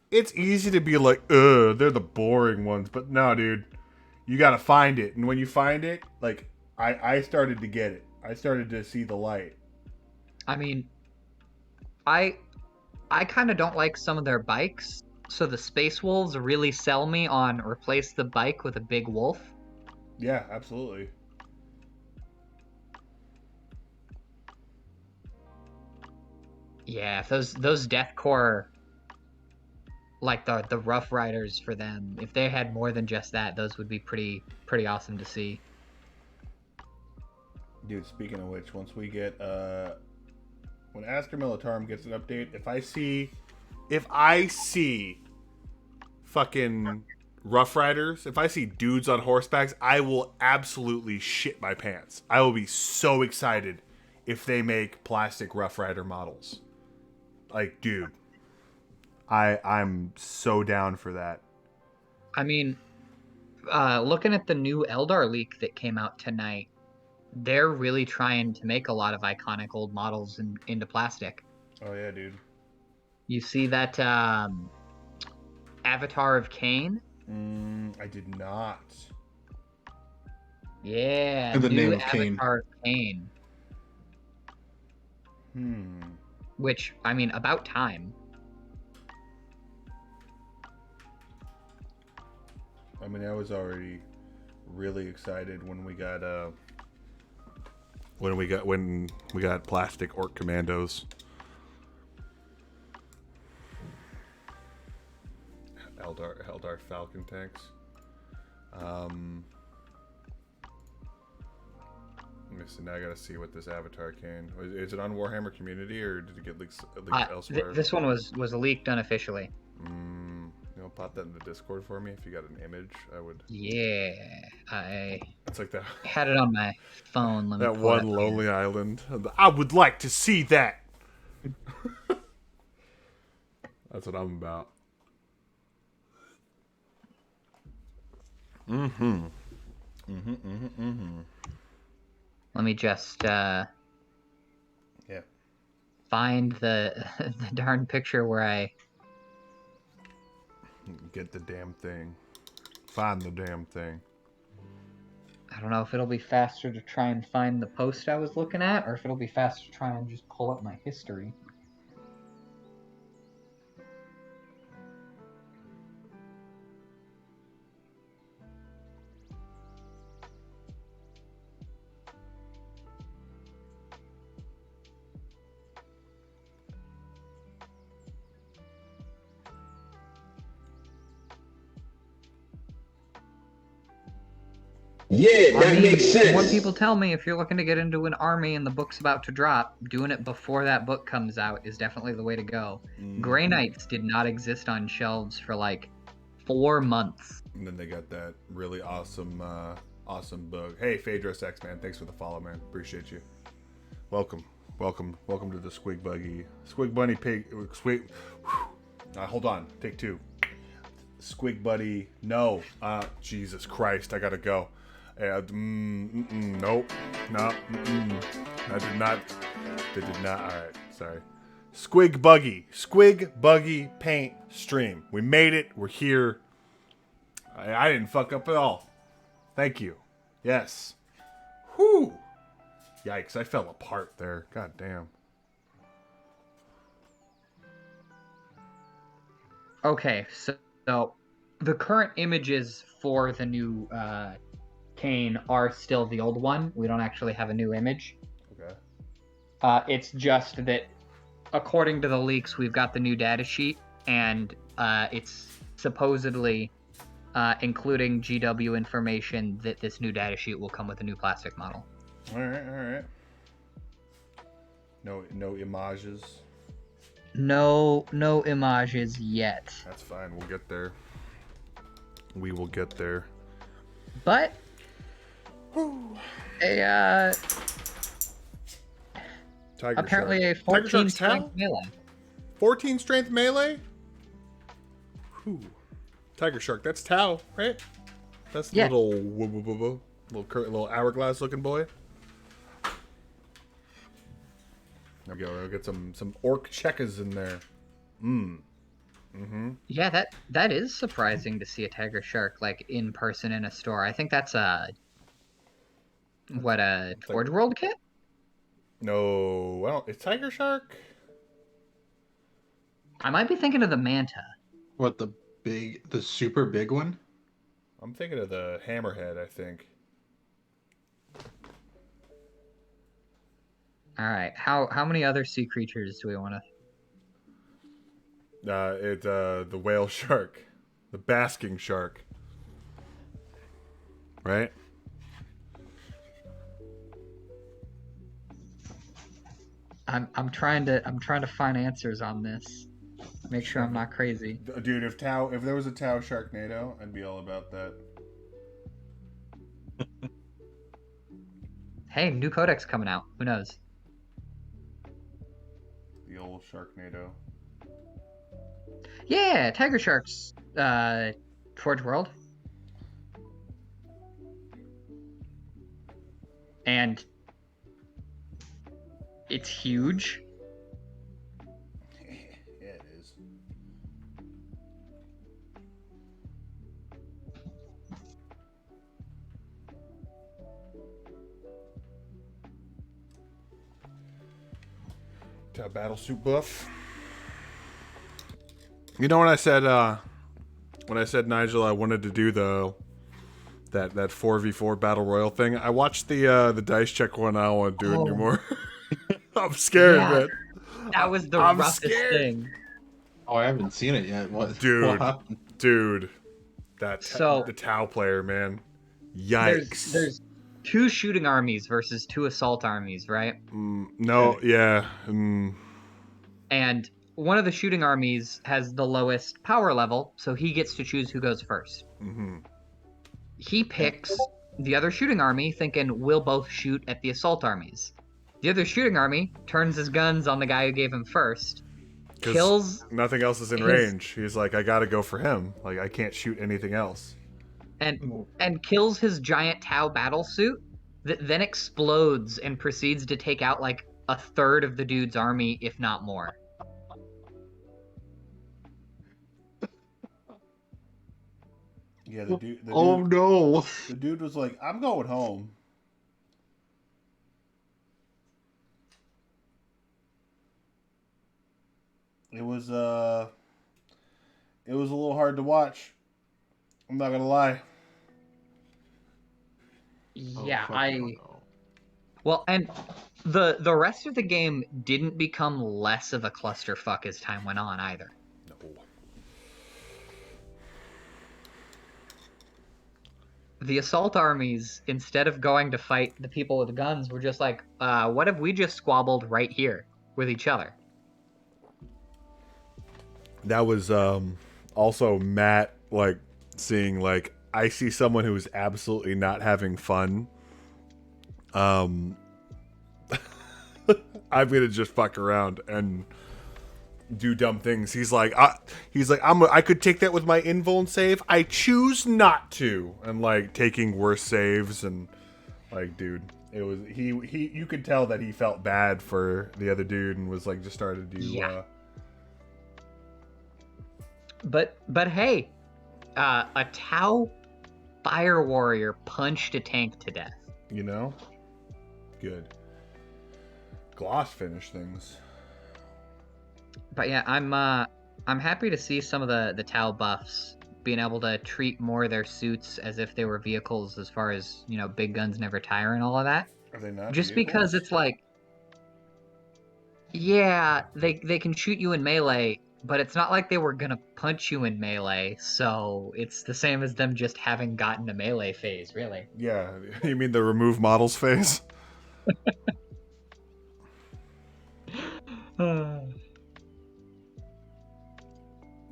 it's easy to be like, they're the boring ones, but no, dude, you gotta find it, and when you find it, like, I started to get it. I started to see the light. I mean, I kind of don't like some of their bikes, so the Space Wolves really sell me on replace the bike with a big wolf. Yeah, absolutely. Yeah, if those Deathcore, like the Rough Riders for them, if they had more than just that, those would be pretty awesome to see. Dude, speaking of which, once we get when Asker Militarum gets an update, if I see fucking Rough Riders, if I see dudes on horsebacks, I will absolutely shit my pants. I will be so excited if they make plastic Rough Rider models. Like, dude, I'm so down for that. I mean, looking at the new Eldar leak that came out tonight, they're really trying to make a lot of iconic old models into plastic. Oh yeah, dude. You see that Avatar of Cain? I did not. Yeah, In the new name of Cain. Avatar of Cain. Which, I mean, about time. I mean, I was already really excited when we got when we got plastic Orc Commandos. Eldar Falcon tanks. Let me see. Now I gotta see what this avatar can. Is it on Warhammer Community or did it get leaked elsewhere? This one was leaked unofficially. Pop that in the Discord for me if you got an image. I would. Yeah, I. It's like that. Had it on my phone. Let me that pull one lonely island. I would like to see that. That's what I'm about. Let me just find the darn picture where I get the damn thing. Find the damn thing. I don't know if it'll be faster to try and find the post I was looking at, or if it'll be faster to try and just pull up my history. Yeah, that makes sense. What people tell me, if you're looking to get into an army and the book's about to drop, doing it before that book comes out is definitely the way to go. Grey Knights did not exist on shelves for like 4 months. And then they got that really awesome book. Hey, Phaedrus X, man. Thanks for the follow, man. Appreciate you. Welcome to the Squig Buggy. Squig Bunny Pig. Squig. Hold on. Take 2. Squig Buddy. No. Jesus Christ. I gotta go. Nope. No. I did not. They did not. All right. Sorry. Squig Buggy paint stream. We made it. We're here. I didn't fuck up at all. Thank you. Yes. Whew. Yikes. I fell apart there. God damn. Okay. So the current images for the new Kane are still the old one. We don't actually have a new image. Okay. It's just that, according to the leaks, we've got the new data sheet, and it's supposedly including GW information that this new data sheet will come with a new plastic model. All right. No images. No images yet. That's fine. We'll get there. We will get there. But apparently a 14 strength melee. 14 strength melee? Whew. Tiger Shark. That's Tau, right? That's the little hourglass looking boy. There we go. We'll get some orc checkers in there. Yeah, that is surprising to see a tiger shark like in person in a store. I think that's a Forge World kit? No, well, it's Tiger Shark. I might be thinking of the Manta. What, the super big one? I'm thinking of the Hammerhead, I think. All right, how many other sea creatures do we want to? The whale shark, the basking shark, right? I'm trying to find answers on this. Make sure I'm not crazy. Dude, if there was a Tau Sharknado, I'd be all about that. Hey, new Codex coming out. Who knows? The old Sharknado. Yeah, Tiger Sharks. Forge World. And it's huge. Yeah, it is. Battle suit buff. You know when I said Nigel, I wanted to do the that 4v4 battle royal thing. I watched the dice check one. I don't want to do it anymore. I'm scared, Yeah. man. That was the I'm roughest scared. thing. Oh, I haven't seen it yet. What happened? Dude, So- the Tau player, man. Yikes. There's 2 shooting armies versus 2 assault armies, right? No, yeah. And one of the shooting armies has the lowest power level, so he gets to choose who goes first. Mm-hmm. He picks the other shooting army, thinking we'll both shoot at the assault armies. The other shooting army turns his guns on the guy who gave him first, kills Nothing else is in range. He's like, I gotta go for him. Like, I can't shoot anything else. and kills his giant Tau battle suit that then explodes and proceeds to take out like a third of the dude's army, if not more. Yeah, No! The dude was like, I'm going home. It was a little hard to watch. I'm not gonna lie. Yeah, No. well, and the rest of the game didn't become less of a clusterfuck as time went on either. No. The assault armies, instead of going to fight the people with guns, were just like, what if we just squabbled right here with each other? That was also Matt, like, seeing, like, I see someone who is absolutely not having fun. I'm gonna just fuck around and do dumb things. He's like, I could take that with my invuln save. I choose not to. And like taking worse saves and like, dude, it was he. You could tell that he felt bad for the other dude and was like, just started to do. Yeah. But hey, a Tau fire warrior punched a tank to death. You know, good. Gloss finished things. But yeah, I'm happy to see some of the Tau buffs being able to treat more of their suits as if they were vehicles, as far as, you know, big guns never tire and all of that. Are they not? Just vehicles? because it's like, yeah, they can shoot you in melee, but it's not like they were gonna punch you in melee, so it's the same as them just having gotten a melee phase, really. Yeah, you mean the remove models phase?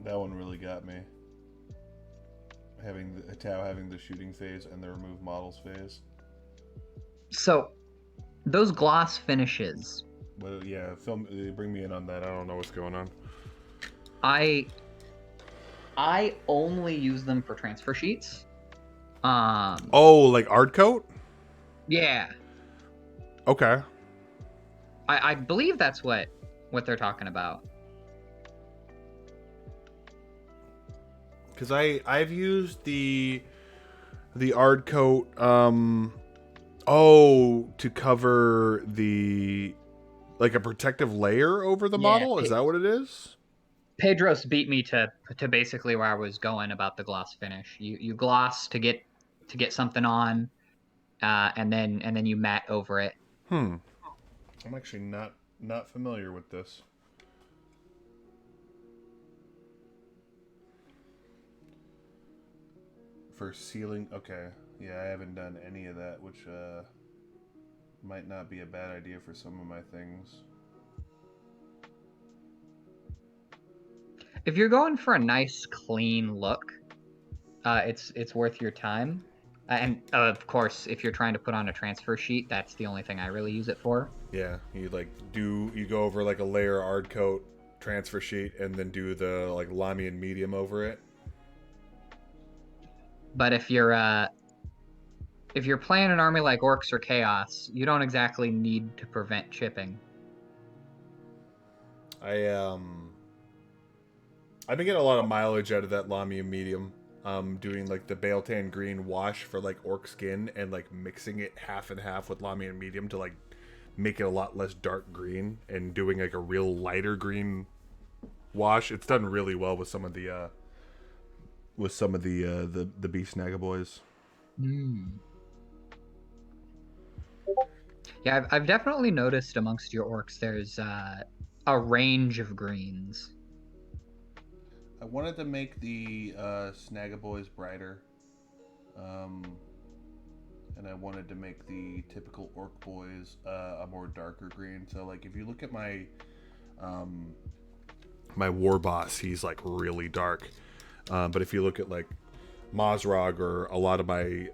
That one really got me. Having the Tau having the shooting phase and the remove models phase. So, those gloss finishes. Well, yeah, bring me in on that. I don't know what's going on. I only use them for transfer sheets. Oh, like Ard Coat? Yeah. Okay. I believe that's what they're talking about. Because I've used the Ard Coat to cover the like a protective layer over the model. Is that what it is? Pedros beat me to basically where I was going about the gloss finish. You gloss to get something on, and then you matte over it. I'm actually not familiar with this. For sealing, okay. Yeah, I haven't done any of that, which might not be a bad idea for some of my things. If you're going for a nice, clean look, it's worth your time. And of course, if you're trying to put on a transfer sheet, that's the only thing I really use it for. Yeah, you go over like a layer Ard Coat transfer sheet and then do the like Lamian medium over it. But if you're playing an army like Orcs or Chaos, you don't exactly need to prevent chipping. I've been getting a lot of mileage out of that Lamian medium. Doing like the Baltan green wash for like orc skin and like mixing it half and half with Lamian medium to like make it a lot less dark green and doing like a real lighter green wash. It's done really well with some of the Beast Snaga boys. Hmm. Yeah, I've definitely noticed amongst your orcs there's a range of greens. I wanted to make the Snagaboys brighter. And I wanted to make the typical Orc Boys a more darker green. So, like, if you look at my my war boss, he's like really dark. But if you look at like Mozrog or a lot of my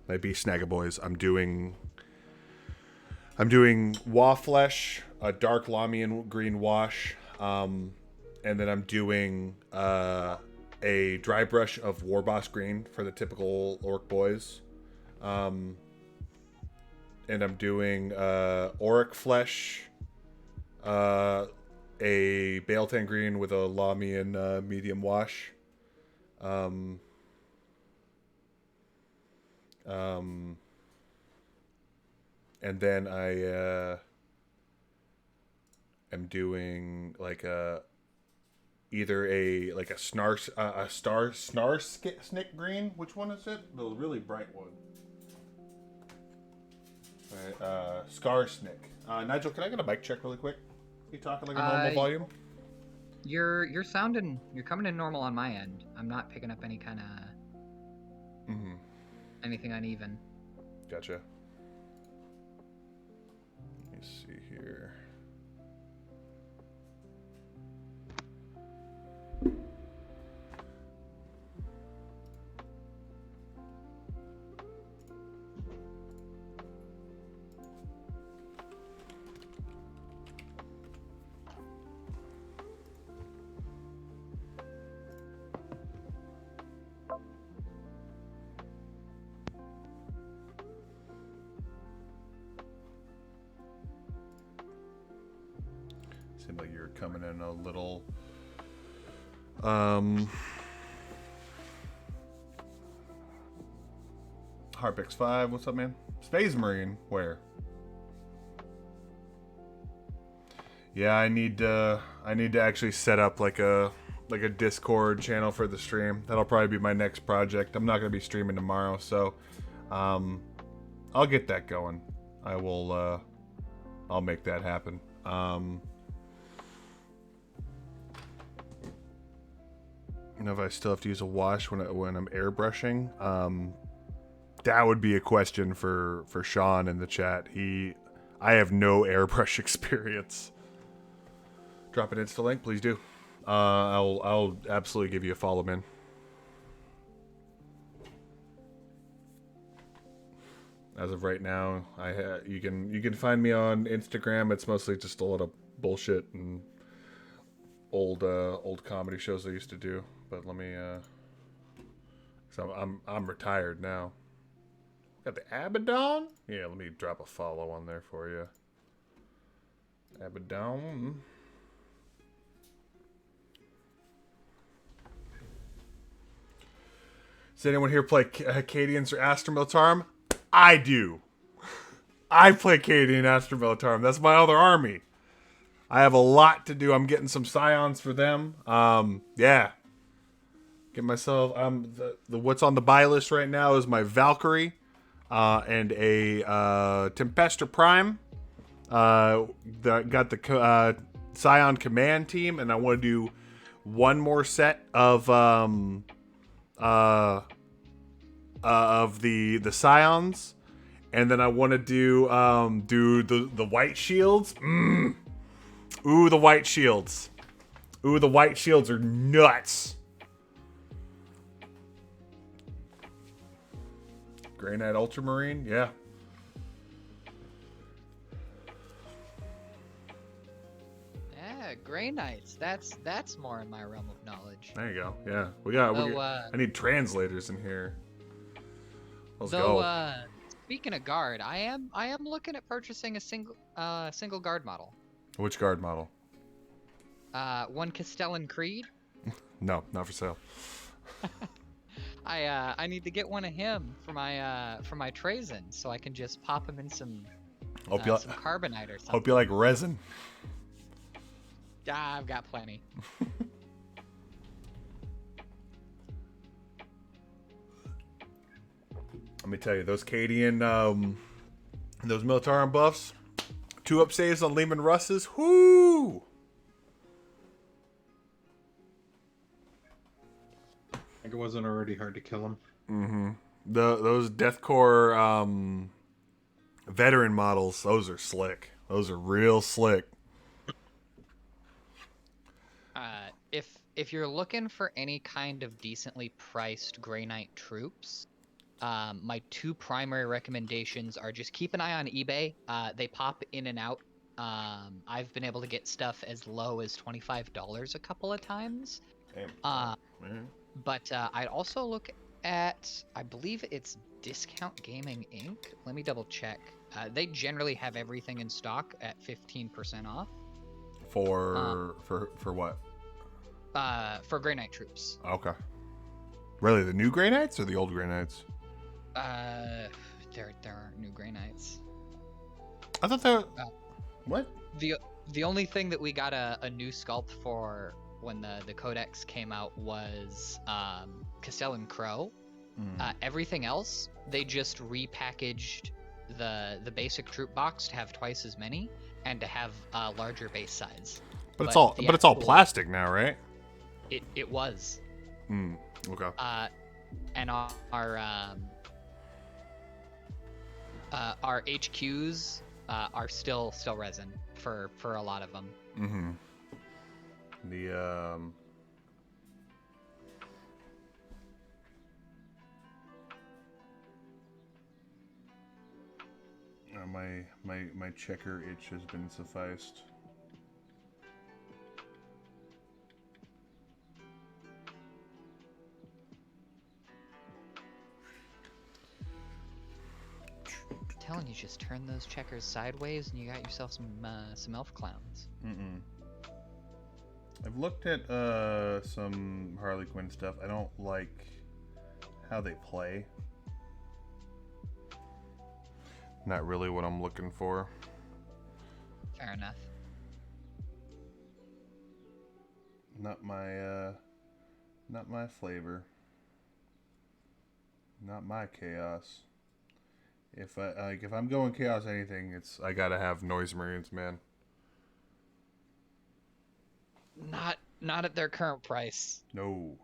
my beast Snagaboys, I'm doing Waflesh, a dark Lamian green wash, and then I'm doing a dry brush of Warboss green for the typical Orc Boys. And I'm doing Auric Flesh, a Baeltan green with a Lamian medium wash. And then I am doing like either a star snick green. Which one is it? The really bright one. Alright, Scarsnick. Nigel, can I get a mic check really quick? You talking like a normal volume? You're coming in normal on my end. I'm not picking up any kind of anything uneven. Gotcha. Let me see here. Seemed like you were coming in a little Harpex 5, what's up, man? Space Marine, where? Yeah, I need to actually set up like a Discord channel for the stream. That'll probably be my next project. I'm not gonna be streaming tomorrow, so I'll get that going. I'll make that happen. You know, if I still have to use a wash when I'm airbrushing, that would be a question for Sean in the chat. I have no airbrush experience. Drop an Insta link, please do. I'll absolutely give you a follow, man. As of right now, you can find me on Instagram. It's mostly just a lot of bullshit and old comedy shows I used to do. But let me so I'm retired now. Got the Abaddon? Yeah, let me drop a follow on there for you. Abaddon. Does anyone here play Acadians or Astra Militarum? I do. I play Acadian Astra Militarum. That's my other army. I have a lot to do. I'm getting some Scions for them. Yeah. Get myself. The what's on the buy list right now is my Valkyrie, and a Tempestor Prime. Got the Scion Command team, and I want to do one more set of the Scions, and then I want to do the White Shields. Ooh, the White Shields. Ooh, the White Shields are nuts. Grey Knight Ultramarine, yeah. Yeah, Grey Knights. That's more in my realm of knowledge. There you go. Yeah, I need translators in here. Let's go. Speaking of guard, I am looking at purchasing a single guard model. Which guard model? One Castellan Creed. No, not for sale. I need to get one of him for my Trazen, so I can just pop him in some carbonite or something. Hope you like resin. I've got plenty. Let me tell you, those Cadian, those Militarum buffs, 2-up saves on Lehman Russes, whoo! I think it wasn't already hard to kill him. Mm-hmm. Those Deathcore veteran models, those are slick. Those are real slick. If you're looking for any kind of decently priced Grey Knight troops, my 2 primary recommendations are just keep an eye on eBay. They pop in and out. I've been able to get stuff as low as $25 a couple of times. But I'd also look at, I believe it's Discount Gaming Inc. Let me double check. They generally have everything in stock at 15% off. For what? For Grey Knight troops. Okay. Really, the new Grey Knights or the old Grey Knights? There aren't new Grey Knights. I thought there. What? The only thing that we got a new sculpt for when the Codex came out was Castellan Crow. Everything else, they just repackaged the basic troop box to have twice as many and to have a larger base size. But it's all plastic now, right? It was. Okay. And our HQs are still resin for a lot of them. Mm-hmm. My checker itch has been sufficed. I'm telling you, just turn those checkers sideways and you got yourself some elf clowns. I've looked at some Harley Quinn stuff. I don't like how they play. Not really what I'm looking for. Fair enough. Not my flavor. Not my chaos. If I'm going chaos anything, I gotta have Noise Marines, man. Not at their current price. No.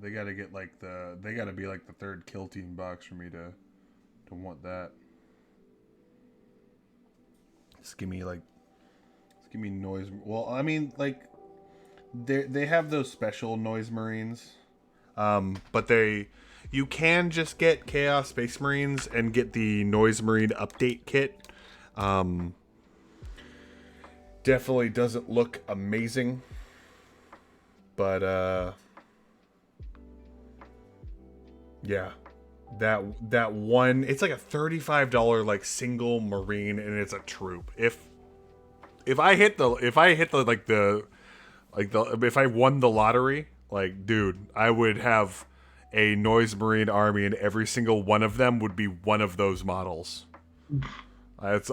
They gotta get they gotta be like the 3rd kill team box for me to want that. Just give me noise. Well, I mean, like they have those special Noise Marines, but you can just get Chaos Space Marines and get the Noise Marine update kit. Definitely doesn't look amazing, but yeah, that one, it's like a $35 like single Marine, and it's a troop. If I won the lottery, like, dude, I would have a Noise Marine army, and every single one of them would be one of those models. That's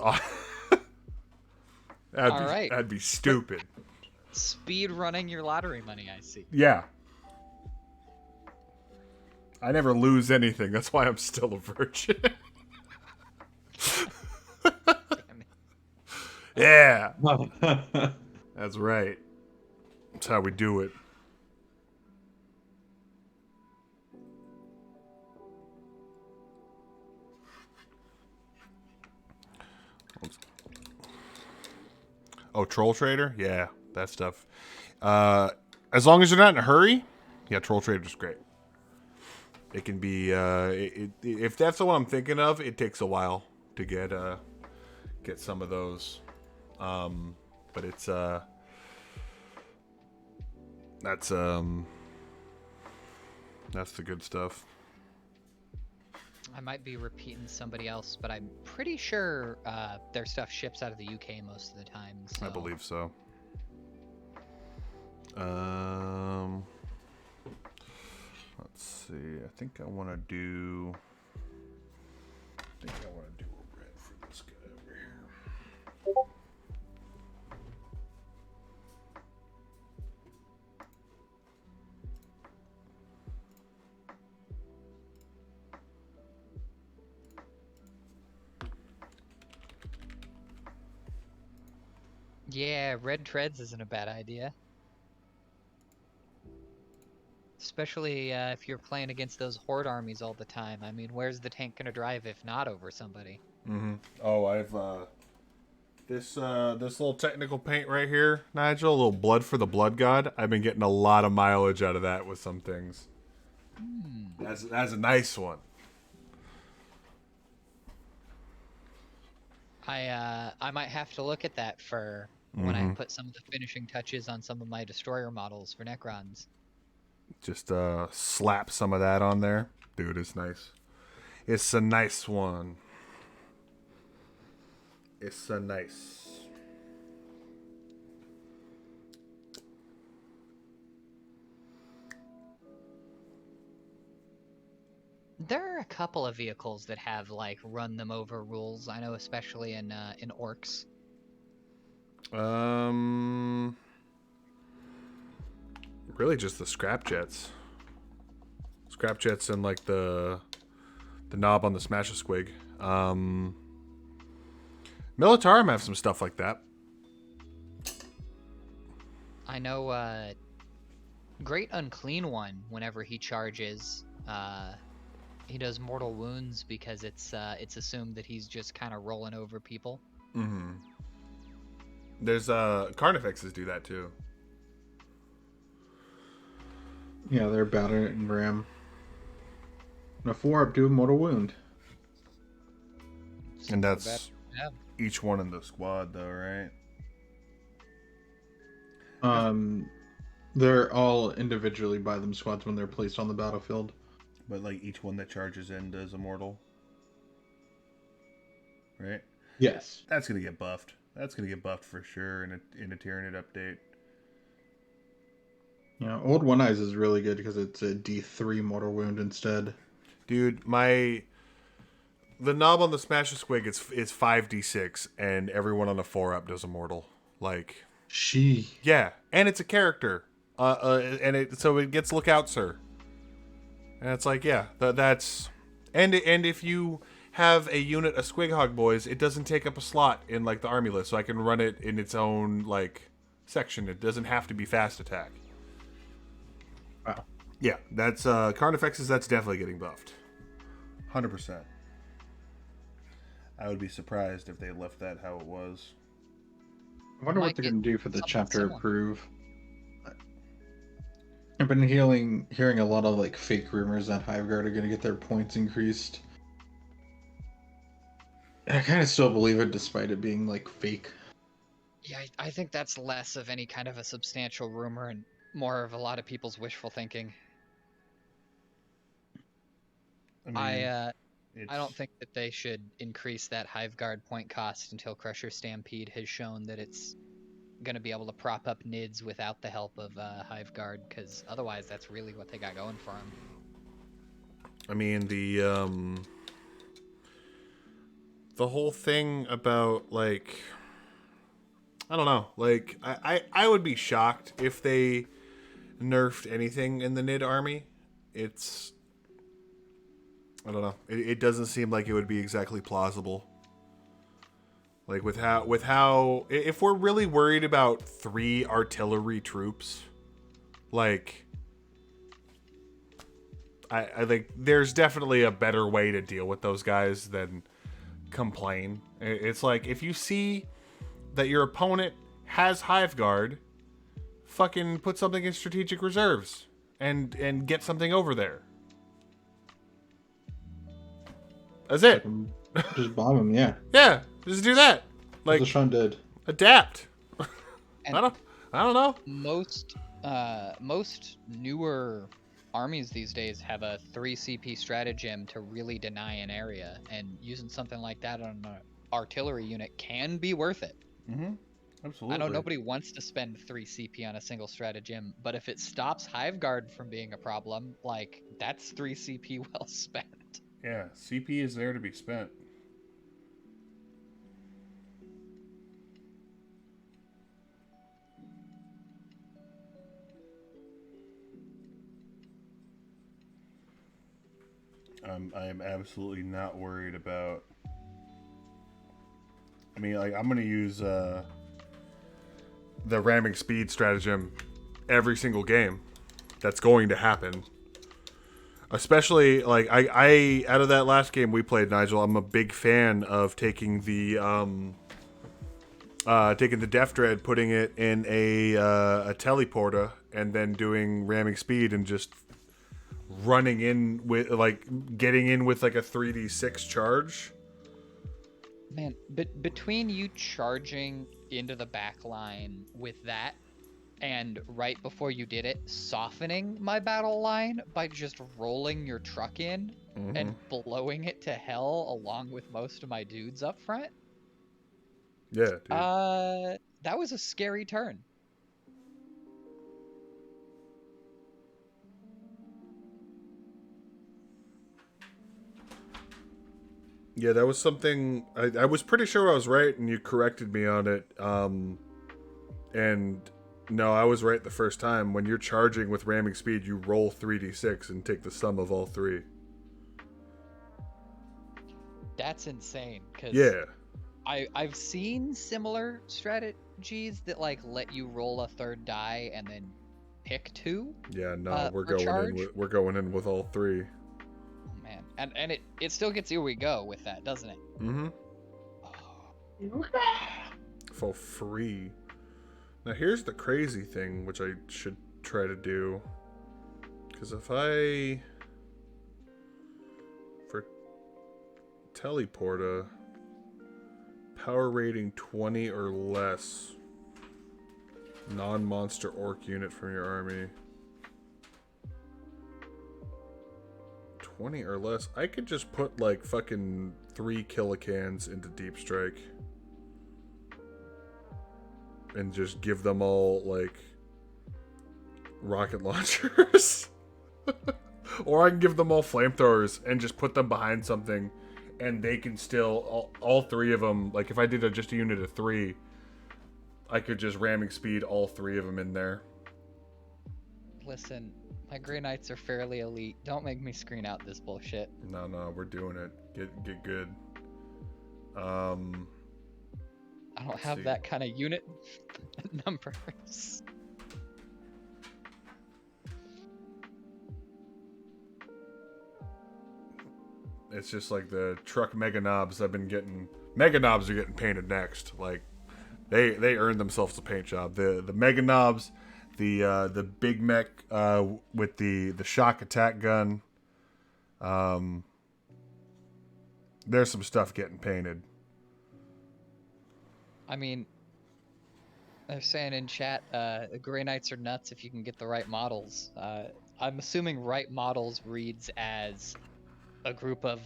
that'd be stupid. Speed running your lottery money, I see. Yeah. I never lose anything. That's why I'm still a virgin. Yeah. That's right. That's how we do it. Oh, Troll Trader? Yeah, that stuff. As long as you're not in a hurry, yeah, Troll Trader's great. It can be if that's the one I'm thinking of, it takes a while to get some of those. But it's that's the good stuff. I might be repeating somebody else, but I'm pretty sure their stuff ships out of the UK most of the time. So. I believe so. Let's see. I think I want to do a red for this guy over here. Yeah, red treads isn't a bad idea. Especially if you're playing against those horde armies all the time. I mean, where's the tank gonna drive if not over somebody? Mm-hmm. Oh, I've this little technical paint right here, Nigel, a little blood for the blood god. I've been getting a lot of mileage out of that with some things. That's a nice one. I might have to look at that for when I put some of the finishing touches on some of my destroyer models for Necrons. Just slap some of that on there. Dude, it's nice. It's a nice one. It's a nice. There are a couple of vehicles that have like run them over rules. I know, especially in Orcs. Really just the scrap jets. Scrap jets and like the knob on the Smash-a-Squig. Militarum have some stuff like that. I know Great Unclean One, whenever he charges, he does mortal wounds because it's assumed that he's just kind of rolling over people. Mm-hmm. There's Carnifexes do that too. Yeah, they're batter and ram. And a 4-up do a mortal wound. And that's Yeah. each one in the squad though, right? They're all individually by them squads when they're placed on the battlefield. But like each one that charges in does immortal, right? Yes. That's gonna get buffed. That's gonna get buffed for sure in a Tyranid update. Yeah, Old One Eyes is really good because it's a D3 mortal wound instead. Dude, the knob on the Smash-a-Squig is 5d6, and everyone on a 4-up does immortal. Like, yeah, and it's a character, so it gets lookout, sir. And it's like, yeah, that's, and if you have a unit of Squighog boys, it doesn't take up a slot in like the army list, so I can run it in its own like section. It doesn't have to be fast attack. Wow. Yeah, that's Carnifexes. That's definitely getting buffed. 100%. I would be surprised if they left that how it was. I wonder Might what they're going to do for the something chapter similar. approve. I've been hearing a lot of like fake rumors that Hiveguard are going to get their points increased. And I kind of still believe it despite it being like fake. Yeah, I think that's less of any kind of a substantial rumor and more of a lot of people's wishful thinking. I don't think that they should increase that Hiveguard point cost until Crusher Stampede has shown that it's going to be able to prop up NIDS without the help of Hiveguard, because otherwise that's really what they got going for them. I mean, the whole thing about like, I don't know, like I would be shocked if they nerfed anything in the NID army. It's, I don't know, it doesn't seem like it would be exactly plausible. Like with how if we're really worried about 3 artillery troops, like I think there's definitely a better way to deal with those guys than complain. It's like, if you see that your opponent has Hiveguard, fucking put something in strategic reserves and get something over there. That's it. Just bomb him, yeah. Yeah, just do that. Like, That's what Sean did. adapt. And I don't know. Most newer armies these days have a 3 CP stratagem to really deny an area, and using something like that on an artillery unit can be worth it. Mm-hmm. Absolutely. I know nobody wants to spend 3 CP on a single stratagem, but if it stops Hiveguard from being a problem, like, that's 3 CP well spent. Yeah, CP is there to be spent. I am absolutely not worried about. I mean, like, I'm gonna use the ramming speed stratagem every single game. That's going to happen. Especially, like, I out of that last game we played, Nigel, I'm a big fan of taking the Death Dread, putting it in a teleporter, and then doing ramming speed and just running in with, like, getting in with, like, a 3d6 charge. Man, between you charging into the back line with that, and right before you did it, softening my battle line by just rolling your truck in and blowing it to hell along with most of my dudes up front. Yeah, dude. That was a scary turn. Yeah, that was something I was pretty sure I was right, and you corrected me on it. And no, I was right the first time. When you're charging with ramming speed, you roll 3d6 and take the sum of all three. That's insane. Cause Yeah. I've seen similar strategies that like let you roll a third die and then pick two. Yeah, no, we're for charge. going in with all three. Oh, man, and it still gets here we go with that, doesn't it? Mm-hmm. For free. Now here's the crazy thing, which I should try to do. Because if I... For teleporta, power rating 20 or less, non-monster orc unit from your army. 20 or less. I could just put like fucking 3 kilocans into Deep Strike. And just give them all, like, rocket launchers. Or I can give them all flamethrowers and just put them behind something. And they can still, all 3 of them, like, if I did just a unit of 3, I could just ramming speed all 3 of them in there. Listen, my Grey Knights are fairly elite. Don't make me screen out this bullshit. No, we're doing it. Get good. I don't have that kind of unit numbers. It's just like the truck mega knobs I've been getting. Mega knobs are getting painted next. Like they earned themselves a paint job. The mega knobs, the big mech with the shock attack gun. There's some stuff getting painted. I mean, they're saying in chat, Grey Knights are nuts if you can get the right models. I'm assuming right models reads as a group of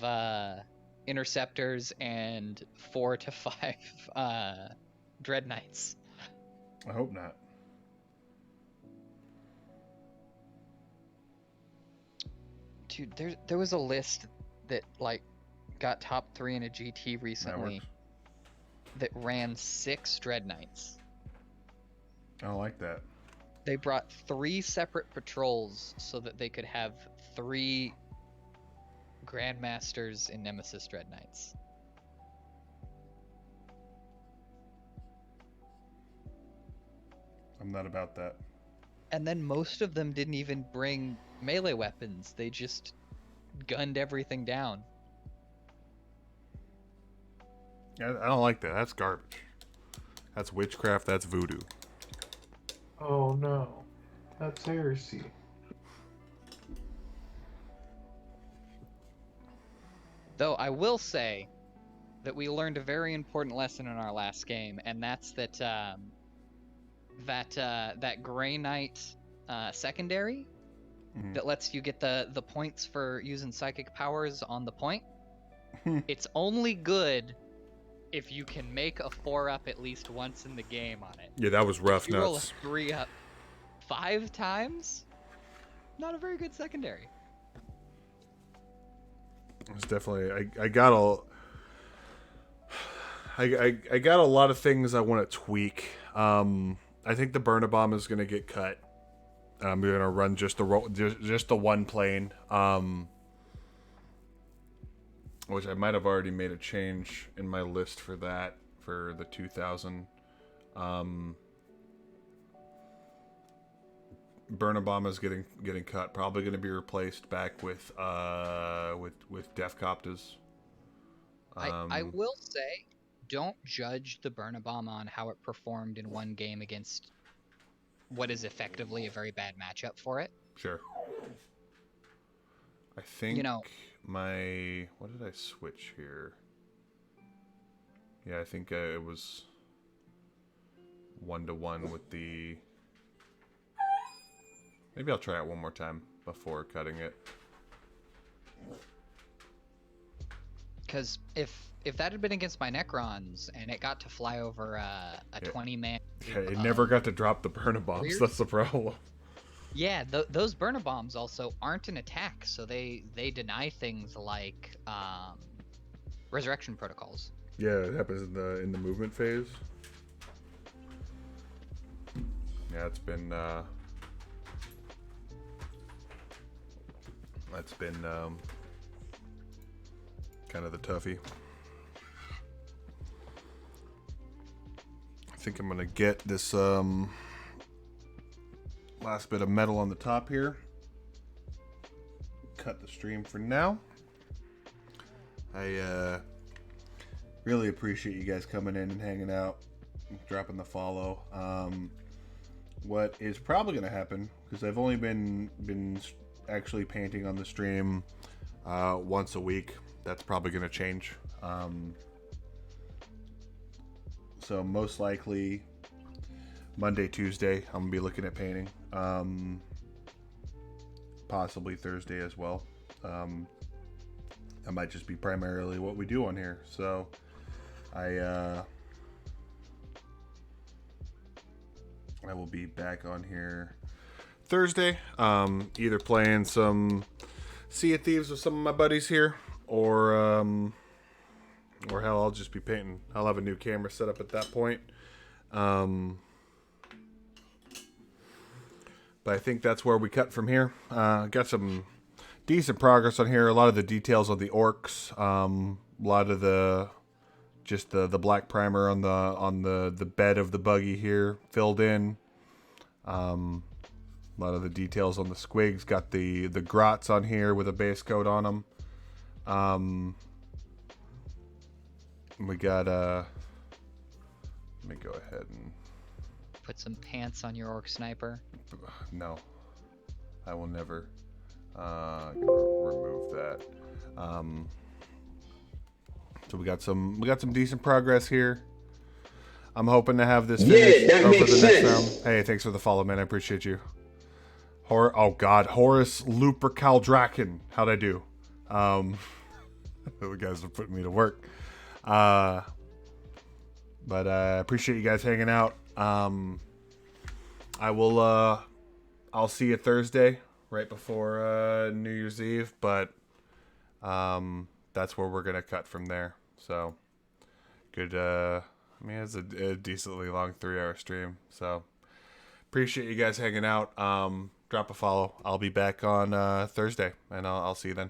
interceptors and 4 to 5 Dread Knights. I hope not. Dude, there was a list that like got top 3 in a GT recently that ran 6 Dread Knights. I don't like that. They brought 3 separate patrols so that they could have 3 Grandmasters and Nemesis Dread Knights. I'm not about that. And then most of them didn't even bring melee weapons. They just gunned everything down. I don't like that. That's garbage. That's witchcraft. That's voodoo. Oh no, that's heresy. Though I will say that we learned a very important lesson in our last game, and that's that that Grey Knight secondary that lets you get the points for using psychic powers on the point. It's only good if you can make a 4-up at least once in the game on it. Yeah, that was rough. If you roll a nuts. 3-up 5 times, not a very good secondary. It's definitely I got a lot of things I want to tweak. I think the burner bomb is going to get cut. I'm going to run just the one plane. Which I might have already made a change in my list for that for the 2000. Burnabama is getting cut. Probably going to be replaced back with Def Coptas. I will say, don't judge the Burnabomb on how it performed in one game against what is effectively a very bad matchup for it. Sure. I think what did I switch here? Yeah, I think it was 1-to-1 with the. Maybe I'll try it one more time before cutting it. Because if that had been against my Necrons and it got to fly over a 20-man... Yeah, it never got to drop the Burnabombs. That's the problem. Yeah, those Burnabombs also aren't an attack, so they deny things like resurrection protocols. Yeah, it happens in the movement phase. Yeah, it's been that's been kind of the toughie. I think I'm gonna get this last bit of metal on the top here. Cut the stream for now. I really appreciate you guys coming in and hanging out, dropping the follow. What is probably going to happen, because I've only been actually painting on the stream once a week. That's probably going to change. So most likely Monday, Tuesday, I'm going to be looking at painting. Possibly Thursday as well. That might just be primarily what we do on here. So I will be back on here Thursday, either playing some Sea of Thieves with some of my buddies here, or hell, I'll just be painting. I'll have a new camera set up at that point. But I think that's where we cut from here. Got some decent progress on here. A lot of the details of the orcs. A lot of the black primer on the bed of the buggy here filled in. A lot of the details on the squigs. Got the grots on here with a base coat on them. We got let me go ahead and Put some pants on your orc sniper. No, I will never. Remove that. So we got some decent progress here. I'm hoping to have this finished over the next round. Hey, thanks for the follow, man. I appreciate you. Horus Lupercaldraken. How'd I do? The guys are putting me to work. But I appreciate you guys hanging out. I'll see you Thursday, right before New Year's Eve, but that's where we're gonna cut from there. So good. It's a decently long 3-hour stream. So appreciate you guys hanging out. Drop a follow. I'll be back on Thursday, and I'll see you then.